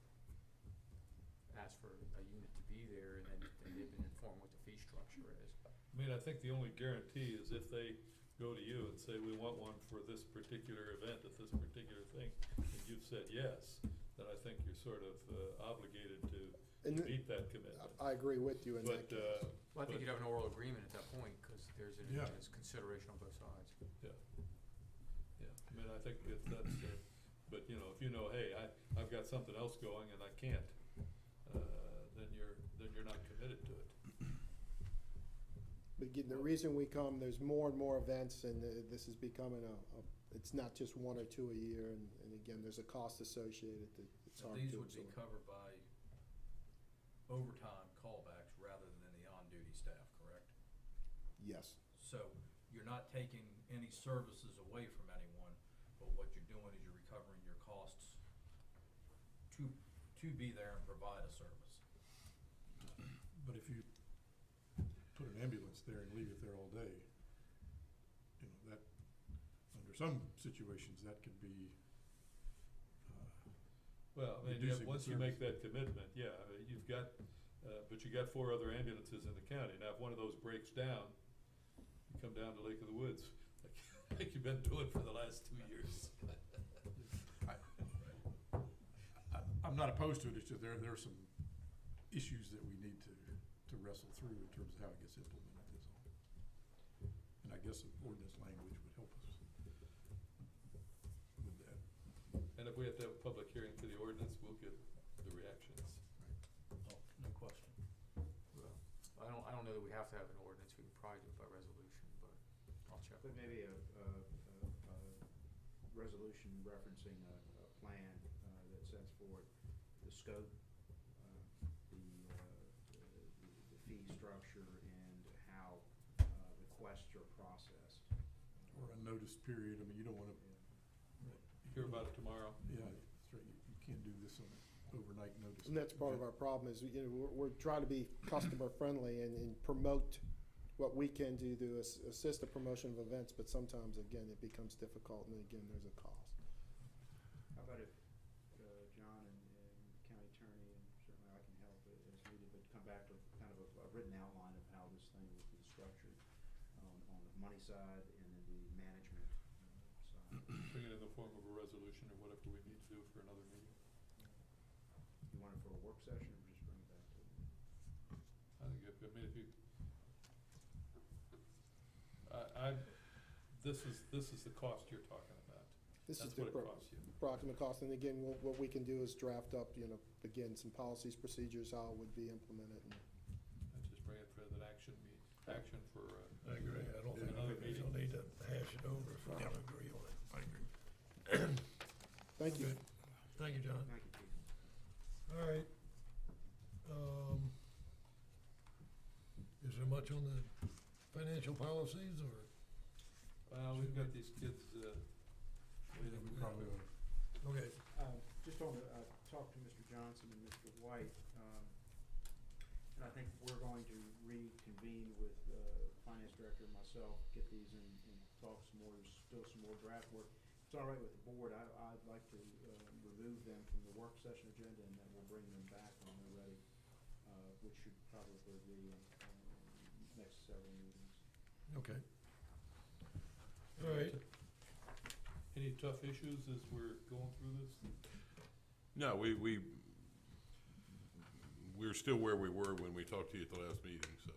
L: ask for a unit to be there and then they've been informed what the fee structure is.
F: I mean, I think the only guarantee is if they go to you and say, we want one for this particular event at this particular thing, and you've said yes, then I think you're sort of obligated to meet that commitment.
C: I agree with you in that
F: But,
C: case.
L: Well, I think you'd have an oral agreement at that point, cause there's
A: Yeah.
L: consideration on both sides.
F: Yeah. Yeah, I mean, I think if that's, but you know, if you know, hey, I've got something else going and I can't, then you're not committed to it.
C: But again, the reason we come, there's more and more events, and this is becoming it's not just one or two a year, and again, there's a cost associated that it's
G: So
C: hard
G: these
C: to
G: would be
C: absorb.
G: covered by overtime callbacks rather than the on-duty staff, correct?
C: Yes.
G: So you're not taking any services away from anyone, but what you're doing is you're recovering your costs to be there and provide a service.
A: But if you put an ambulance there and leave it there all day, you know, that, under some situations, that could be,
F: Well, I mean,
A: reducing the
F: once you make
A: service.
F: that commitment, yeah, you've got, but you got 4 other ambulances in the county. Now, if one of those breaks down, you come down to Lake of the Woods, like you've been doing for the last 2 years.
A: I'm not opposed to it, it's just there are some issues that we need to wrestle through in terms of how it gets implemented, is all. And I guess an ordinance language would help us with that.
F: And if we have to have a public hearing for the ordinance, we'll get the reactions.
L: Oh, no question. Well, I don't know that we have to have an ordinance, we can probably do it by resolution, but I'll check.
I: But maybe a resolution referencing a plan that sets forth the scope, the fee structure, and how requests are processed.
A: Or a notice period, I mean, you don't wanna,
F: Hear about it tomorrow.
A: yeah, that's right, you can't do this on overnight notice.
C: And that's part of our problem is, you know, we're trying to be customer friendly and promote what we can do to assist the promotion of events, but sometimes, again, it becomes difficult, and again, there's a cost.
I: How about if John and county attorney, and certainly I can help as needed, but come back with kind of a written outline of how this thing will be structured on the money side and then the management side.
F: Bring it in the form of a resolution or whatever we need to do for another meeting.
I: You want it for a work session or just bring it back to?
F: I think if you, this is the cost you're talking about.
C: This is
F: That's
C: the
F: what it costs you.
C: approximate cost, and again, what we can do is draft up, you know, again, some policies, procedures, how it would be implemented.
F: And just bring it for an action for,
B: I agree, I don't think
F: another
B: we
F: meeting.
B: don't need to hash it over if we don't agree on it.
A: I agree.
C: Thank you.
B: Okay. Thank you, John.
I: Thank you, Chief.
B: All right. Is there much on the financial policies, or?
F: Well, we've got these kids,
A: We probably ought to.
B: Okay.
I: Just on the, talk to Mr. Johnson and Mr. White, and I think we're going to reconvene with Finance Director and myself, get these and talk some more, there's still some more draft work. If it's all right with the board, I'd like to remove them from the work session agenda, and then we'll bring them back when they're ready, which should probably be next several meetings.
B: Okay. All right.
F: any tough issues as we're going through this?
P: No, we're still where we were when we talked to you at the last meeting, so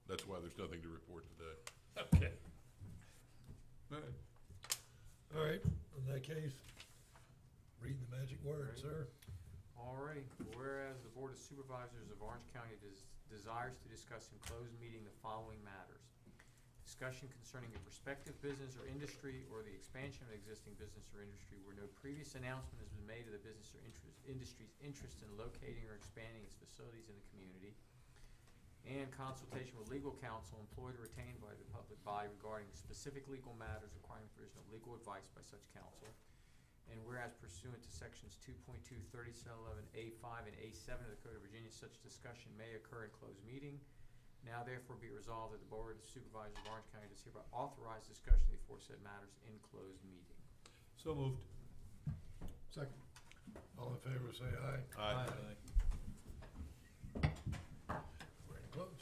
P: that's why there's nothing to report today.
F: Okay. All right.
B: All right, in that case, read the magic word, sir.
L: Alrighty, whereas the Board of Supervisors of Orange County desires to discuss in closed meeting the following matters. Discussion concerning a prospective business or industry or the expansion of an existing business or industry where no previous announcement has been made of the business or industry's interest in locating or expanding its facilities in the community, and consultation with legal counsel employed or retained by the public body regarding specific legal matters requiring provision of legal advice by such counsel,
S: and whereas pursuant to sections 2.2, 3711A5 and A7 of the Code of Virginia, such discussion may occur in closed meeting. Now therefore be resolved that the Board of Supervisors of Orange County does hereby authorize discussion of the aforesaid matters in closed meeting.
F: So moved.
B: Second. All in favor, say aye.
P: Aye.
B: We're closed.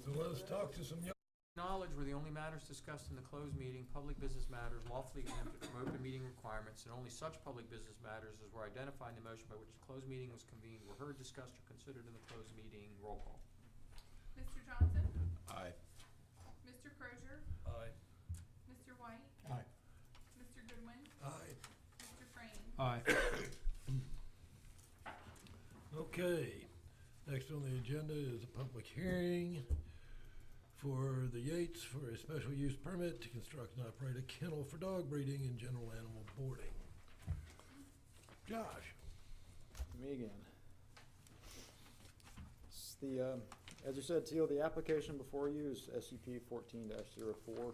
B: So let us talk to some young.
S: Knowledge were the only matters discussed in the closed meeting, public business matters lawfully exempted from open meeting requirements, and only such public business matters as were identified in the motion by which the closed meeting was convened were heard, discussed, or considered in the closed meeting. Roll call.
R: Mr. Johnson?
P: Aye.
R: Mr. Crozier?
L: Aye.
R: Mr. White?
A: Aye.
R: Mr. Goodwin?
B: Aye.
R: Mr. Frame?
E: Aye.
B: Okay, next on the agenda is a public hearing for the Yates for a special use permit to construct and operate a kennel for dog breeding and general animal boarding. Josh?
T: Me again. It's the, as you said, Teal, the application before you is SCP 14-04.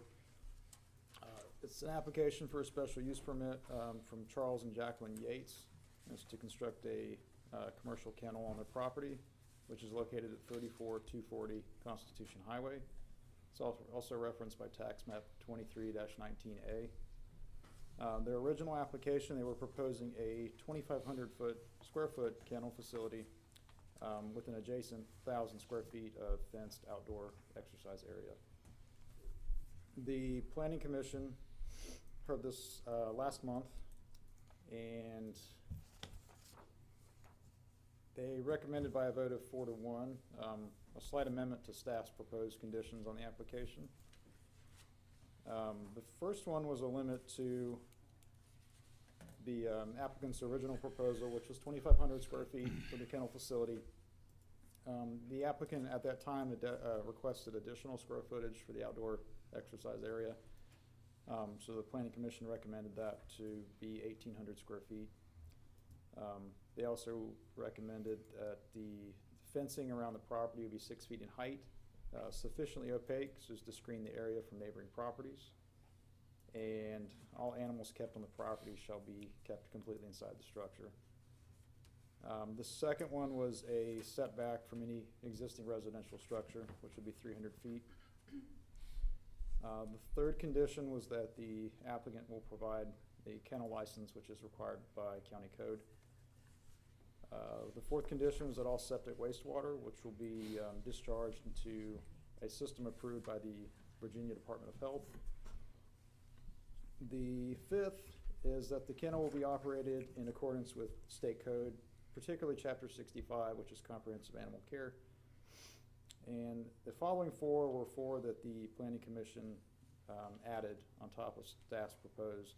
T: It's an application for a special use permit from Charles and Jacqueline Yates. It's to construct a commercial kennel on their property, which is located at 34240 Constitution Highway. It's also referenced by tax map 23-19A. Their original application, they were proposing a 2,500 square foot kennel facility with an adjacent 1,000 square feet of fenced outdoor exercise area. The Planning Commission heard this last month, and they recommended by a vote of 4-1 a slight amendment to staff's proposed conditions on the application. The first one was a limit to the applicant's original proposal, which was 2,500 square feet for the kennel facility. The applicant at that time requested additional square footage for the outdoor exercise area. So the Planning Commission recommended that to be 1,800 square feet. They also recommended that the fencing around the property would be 6 feet in height, sufficiently opaque so as to screen the area from neighboring properties. And all animals kept on the property shall be kept completely inside the structure. The second one was a setback from any existing residential structure, which would be 300 feet. The third condition was that the applicant will provide a kennel license, which is required by county code. The fourth condition was that all septic wastewater, which will be discharged into a system approved by the Virginia Department of Health. The fifth is that the kennel will be operated in accordance with state code, particularly Chapter 65, which is comprehensive animal care. And the following four were four that the Planning Commission added on top of staff's proposed.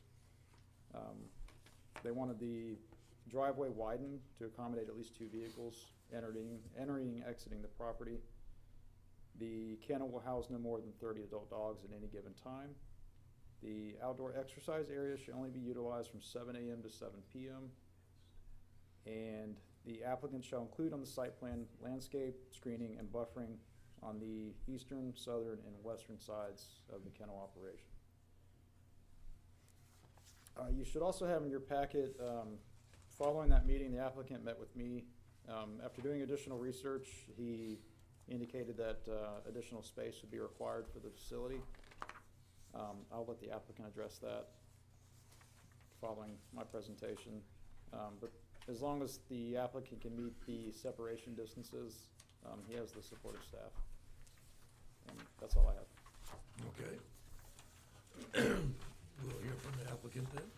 T: They wanted the driveway widened to accommodate at least 2 vehicles entering and exiting the property. The kennel will house no more than 30 adult dogs at any given time. The outdoor exercise area should only be utilized from 7 a.m. to 7 p.m. And the applicant shall include on the site plan landscape, screening, and buffering on the eastern, southern, and western sides of the kennel operation. You should also have in your packet, following that meeting, the applicant met with me. After doing additional research, he indicated that additional space would be required for the facility. I'll let the applicant address that following my presentation. But as long as the applicant can meet the separation distances, he has the support of staff. And that's all I have.
B: Okay. We'll hear from the applicant then.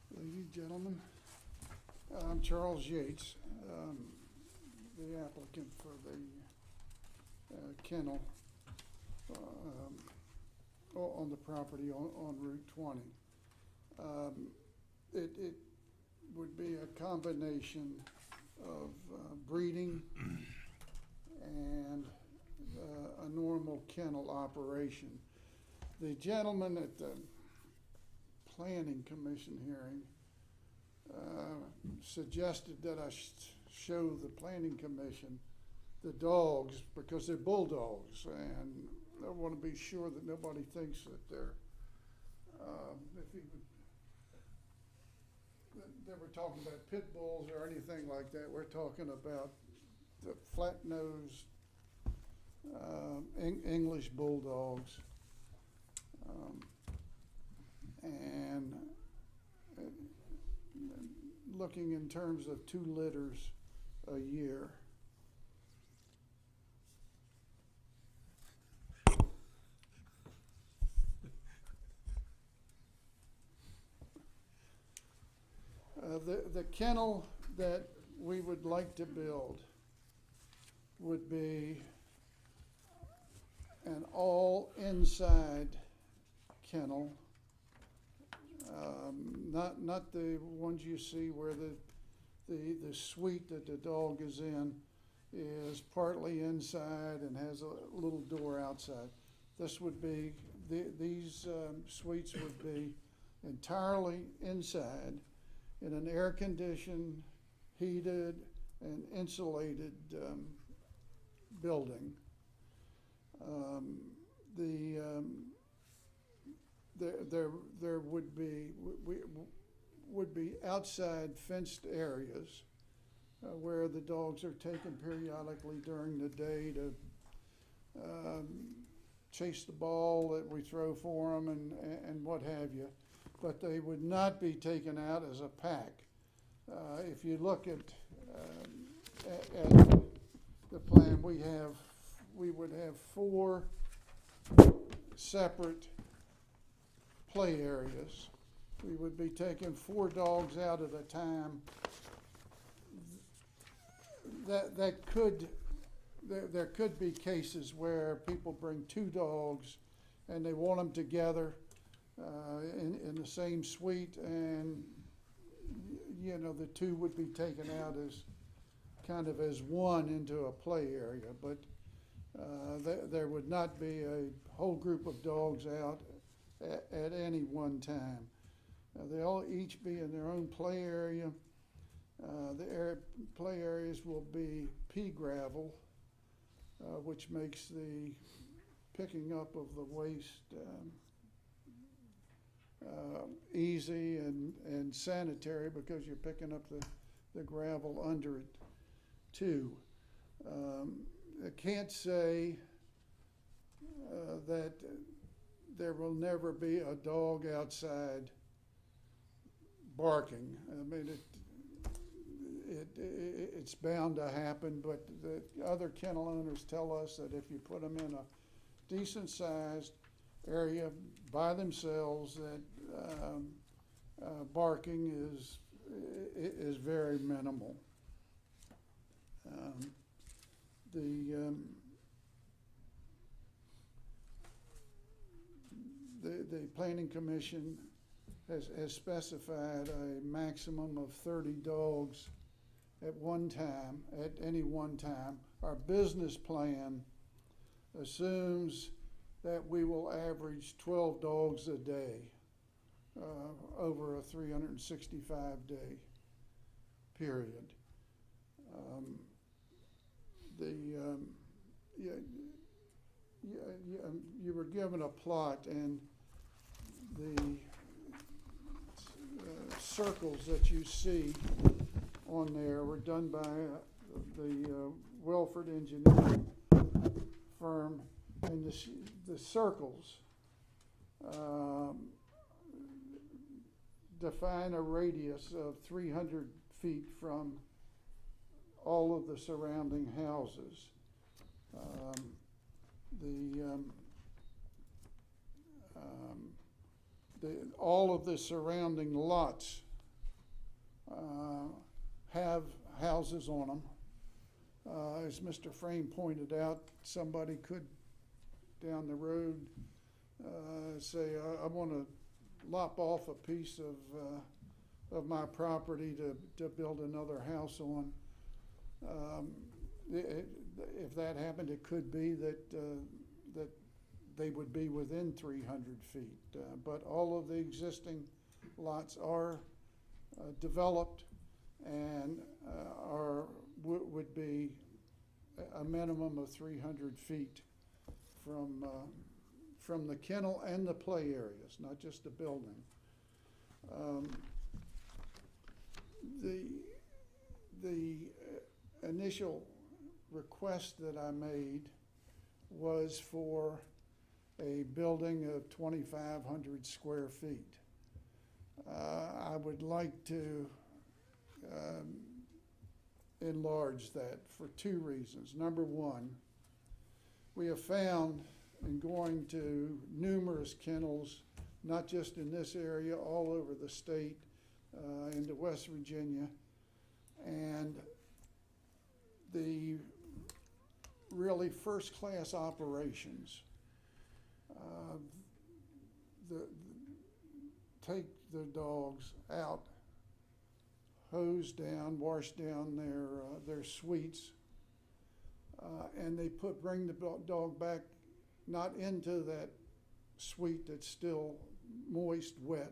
U: Good evening, gentlemen. I'm Charles Yates, the applicant for the kennel on the property on Route 20. It would be a combination of breeding and a normal kennel operation. The gentleman at the Planning Commission hearing suggested that I show the Planning Commission the dogs, because they're bulldogs, and I want to be sure that nobody thinks that they're, if you would, that we're talking about pit bulls or anything like that. We're talking about the flat-nosed English bulldogs, and looking in terms of 2 litters a year. The kennel that we would like to build would be an all inside kennel, not the ones you see where the suite that the dog is in is partly inside and has a little door outside. This would be, these suites would be entirely inside in an air-conditioned, heated, and insulated building. There would be outside fenced areas where the dogs are taken periodically during the day to chase the ball that we throw for them and what have you. But they would not be taken out as a pack. If you look at the plan, we would have 4 separate play areas. We would be taking 4 dogs out at a time. There could be cases where people bring 2 dogs and they want them together in the same suite, and the 2 would be taken out as kind of as one into a play area, but there would not be a whole group of dogs out at any one time. They all each be in their own play area. The play areas will be pea gravel, which makes the picking up of the waste easy and sanitary, because you're picking up the gravel under it too. I can't say that there will never be a dog outside barking. I mean, it's bound to happen, but the other kennel owners tell us that if you put them in a decent sized area by themselves, that barking is very minimal. The Planning Commission has specified a maximum of 30 dogs at any one time. Our business plan assumes that we will average 12 dogs a day over a 365-day period. You were given a plot, and the circles that you see on there were done by the Welford engineering firm, and the circles define a radius of 300 feet from all of the surrounding houses. All of the surrounding lots have houses on them. As Mr. Frame pointed out, somebody could down the road say, I want to lop off a piece of my property to build another house on. If that happened, it could be that they would be within 300 feet. But all of the existing lots are developed and would be a minimum of 300 feet from the kennel and the play areas, not just the building. The initial request that I made was for a building of 2,500 square feet. I would like to enlarge that for two reasons. Number one, we have found in going to numerous kennels, not just in this area, all over the state, into West Virginia, and the really first-class operations take the dogs out, hose down, wash down their suites, and they bring the dog back not into that suite that's still moist, wet.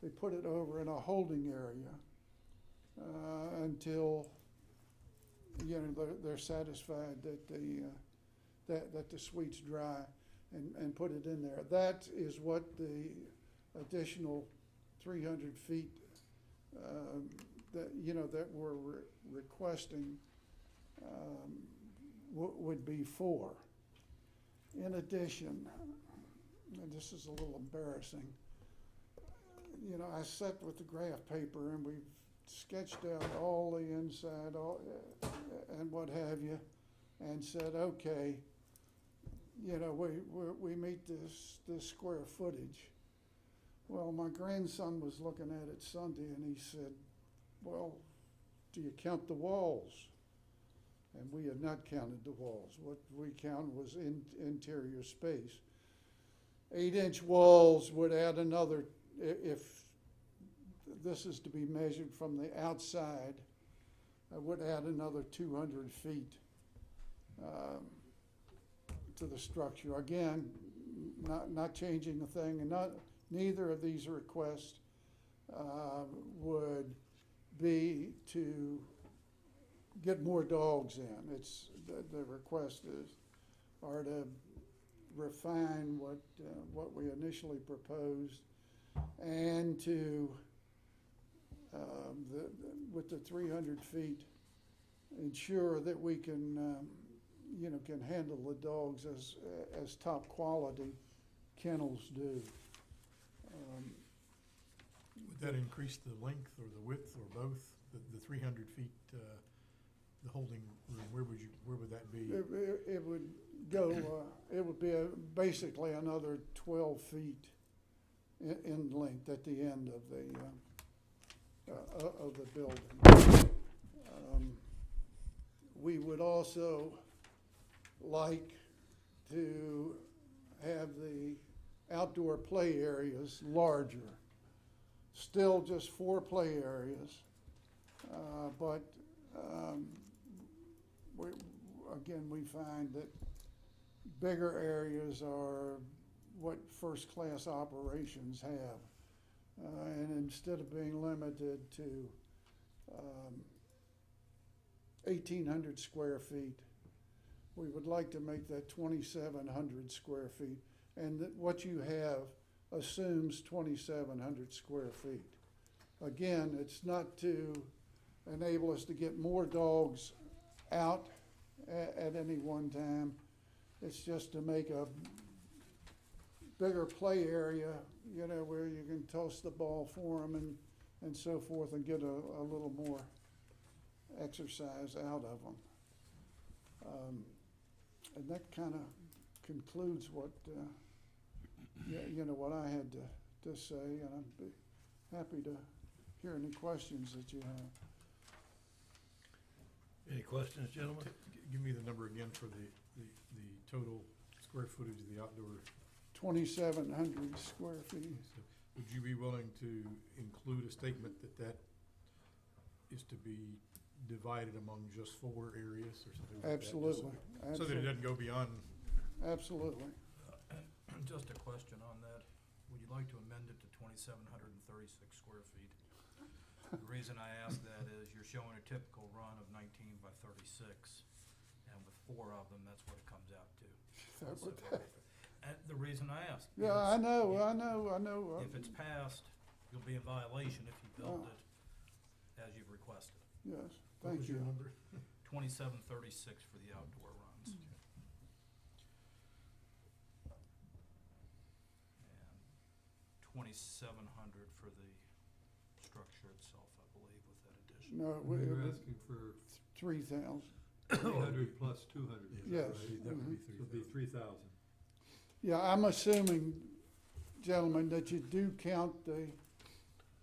U: They put it over in a holding area until they're satisfied that the suite's dry, and put it in there. That is what the additional 300 feet that we're requesting would be for. In addition, and this is a little embarrassing, I sat with the graph paper and we've sketched out all the inside and what have you, and said, okay, we meet this square footage. Well, my grandson was looking at it Sunday and he said, well, do you count the walls? And we had not counted the walls. What we counted was interior space. 8-inch walls would add another, if this is to be measured from the outside, I would add another 200 feet to the structure. Again, not changing a thing, and neither of these requests would be to get more dogs in. It's the request are to refine what we initially proposed, and to with the 300 feet, ensure that we can can handle the dogs as top quality kennels do.
A: Would that increase the length or the width or both? The 300 feet, the holding room, where would that be?
U: It would go. It would be basically another 12 feet in length at the end of the building. We would also like to have the outdoor play areas larger. Still just 4 play areas, but we find that bigger areas are what first-class operations have. And instead of being limited to 1,800 square feet, we would like to make that 2,700 square feet. And that what you have assumes 2,700 square feet. Again, it's not to enable us to get more dogs out at any one time. It's just to make a bigger play area, where you can toss the ball for them and so forth, and get a little more exercise out of them. And that kind of concludes what what I had to say, and I'd be happy to hear any questions that you have.
H: Any questions, gentlemen?
A: Give me the number again for the total square footage of the outdoor.
U: 2,700 square feet.
A: So would you be willing to include a statement that is to be divided among just 4 areas or something like
U: Absolutely.
A: that? So that it doesn't go beyond.
U: Absolutely.
L: Just a question on that. Would you like to amend it to 2,736 square feet? The reason I ask that is you're showing a typical run of 19 by 36. and with 4 of them, that's what it comes out to.
U: That
L: So,
U: would-
L: and the reason I ask.
U: Yeah,
L: is
U: I know,
L: If it's passed, you'll be in violation if you build
U: Oh.
L: it as you've requested.
U: Yes,
A: What
U: thank
A: was your
U: you.
A: number?
L: 2736 for the outdoor runs. And 2,700 for the structure itself, I believe, with that addition.
U: No,
F: You're asking for
U: 3,000.
F: 300 plus 200. is that
U: Yes.
F: right?
A: That would be
F: So it'd be 3,000.
U: Yeah, I'm assuming, gentlemen, that you do count the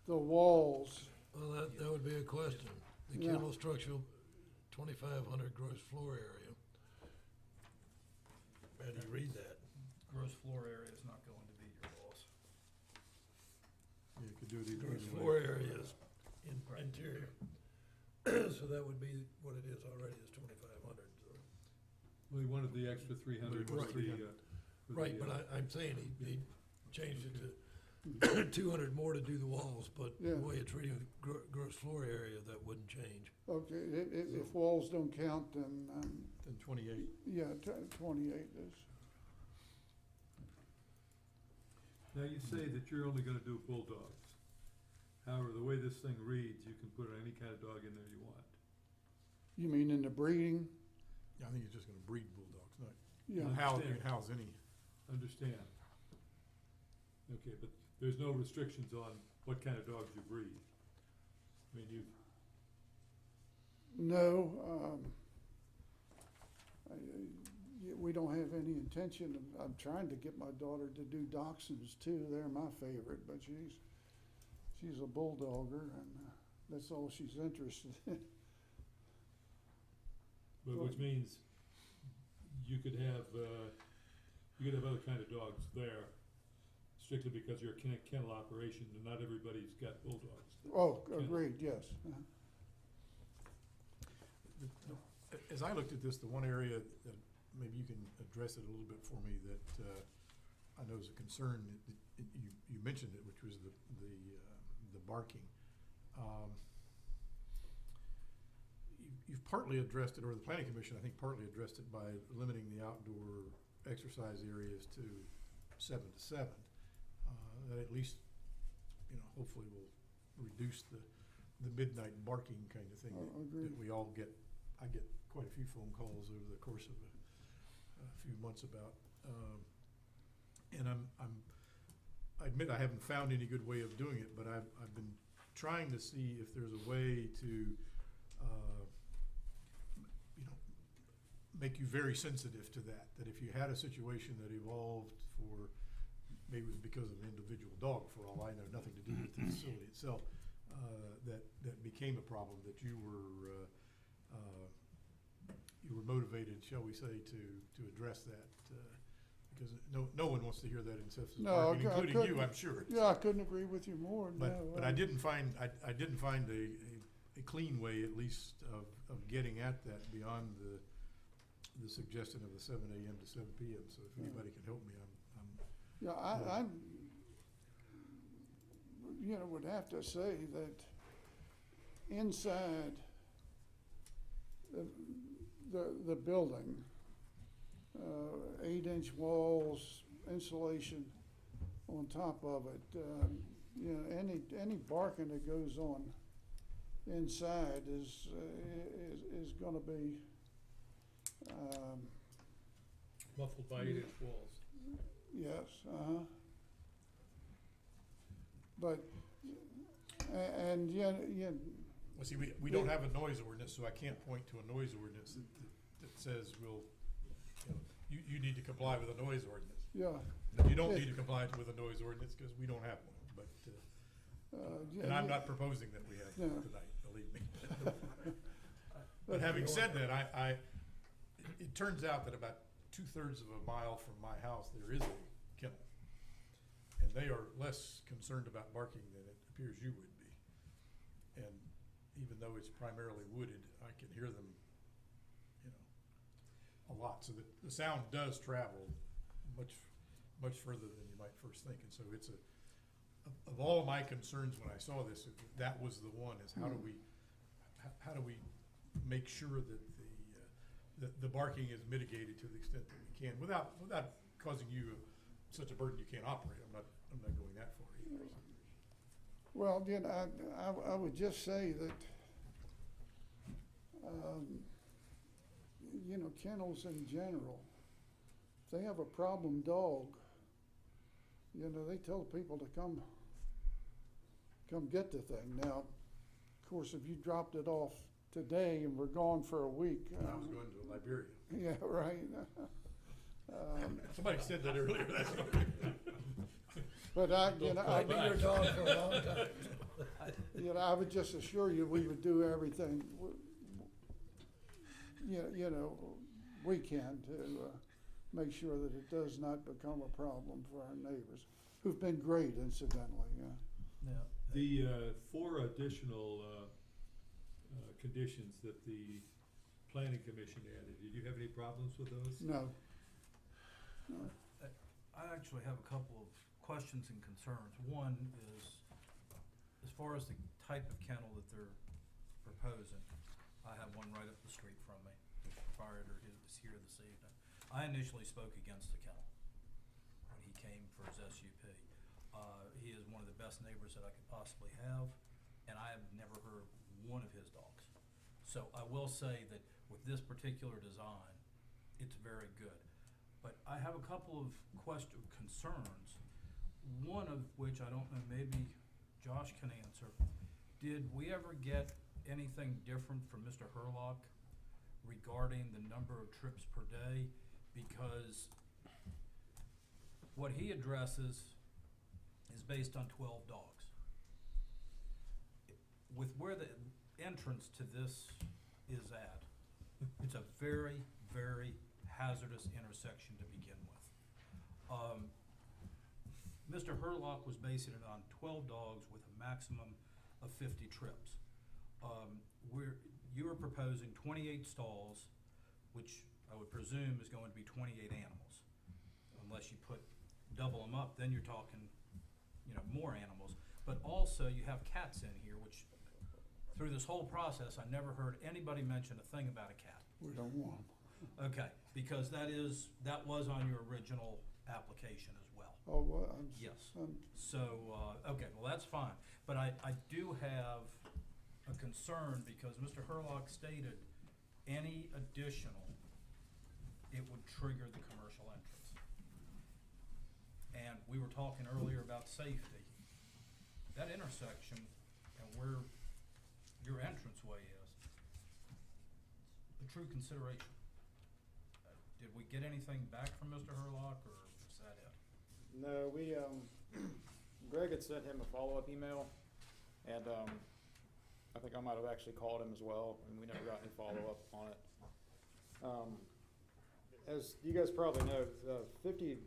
U: walls.
B: Well, that would be a question. The
U: Yeah.
B: kennel structural, 2,500 gross floor area. How do you read that?
L: Gross floor area is not going to be your loss.
A: Yeah, you could do it either
B: Gross
A: way.
B: floor area is interior. So that would be what it is already, is 2,500, so.
F: Well, he wanted the extra 300 was
A: Right.
F: for
B: Right,
F: the,
B: but I'm saying he changed it to 200 more to do the walls, but
U: Yeah.
B: the way it's reading gross floor area, that wouldn't change.
U: Okay, if walls don't count, then,
A: Then 28.
U: yeah, 28 is.
F: Now, you say that you're only gonna do bulldogs. However, the way this thing reads, you can put any kind of dog in there you want.
U: You mean in the breeding?
A: Yeah, I think you're just gonna breed bulldogs, not,
U: Yeah.
A: you can
F: Understand.
A: house any.
F: Understand. Okay, but there's no restrictions on what kind of dogs you breed. I mean, you,
U: No, we don't have any intention of, I'm trying to get my daughter to do dachshunds too. They're my favorite, but she's a bulldogger and that's all she's interested in.
F: but which means you could have other kind of dogs there strictly because you're a kennel operation and not everybody's got bulldogs.
U: Oh, agreed, yes.
A: As I looked at this, the one area that maybe you can address it a little bit for me that I know is a concern, you mentioned it, which was the barking. You've partly addressed it, or the Planning Commission, I think, partly addressed it by limiting the outdoor exercise areas to 7 to 7. That at least, hopefully will reduce the midnight barking kind of thing that we all get. I get quite a few phone calls over the course of a few months about. And I admit I haven't found any good way of doing it, but I've been trying to see if there's a way to make you very sensitive to that. That if you had a situation that evolved for, maybe it was because of an individual dog, for all I know, nothing to do with the facility itself, that became a problem, that you were motivated, shall we say, to address that, because no one wants to hear that incessant
U: No,
A: barking, including you, I'm sure.
U: Yeah, I couldn't agree with you more, no.
A: But I didn't find a clean way, at least, of getting at that beyond the suggestion of the 7 a.m. to 7 p.m. So if anybody can help me, I'm
U: Yeah, I'm would have to say that inside the building, 8-inch walls, insulation on top of it, any barking that goes on inside is gonna be,
F: Muffled by 8-inch walls.
U: yes, But, and
A: well, see, we don't have a noise ordinance, so I can't point to a noise ordinance that says you need to comply with a noise ordinance.
U: yeah.
A: You don't need to comply with a noise ordinance because we don't have one, but, and I'm not proposing that we have one tonight, believe me. But having said that, it turns out that about 2/3 of a mile from my house, there is a kennel. And they are less concerned about barking than it appears you would be. And even though it's primarily wooded, I can hear them, a lot. So the sound does travel much further than you might first think. And so it's of all my concerns when I saw this, that was the one, is how do we make sure that the the barking is mitigated to the extent that we can, without causing you such a burden you can't operate. I'm not going that far either.
U: Well, you know, I would just say that, you know, kennels in general, if they have a problem dog, you know, they tell people to come get the thing. Now, of course, if you dropped it off today and we're gone for a week.
A: I was going to Liberia.
U: Yeah, right.
A: Somebody said that earlier. That's
U: But you know,
B: Might be your dog for a long time.
U: you know, I would just assure you, we would do everything, you know, we can to make sure that it does not become a problem for our neighbors, who've been great, incidentally.
L: Yeah.
F: The 4 additional conditions that the planning commission added, did you have any problems with those?
U: No.
L: I actually have a couple of questions and concerns. One is, as far as the type of kennel that they're proposing, I have one right up the street from me. The proprietor is here this evening. I initially spoke against the kennel when he came for his SUP. He is one of the best neighbors that I could possibly have, and I have never heard one of his dogs. So I will say that with this particular design, it's very good. But I have a couple of concerns, one of which I don't know, maybe Josh can answer. Did we ever get anything different from Mr. Herlock regarding the number of trips per day? Because what he addresses is based on 12 dogs. With where the entrance to this is at, it's a very, very hazardous intersection to begin with. Mr. Herlock was basing it on 12 dogs with a maximum of 50 trips. You are proposing 28 stalls, which I would presume is going to be 28 animals. Unless you double them up, then you're talking, you know, more animals. But also you have cats in here, which through this whole process, I never heard anybody mention a thing about a cat.
U: We don't want them.
L: Okay, because that was on your original application as well.
U: Oh, well,
L: Yes. So, okay, well, that's fine. But I do have a concern because Mr. Herlock stated any additional, it would trigger the commercial entrance. And we were talking earlier about safety. That intersection and where your entranceway is, a true consideration. Did we get anything back from Mr. Herlock, or is that it?
T: No, we, Greg had sent him a follow-up email, and I think I might have actually called him as well, and we never got any follow-up on it. As you guys probably know, 50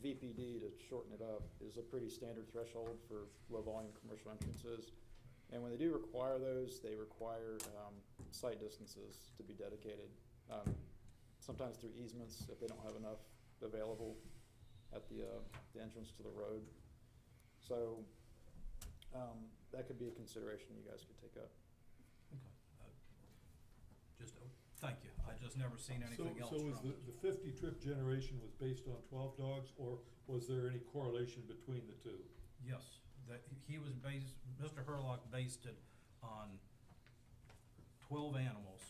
T: VPD, to shorten it up, is a pretty standard threshold for low-volume commercial entrances. And when they do require those, they require site distances to be dedicated. Sometimes through easements if they don't have enough available at the entrance to the road. So that could be a consideration you guys could take up.
L: Okay. Thank you. I just never seen anything else
F: So
L: from
F: was
L: it.
F: the 50 trip generation was based on 12 dogs, or was there any correlation between the two?
L: Yes, that he was Mr. Herlock based it on 12 animals.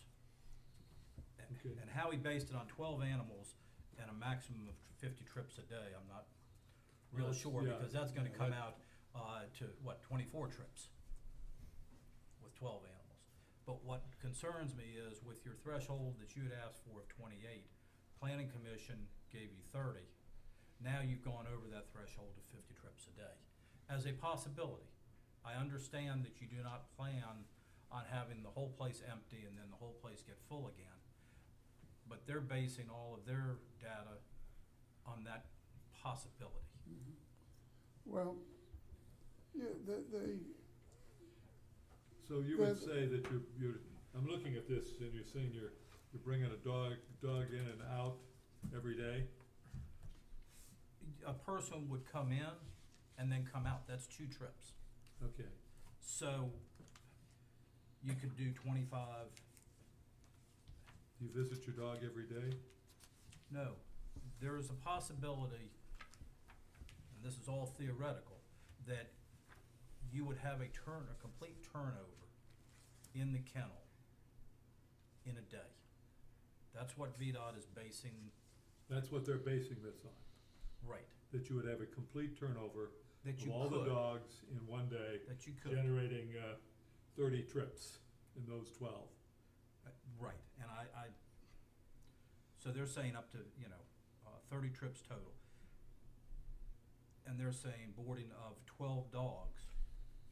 F: Okay.
L: And how he based it on 12 animals and a maximum of 50 trips a day, I'm not real sure,
F: Yeah.
L: because that's gonna
F: Yeah,
L: come
F: that-
L: out to, what, 24 trips with 12 animals. But what concerns me is with your threshold that you had asked for of 28, Planning Commission gave you 30. Now you've gone over that threshold of 50 trips a day. As a possibility, I understand that you do not plan on having the whole place empty and then the whole place get full again. But they're basing all of their data on that possibility.
U: Well, yeah,
F: So you would say that you're, I'm looking at this and you're saying you're bringing a dog in and out every day?
L: A person would come in and then come out. That's 2 trips.
F: Okay.
L: So you could do 25
F: Do you visit your dog every day?
G: No, there is a possibility, and this is all theoretical, that you would have a complete turnover in the kennel in a day. That's what VDOT is basing,
F: That's what they're basing this on,
G: right,
F: that you would have a complete turnover
G: that you
F: of all the
G: could,
F: dogs in one day,
G: that you could.
F: generating 30 trips in those 12.
G: Right, and so they're saying up to, 30 trips total. And they're saying boarding of 12 dogs.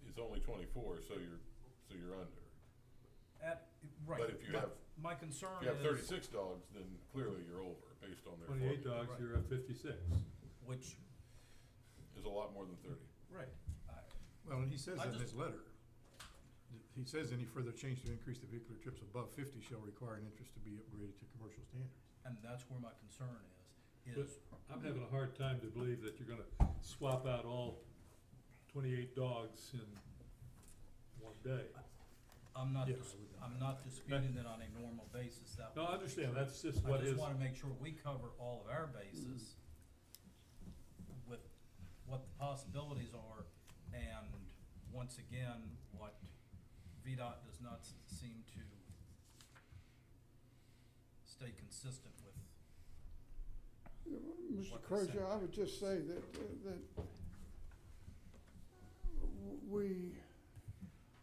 P: It's only 24, so you're under.
G: Right.
P: But if you have,
G: my concern
P: if you have
G: is,
P: 36 dogs, then clearly you're over, based on their
F: 28
P: formula.
F: dogs,
G: Right.
F: you're at 56.
G: which,
P: Is a lot more than 30.
G: right,
A: Well, and he says
G: I
A: in
G: just-
A: his letter, he says any further change to increase the vehicular trips above 50 shall require an interest to be upgraded to commercial standards.
G: and that's where my concern is
F: But I'm having a hard time to believe that you're gonna swap out all 28 dogs in one day.
G: I'm not,
A: Yeah,
G: I'm not disputing that on a normal basis, that.
F: No, I
G: would be
F: understand,
G: true.
F: that's just what
G: I
F: is.
G: just wanna make sure we cover all of our bases with what the possibilities are, and once again, what VDOT does not seem to stay consistent with.
U: Mr.
G: What they
U: Crozier,
G: say.
U: I would just say that we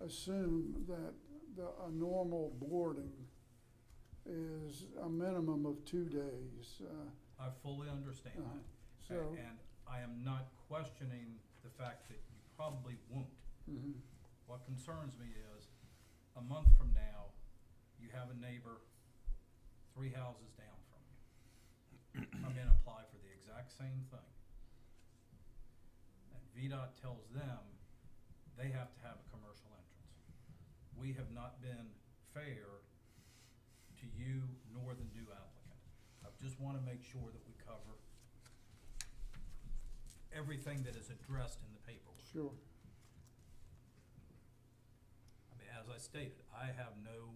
U: assume that a normal boarding is a minimum of 2 days.
G: I fully understand
U: Uh-huh.
G: that.
U: So,
G: And I am not questioning the fact that you probably won't.
U: mhm.
G: What concerns me is, a month from now, you have a neighbor 3 houses down from you. Come in and apply for the exact same thing. And VDOT tells them they have to have a commercial entrance. We have not been fair to you nor the new applicant. I just wanna make sure that we cover everything that is addressed in the paperwork.
U: Sure.
G: I mean, as I stated, I have no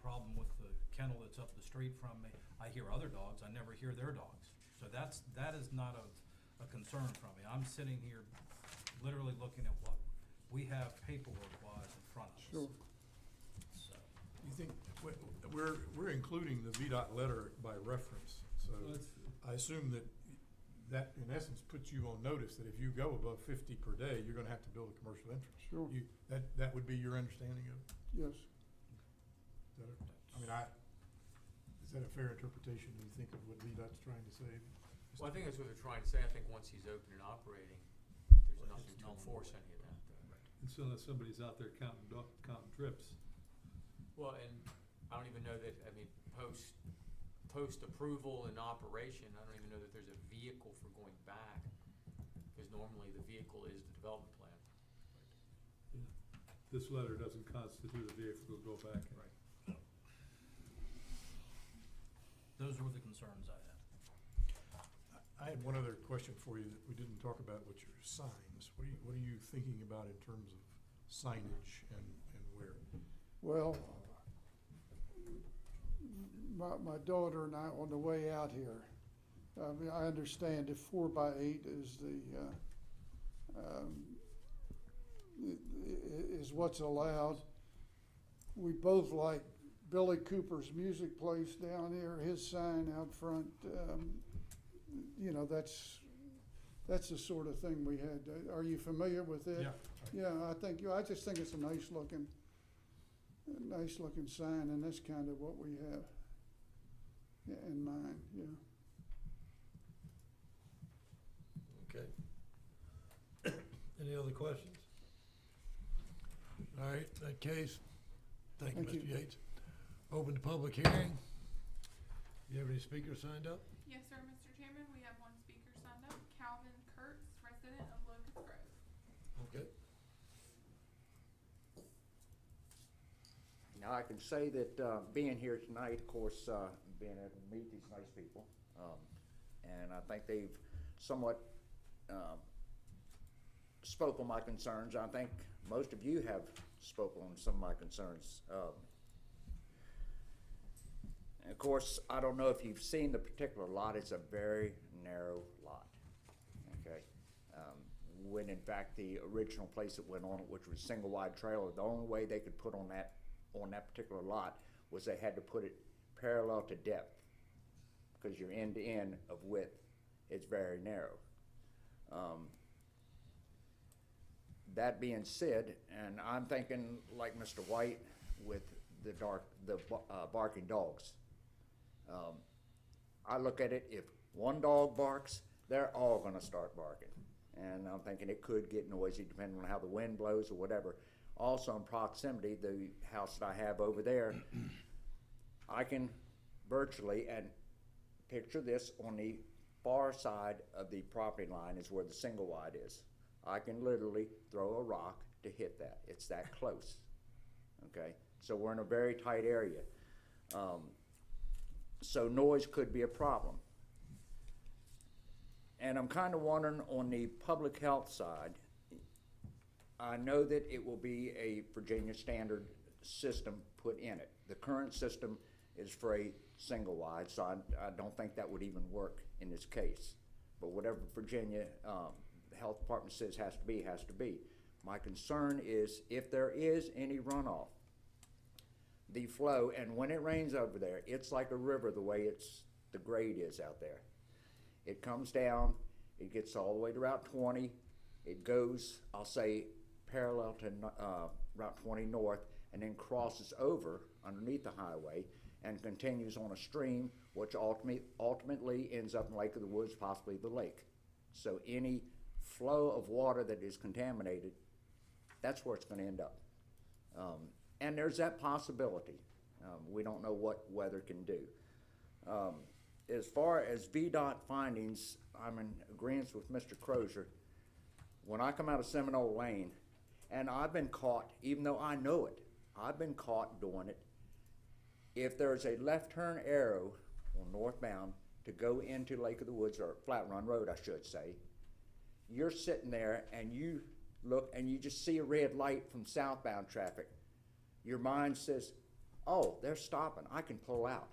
G: problem with the kennel that's up the street from me. I hear other dogs, I never hear their dogs. So that is not a concern from me. I'm sitting here literally looking at what we have paperwork-wise in front of us.
U: Sure.
G: So,
A: You think, we're including the VDOT letter by reference, so I assume that in essence puts you on notice that if you go above 50 per day, you're gonna have to build a commercial entrance.
U: Sure.
A: That would be your understanding of it?
U: Yes.
A: Is that a fair interpretation, do you think, of what VDOT's trying to say?
S: Well, I think that's what they're trying to say. I think once he's open and operating, there's nothing to enforce any of that.
F: And so unless somebody's out there counting trips.
S: Well, and I don't even know that, I mean, post approval and operation, I don't even know that there's a vehicle for going back. Because normally the vehicle is the development plan.
F: This letter doesn't constitute a vehicle to go back.
G: right. Those were the concerns I had.
A: I had one other question for you that we didn't talk about, which are signs. What are you thinking about in terms of signage and where?
U: Well, my daughter and I, on the way out here, I mean, I understand if 4x8 is is what's allowed. We both like Billy Cooper's music place down here, his sign out front. You know, that's the sort of thing we had. Are you familiar with it?
A: Yeah.
U: Yeah, I just think it's a nice looking sign, and that's kind of what we have in mind, yeah.
B: Okay. Any other questions? All right, in that case, thank you,
U: Thank you.
B: Mr. Yates. Open to public hearing. Do you have any speakers signed up?
D: Yes, sir, Mr. Chairman, we have one speaker signed up, Calvin Kurtz, resident of Locust Grove.
B: Okay.
V: Now, I can say that being here tonight, of course, being able to meet these nice people, and I think they've somewhat spoke on my concerns. I think most of you have spoken on some of my concerns. Of course, I don't know if you've seen the particular lot, it's a very narrow lot, okay? When in fact the original place that went on it, which was single wide trailer, the only way they could put on that particular lot was they had to put it parallel to depth, because your end to end of width is very narrow. That being said, and I'm thinking like Mr. White with the barking dogs. I look at it, if one dog barks, they're all gonna start barking. And I'm thinking it could get noisy depending on how the wind blows or whatever. Also in proximity, the house that I have over there, I can virtually, and picture this, on the far side of the property line is where the single wide is. I can literally throw a rock to hit that. It's that close, okay? So we're in a very tight area. So noise could be a problem. And I'm kind of wondering on the public health side, I know that it will be a Virginia standard system put in it. The current system is for a single wide, so I don't think that would even work in this case. But whatever Virginia the health department says has to be, has to be. My concern is if there is any runoff, the flow, and when it rains over there, it's like a river the way the grade is out there. It comes down, it gets all the way to Route 20, it goes, I'll say, parallel to Route 20 north, and then crosses over underneath the highway and continues on a stream, which ultimately ends up in Lake of the Woods, possibly the lake. So any flow of water that is contaminated, that's where it's going to end up. And there's that possibility. We don't know what weather can do. As far as VDOT findings, I'm in agreement with Mr. Crozier. When I come out of Seminole Lane, and I've been caught, even though I know it, I've been caught doing it. If there's a left turn arrow on northbound to go into Lake of the Woods, or Flat Run Road, I should say, you're sitting there and you look and you just see a red light from southbound traffic. Your mind says, oh, they're stopping, I can pull out.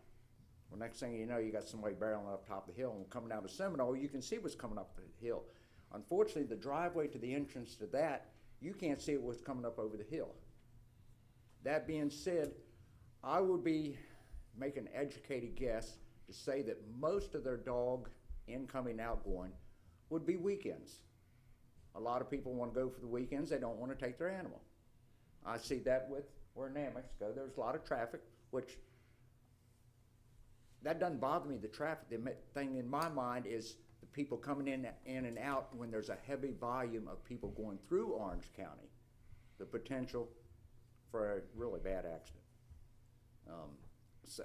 V: Well, next thing you know, you got somebody barreling up top of the hill, and coming down to Seminole, you can see what's coming up the hill. Unfortunately, the driveway to the entrance to that, you can't see what's coming up over the hill. That being said, I would be making an educated guess to say that most of their dog incoming, outgoing would be weekends. A lot of people want to go for the weekends, they don't want to take their animal. I see that with where Namex go, there's a lot of traffic, which that doesn't bother me, the traffic. The thing in my mind is the people coming in and out when there's a heavy volume of people going through Orange County, the potential for a really bad accident. So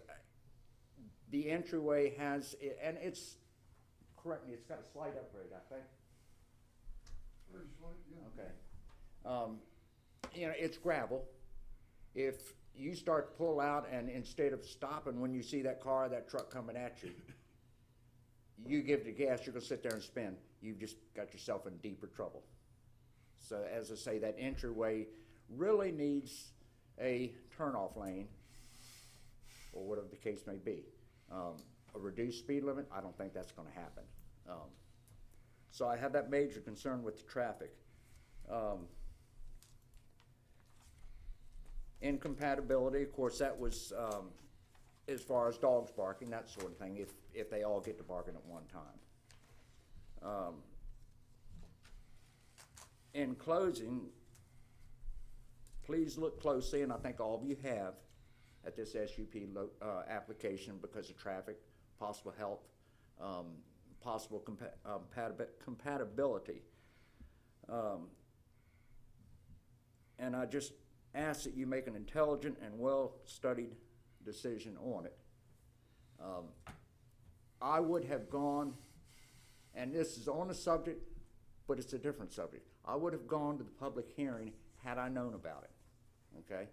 V: the entryway has, and it's, correct me, it's got a slight upgrade, I think.
U: Very slight, yeah.
V: Okay. You know, it's gravel. If you start to pull out and instead of stopping when you see that car, that truck coming at you, you give it the gas, you're gonna sit there and spin. You've just got yourself in deeper trouble. So as I say, that entryway really needs a turnoff lane, or whatever the case may be. A reduced speed limit, I don't think that's gonna happen. So I have that major concern with the traffic. Incompatibility, of course, that was as far as dogs barking, that sort of thing, if they all get to barking at one time. In closing, please look closely, and I think all of you have, at this SUP application because of traffic, possible health, possible compatibility. And I just ask that you make an intelligent and well-studied decision on it. I would have gone, and this is on a subject, but it's a different subject. I would have gone to the public hearing had I known about it, okay?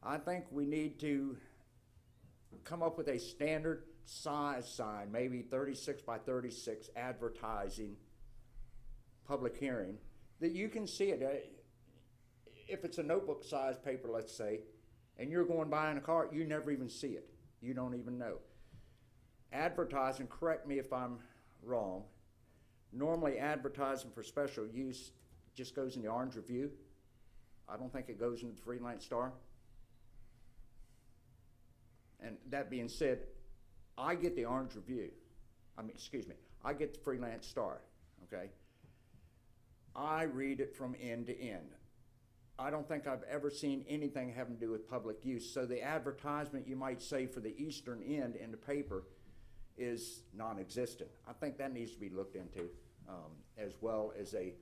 V: I think we need to come up with a standard size sign, maybe 36 by 36 advertising public hearing, that you can see it. If it's a notebook size paper, let's say, and you're going by in a car, you never even see it. you don't even know. Advertising, correct me if I'm wrong, normally advertising for special use just goes in the Orange Review. I don't think it goes into the Freelance Star. And that being said, I get the Orange Review. I get the Freelance Star, okay? I read it from end to end. I don't think I've ever seen anything having to do with public use. So the advertisement, you might say, for the eastern end in the paper is non-existent. I think that needs to be looked into, as well as a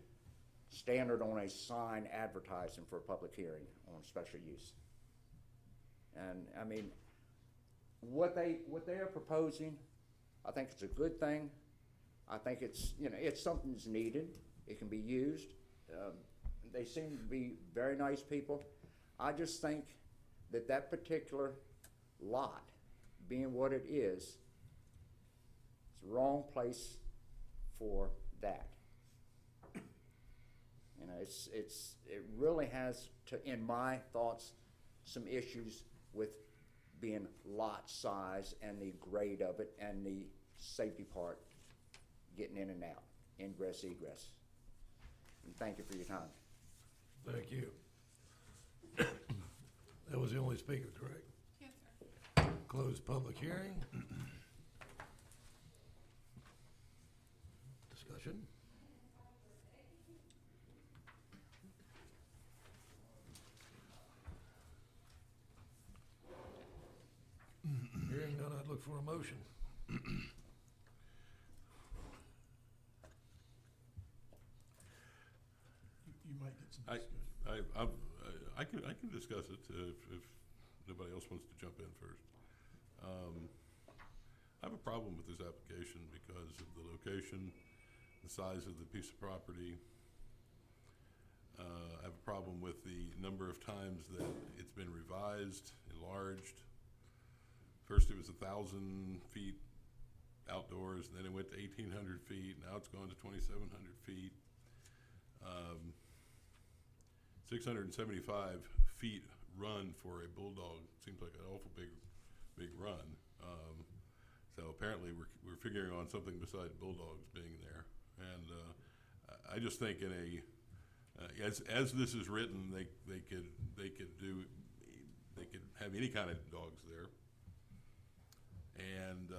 V: standard on a sign advertising for a public hearing on special use. And I mean, what they are proposing, I think it's a good thing. I think it's, it's something that's needed. It can be used. They seem to be very nice people. I just think that that particular lot, being what it is, it's the wrong place for that. It really has, in my thoughts, some issues with being lot size and the grade of it and the safety part, getting in and out, ingress, egress. And thank you for your time.
H: Thank you. That was the only speaker, correct?
D: Yes, sir.
H: Closed public hearing. Discussion. Hearing none, I'd look for a motion.
A: You might get some
P: I
A: discussion.
P: I can discuss it if nobody else wants to jump in first. I have a problem with this application because of the location, the size of the piece of property. I have a problem with the number of times that it's been revised, enlarged. First it was 1,000 feet outdoors, then it went to 1,800 feet, now it's gone to 2,700 feet. 675 feet run for a bulldog seems like an awful big run. So apparently we're figuring on something besides bulldogs being there. And I just think in a as this is written, they could have any kind of dogs there. And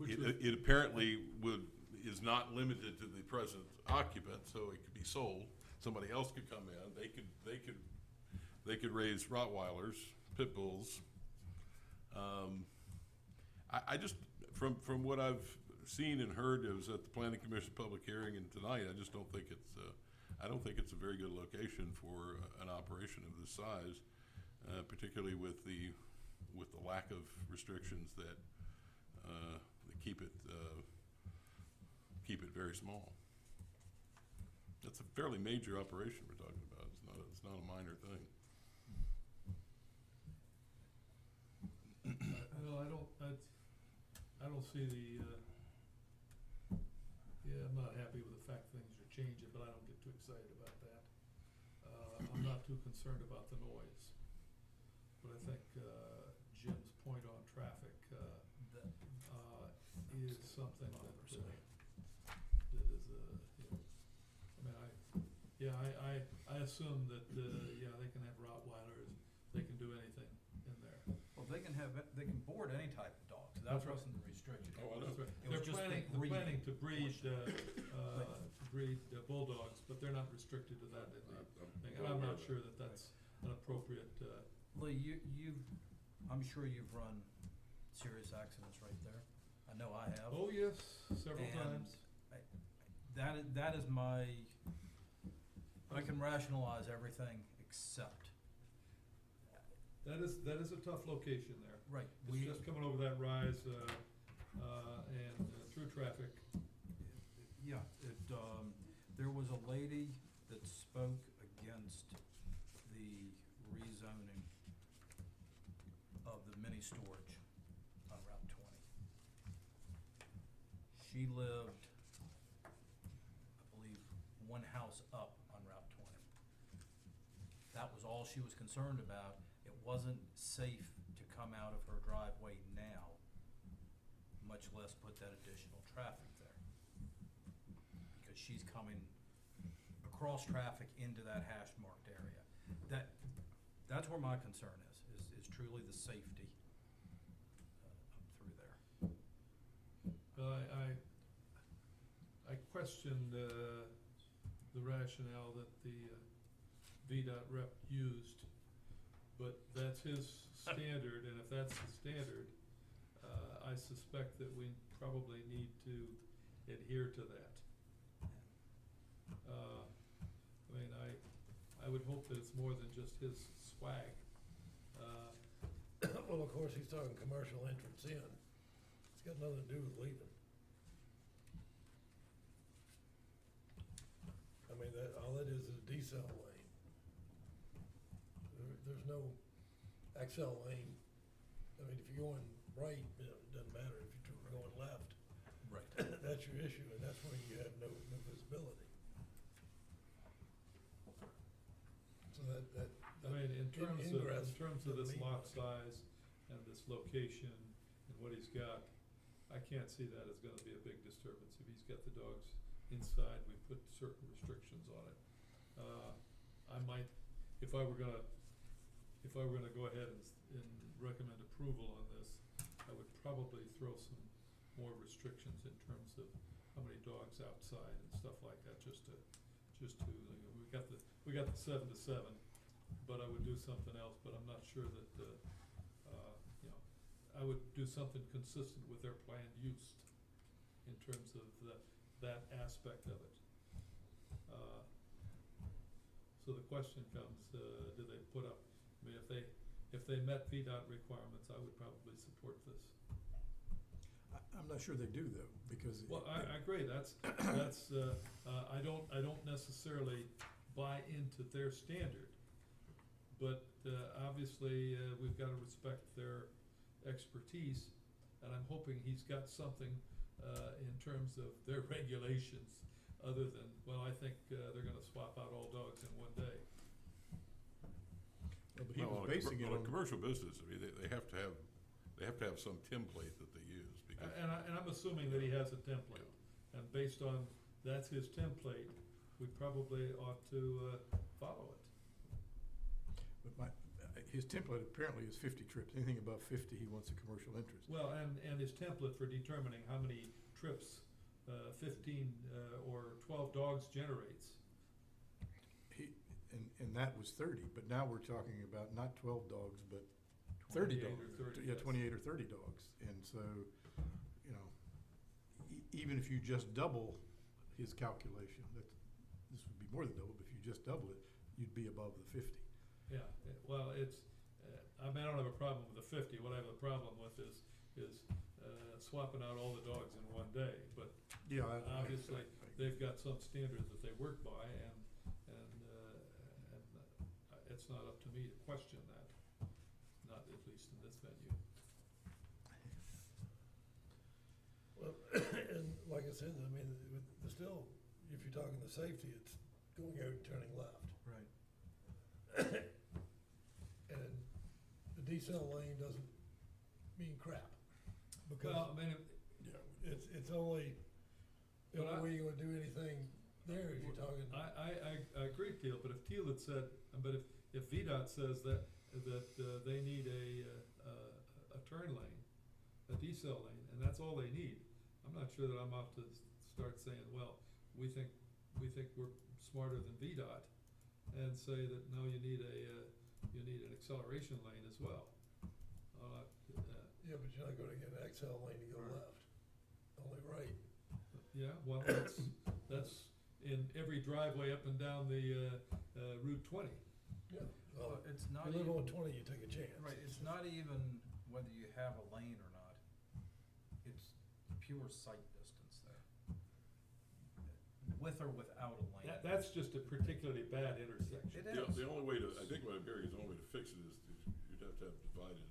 P: it apparently is not limited to the present occupant, so it could be sold. Somebody else could come in. They could raise Rottweilers, pit bulls. I just from what I've seen and heard, it was at the Planning Commission public hearing, and tonight I just don't think it's a very good location for an operation of this size, particularly with the lack of restrictions that keep it very small. That's a fairly major operation we're talking about. It's not a minor thing.
F: I don't see I'm not happy with the fact things are changing, but I don't get too excited about that. I'm not too concerned about the noise. But I think Jim's point on traffic is something that is I assume that they can have Rottweilers, they can do anything in there.
G: Well, they can board any type of dog, so that
F: That's right.
G: wasn't the restriction.
F: Oh, that's right.
G: It was just the
F: They're
G: breed.
F: planning to breed bulldogs, but they're not restricted to that thing. And I'm not sure that that's an appropriate.
G: Lee, I'm sure you've run serious accidents right there. I know I have.
F: Oh yes, several times.
G: That is my. I can rationalize everything except.
F: That is a tough location there.
G: Right.
F: It's just coming over that rise and through traffic.
G: Yeah, there was a lady that spoke against the rezoning of the mini storage on Route 20. She lived, I believe, one house up on Route 20. That was all she was concerned about. It wasn't safe to come out of her driveway now, much less put that additional traffic there. Because she's coming across traffic into that hash marked area. That's where my concern is truly the safety up through there.
F: I questioned the rationale that the VDOT rep used, but that's his standard, and if that's the standard, I suspect that we probably need to adhere to that. I mean, I would hope that it's more than just his swag.
B: Well, of course, he's talking commercial entrance in. It's got nothing to do with leaving. I mean, all that is a decel lane. There's no accel lane. I mean, if you're going right, it doesn't matter. If you're going left,
G: Right.
B: that's your issue, and that's when you have no visibility. So that
F: I mean, in
B: ingress
F: terms of this
B: doesn't mean
F: lot
B: much.
F: size and this location and what he's got, I can't see that as gonna be a big disturbance. If he's got the dogs inside, we put certain restrictions on it. I might, if I were gonna go ahead and recommend approval on this, I would probably throw some more restrictions in terms of how many dogs outside and stuff like that, just to, we got the 7 to 7, but I would do something else, but I'm not sure that, I would do something consistent with their planned use in terms of that aspect of it. So the question comes, do they put up, I mean, if they met VDOT requirements, I would probably support this.
A: I'm not sure they do though, because.
F: Well, I agree, I don't necessarily buy into their standard, but, obviously, we've gotta respect their expertise, and I'm hoping he's got something, in terms of their regulations, other than, well, I think, they're gonna swap out all dogs in one day.
A: Well, but he was basing it
P: On
A: on.
P: a commercial business, I mean, they have to have some template that they use, because.
F: And I'm assuming that he has a template, and based on, that's his template, we probably ought to, follow it.
A: But his template apparently is 50 trips. Anything above 50, he wants a commercial interest.
F: Well, and his template for determining how many trips, 15, or 12 dogs generates.
A: And that was 30, but now we're talking about not 12 dogs, but 30
F: 28
A: dogs.
F: or 30,
A: Yeah,
F: yes.
A: 28 or 30 dogs. And so, even if you just double his calculation, this would be more than double, but if you just double it, you'd be above the 50.
F: Yeah, well, it's, I mean, I don't have a problem with the 50. What I have a problem with is swapping out all the dogs in one day. But
A: Yeah,
F: obviously, they've got some standards that they work by, and it's not up to me to question that, not at least in this venue.
B: Well, and like I said, I mean, still, if you're talking the safety, it's going out and turning left.
G: Right.
B: And the decel lane doesn't mean crap. Because
F: Well, I mean,
B: it's only, the
F: But
B: only way you're gonna do anything there is you're talking.
F: I agree, Teal, but if Teal had said, but if VDOT says that they need a turn lane, a decel lane, and that's all they need, I'm not sure that I'm off to start saying, well, we think we're smarter than VDOT, and say that, no, you need an acceleration lane as well.
B: Yeah, but you're not gonna get an XL lane to go left, only right.
F: Yeah, well, that's in every driveway up and down the Route 20.
B: Yeah, well,
G: It's not
B: you live
G: even,
B: on 20, you take a chance.
G: right, it's not even whether you have a lane or not. It's pure sight distance there. With or without a lane.
F: That's just a particularly bad intersection.
G: It is.
P: The only way to, I think what I'm hearing is the only way to fix it is you'd have to have divided,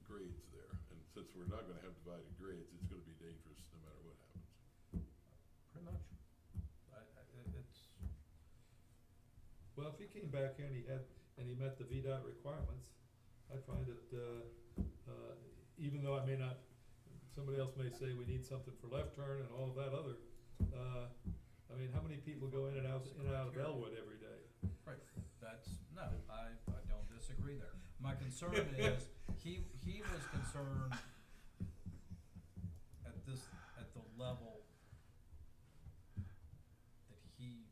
P: grades there. And since we're not gonna have divided grades, it's gonna be dangerous no matter what happens.
G: Pretty much. It's,
F: Well, if he came back here and he met the VDOT requirements, I'd find it, even though I may not, somebody else may say we need something for left turn and all of that other, I mean, how many people go in and out of Elwood every day?
G: Right, no, I don't disagree there. My concern is, he was concerned at the level that he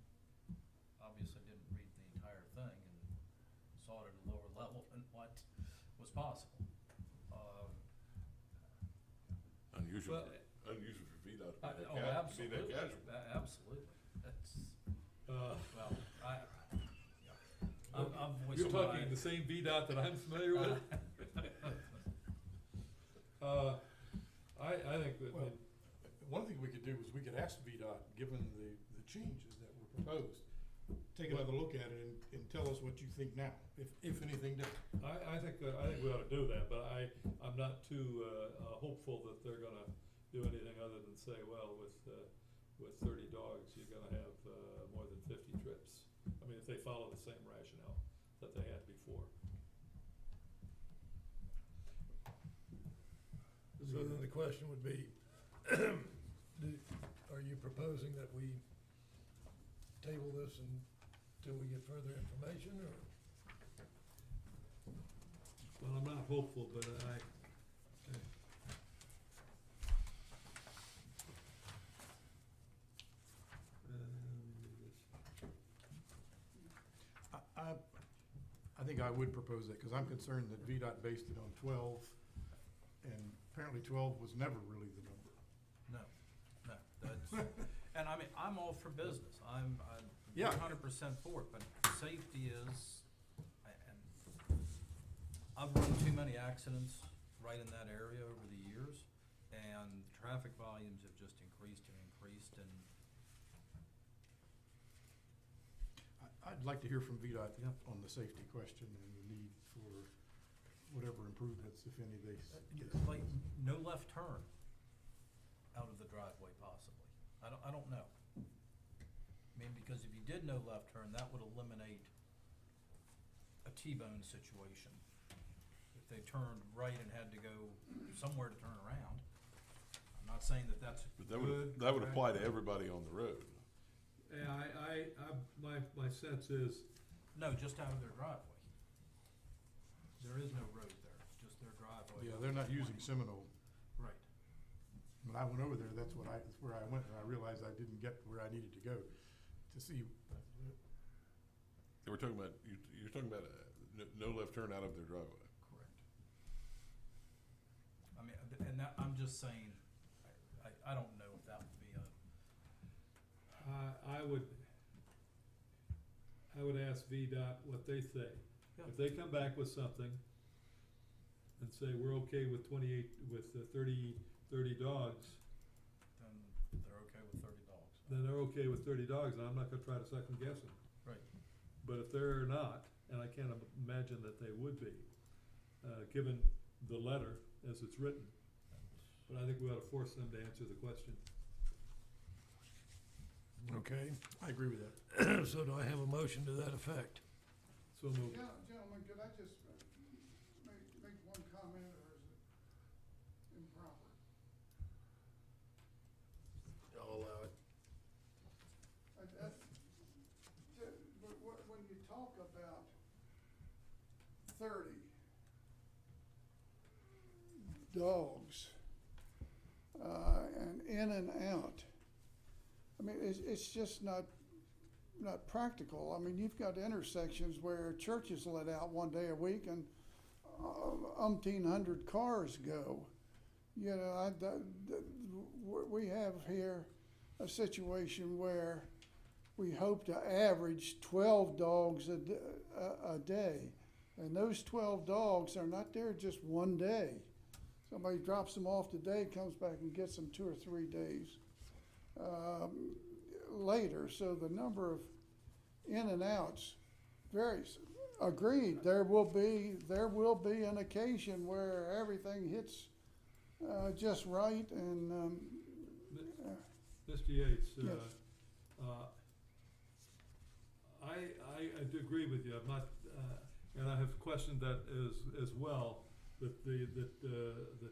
G: obviously didn't read the entire thing and saw it at a lower level than what was possible.
P: Unusual,
G: Well,
P: unusual for VDOT to be that
G: oh, absolutely,
P: casual.
G: absolutely. That's, well, I'm voicing
F: You're talking the same VDOT that I'm familiar with? I think that,
A: Well, one thing we could do is we could ask VDOT, given the changes that were proposed, take another look at it and tell us what you think now, if anything different.
F: I think we ought to do that, but I'm not too hopeful that they're gonna do anything other than say, well, with 30 dogs, you're gonna have more than 50 trips. I mean, if they follow the same rationale that they had before.
B: So then the question would be, are you proposing that we table this until we get further information, or?
F: Well, I'm not hopeful, but
A: I think I would propose that, because I'm concerned that VDOT based it on 12, and apparently 12 was never really the number.
G: No, that's, and I mean, I'm all for business, I'm
A: Yeah.
G: 100% for it, but safety is, and I've run too many accidents right in that area over the years, and traffic volumes have just increased and increased, and
A: I'd like to hear from VDOT
G: Yeah.
A: on the safety question and the need for whatever improvements, if any, they.
G: like, no left turn out of the driveway possibly. I don't know. I mean, because if you did no left turn, that would eliminate a T-bone situation. If they turned right and had to go somewhere to turn around. I'm not saying that that's
P: But that
G: good.
P: would
G: correct.
P: apply to everybody on the road.
F: yeah, my sense is,
G: No, just out of their driveway. There is no road there, it's just their driveway.
A: Yeah, they're not using Seminole.
G: Right.
A: When I went over there, that's where I went, and I realized I didn't get where I needed to go to see.
P: They were talking about, you're talking about no left turn out of their driveway.
G: Correct. I mean, and that, I'm just saying, I don't know if that would be
F: I would ask VDOT what they say.
G: Yeah.
F: If they come back with something and say, we're okay with 30 dogs,
G: then they're okay with 30 dogs.
F: then they're okay with 30 dogs, and I'm not gonna try to second guess them.
G: Right.
F: But if they're not, and I can't imagine that they would be, given the letter as it's written, but I think we ought to force them to answer the question.
B: Okay,
A: I agree with that.
B: so do I have a motion to that effect?
F: So moved.
U: Gentlemen, could I just make one comment, or is it improper?
B: I'll allow it.
U: When you talk about 30 dogs, and in and out, I mean, it's just not practical. I mean, you've got intersections where churches let out one day a week and 1,800 cars go. You know, we have here a situation where we hope to average 12 dogs a day. And those 12 dogs are not there just one day. Somebody drops them off today, comes back and gets them 2 or 3 days later. So the number of in and outs varies. Agreed, there will be an occasion where everything hits just right, and
F: Mr. Yates,
U: Yes.
F: I do agree with you. I'm not, and I have questioned that as well, that the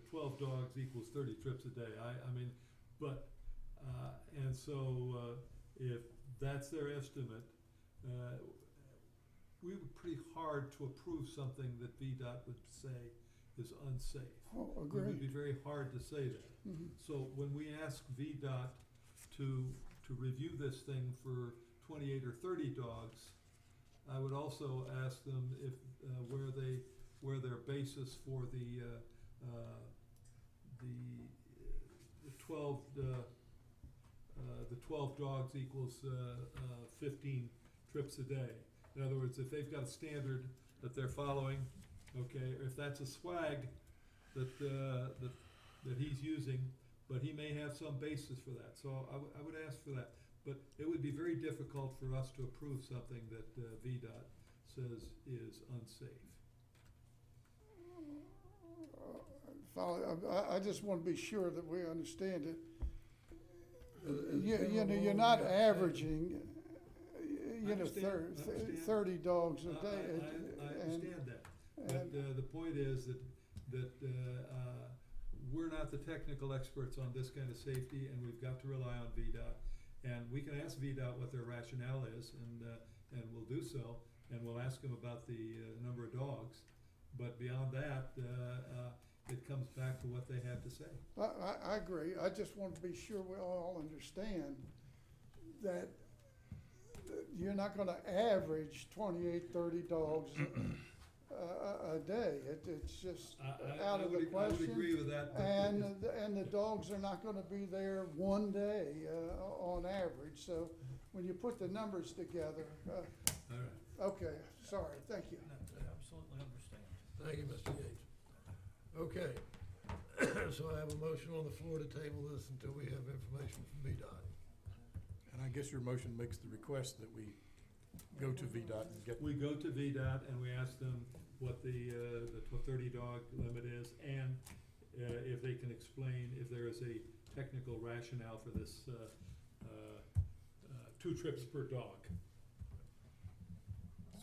F: 12 dogs equals 30 trips a day. I mean, but, and so, if that's their estimate, we would pretty hard to approve something that VDOT would say is unsafe.
U: Oh,
F: It would
U: agreed.
F: be very hard to say that.
U: Mhm.
F: So when we ask VDOT to review this thing for 28 or 30 dogs, I would also ask them if, where their basis for the 12 dogs equals 15 trips a day. In other words, if they've got a standard that they're following, okay, or if that's a swag that he's using, but he may have some basis for that. So I would ask for that. But it would be very difficult for us to approve something that VDOT says is unsafe.
U: I just want to be sure that we understand it. You know, you're not averaging,
F: I understand.
U: 30 dogs a day.
F: I understand that. But the point is that we're not the technical experts on this kind of safety, and we've got to rely on VDOT. And we can ask VDOT what their rationale is, and we'll do so, and we'll ask them about the number of dogs. But beyond that, it comes back to what they have to say.
U: I agree. I just want to be sure we all understand that you're not going to average 28, 30 dogs a day. It's just out of the question.
F: I would agree with that.
U: And the dogs are not going to be there one day on average. So when you put the numbers together,
F: All right.
U: okay, sorry, thank you.
L: Absolutely understand.
B: Thank you, Mr. Yates. Okay, so I have a motion on the floor to table this until we have information from VDOT.
A: And I guess your motion makes the request that we go to VDOT and get.
F: We go to VDOT and we ask them what the 30 dog limit is, and if they can explain if there is a technical rationale for this 2 trips per dog.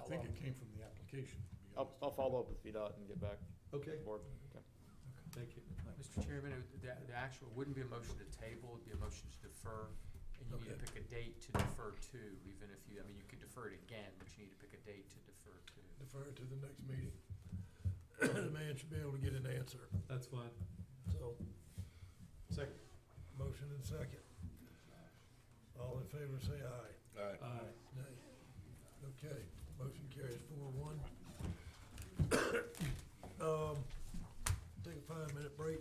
A: I think it came from the application, to be honest.
T: I'll follow up with VDOT and get back.
F: Okay.
T: Board. Okay.
F: Thank you.
S: Mr. Chairman, the actual, wouldn't be a motion to table, it'd be a motion to defer, and you need to pick a date to defer to, even if you, I mean, you could defer it again, but you need to pick a date to defer to.
B: Defer it to the next meeting. The man should be able to get an answer.
F: That's fine.
B: So,
F: Second.
B: motion and second. All in favor say aye.
P: Aye.
F: Aye.
B: Nay. Okay, motion carries 4-1. Take a 5-minute break.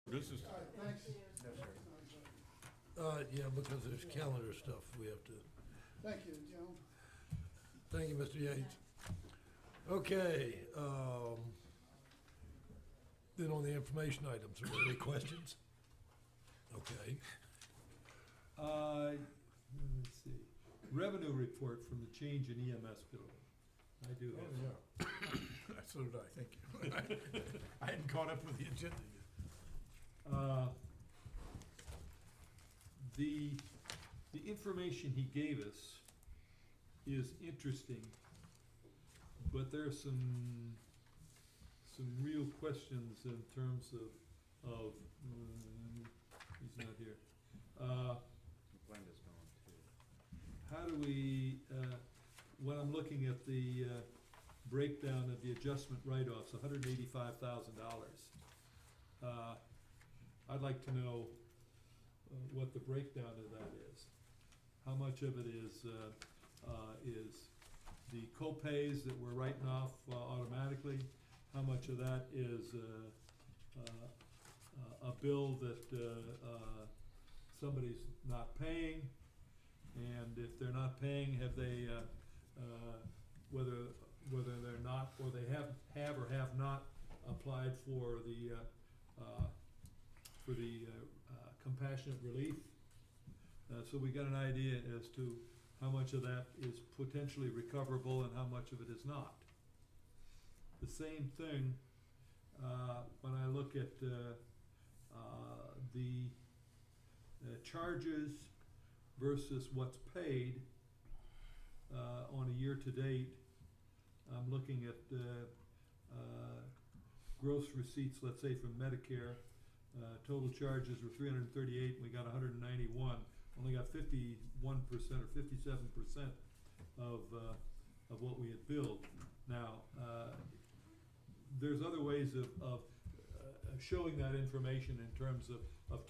P: This is,
B: Yeah, because there's calendar stuff we have to.
U: Thank you, Joan.
B: Thank you, Mr. Yates. Okay, then on the information items, are there any questions? Okay.
F: Let's see. Revenue report from the change in EMS building. I do have.
A: Oh, yeah. So did I, thank you. I hadn't caught up with the agenda yet.
F: The information he gave us is interesting, but there are some real questions in terms of he's not here.
I: Blenda's gone too.
F: How do we, when I'm looking at the breakdown of the adjustment write-offs, $185,000, I'd like to know what the breakdown of that is. How much of it is the co-pays that we're writing off automatically? How much of that is a bill that somebody's not paying? And if they're not paying, have they, whether they're not, or they have or have not applied for the compassionate relief? So we got an idea as to how much of that is potentially recoverable and how much of it is not. The same thing when I look at the charges versus what's paid on a year-to-date, I'm looking at gross receipts, let's say from Medicare. Total charges were 338, and we got 191. Only got 51% or 57% of what we had billed. Now, there's other ways of showing that information in terms of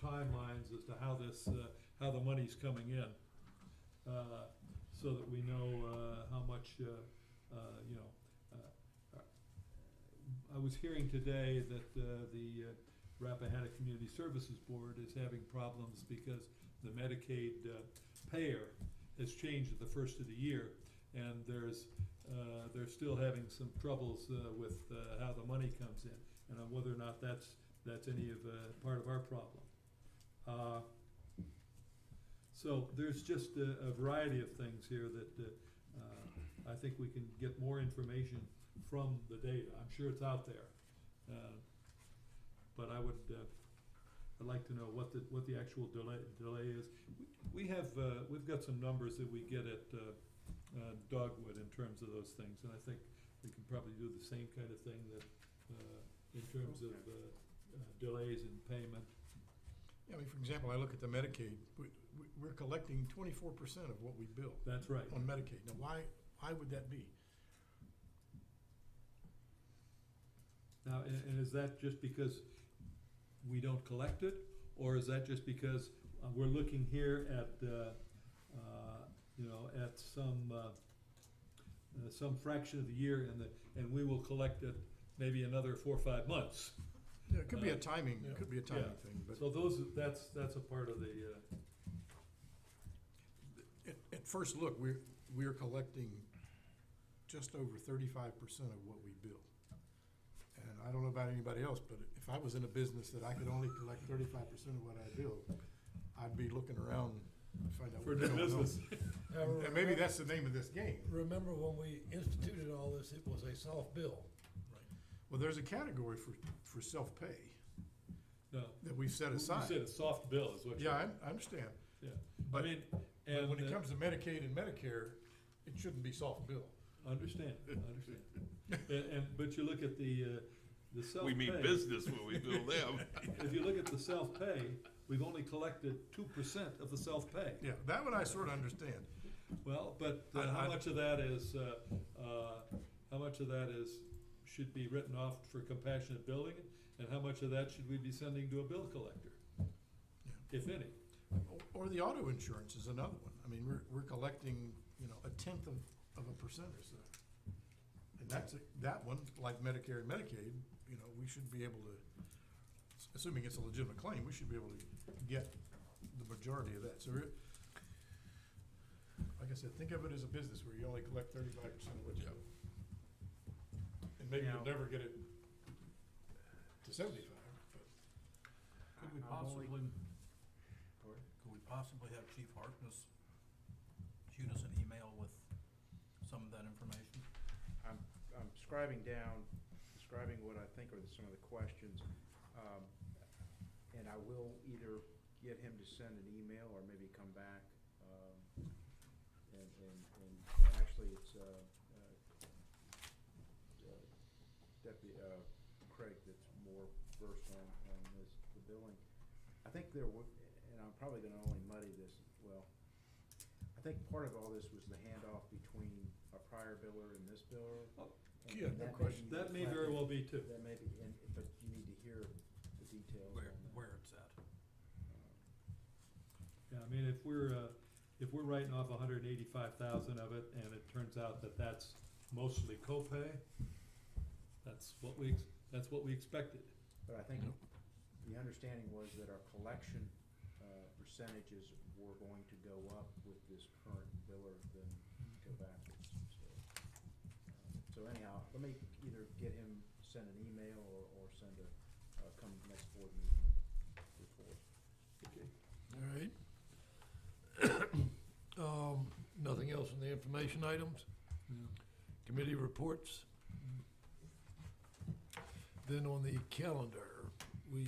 F: timelines as to how this how the money's coming in, so that we know how much I was hearing today that the Rappahannock Community Services Board is having problems because the Medicaid payer has changed at the first of the year, and they're still having some troubles with how the money comes in, and on whether or not that's any of part of our problem. So there's just a variety of things here that I think we can get more information from the data. I'm sure it's out there, but I would I'd like to know what the actual delay is. We've got some numbers that we get at Dogwood in terms of those things, and I think we can probably do the same kind of thing that in terms of delays in payment.
A: Yeah, I mean, for example, I look at the Medicaid. We're collecting 24% of what we bill.
F: That's right.
A: On Medicaid. Now, why would that be?
F: Now, and is that just because we don't collect it, or is that just because we're looking here at at some fraction of the year, and we will collect it maybe another 4 or 5 months?
A: Yeah, it could be a timing. It could be a timing thing. But
F: so that's a part of the.
A: At first look, we're collecting just over 35% of what we bill. And I don't know about anybody else, but if I was in a business that I could only collect 35% of what I bill, I'd be looking around to find out
F: for
A: what's
F: the
A: going
F: business.
A: on. And maybe that's the name of this game.
B: Remember when we instituted all this, it was a soft bill.
A: Well, there's a category for self-pay
F: No,
A: that we've set aside.
F: You said a soft bill is what.
A: Yeah, I understand.
F: Yeah,
A: But,
F: I mean,
A: but when it comes to Medicaid and Medicare, it shouldn't be soft bill.
F: Understand. But you look at the self-pay.
P: We mean business when we bill them.
F: If you look at the self-pay, we've only collected 2% of the self-pay.
A: Yeah, that one I sort of understand.
F: Well, but how much of that is should be written off for compassionate billing, and how much of that should we be sending to a bill collector, if any?
A: Or the auto insurance is another one. I mean, we're collecting, a tenth of a percent or so. And that one, like Medicare and Medicaid, we should be able to, assuming it's a legitimate claim, we should be able to get the majority of that. So, like I said, think of it as a business where you only collect 35% of what you bill. And maybe you'll never get it to 75, but.
L: Could we possibly have Chief Harkness shoot us an email with some of that information?
I: I'm describing what I think are some of the questions, and I will either get him to send an email or maybe come back, and actually it's Deputy Craig that's more versed on the billing. I think there would, and I'm probably gonna only muddy this, well, I think part of all this was the handoff between a prior biller and this biller.
A: Yeah, no question.
F: That may very well be too.
I: That may be, but you need to hear the details on that.
L: Where it's at.
F: Yeah, I mean, if we're writing off 185,000 of it, and it turns out that that's mostly copay, that's what we expected.
I: But I think the understanding was that our collection percentages were going to go up with this current biller than go backwards. So anyhow, let me either get him send an email or send come next board meeting with a report.
F: Okay.
B: All right. Nothing else in the information items?
F: No.
B: Committee reports? Then on the calendar, we,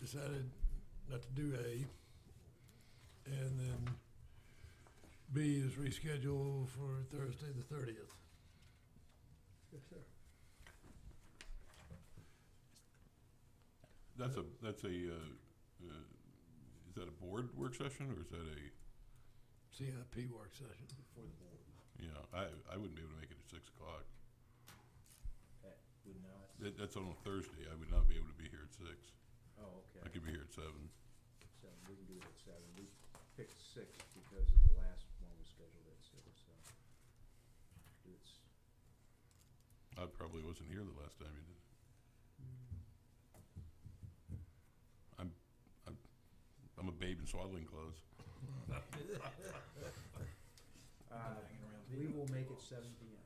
B: decided not to do A. And then B is rescheduled for Thursday the 30th. Yes, sir.
P: That's a, is that a board work session, or is that a?
B: CIP work session.
I: For the board.
P: Yeah, I wouldn't be able to make it at 6 o'clock.
I: Would not.
P: That's on a Thursday. I would not be able to be here at 6.
I: Oh, okay.
P: I could be here at 7.
I: 7, we can do it at 7. We picked 6 because of the last one was scheduled at 6, so. It's,
P: I probably wasn't here the last time you did. I'm a babe in swaddling clothes.
I: we will make it 7 PM.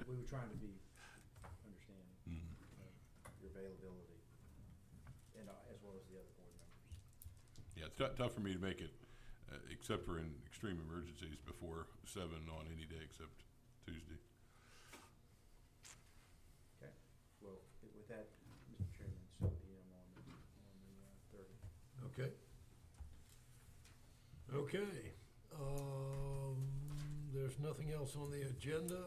I: We were trying to be understanding of your availability, and as well as the other board members.
P: Yeah, it's tough for me to make it, except for in extreme emergencies, before 7 on any day except Tuesday.
I: Okay, well, with that, Mr. Chairman, 7 PM on the 30th.
B: Okay. Okay. There's nothing else on the agenda.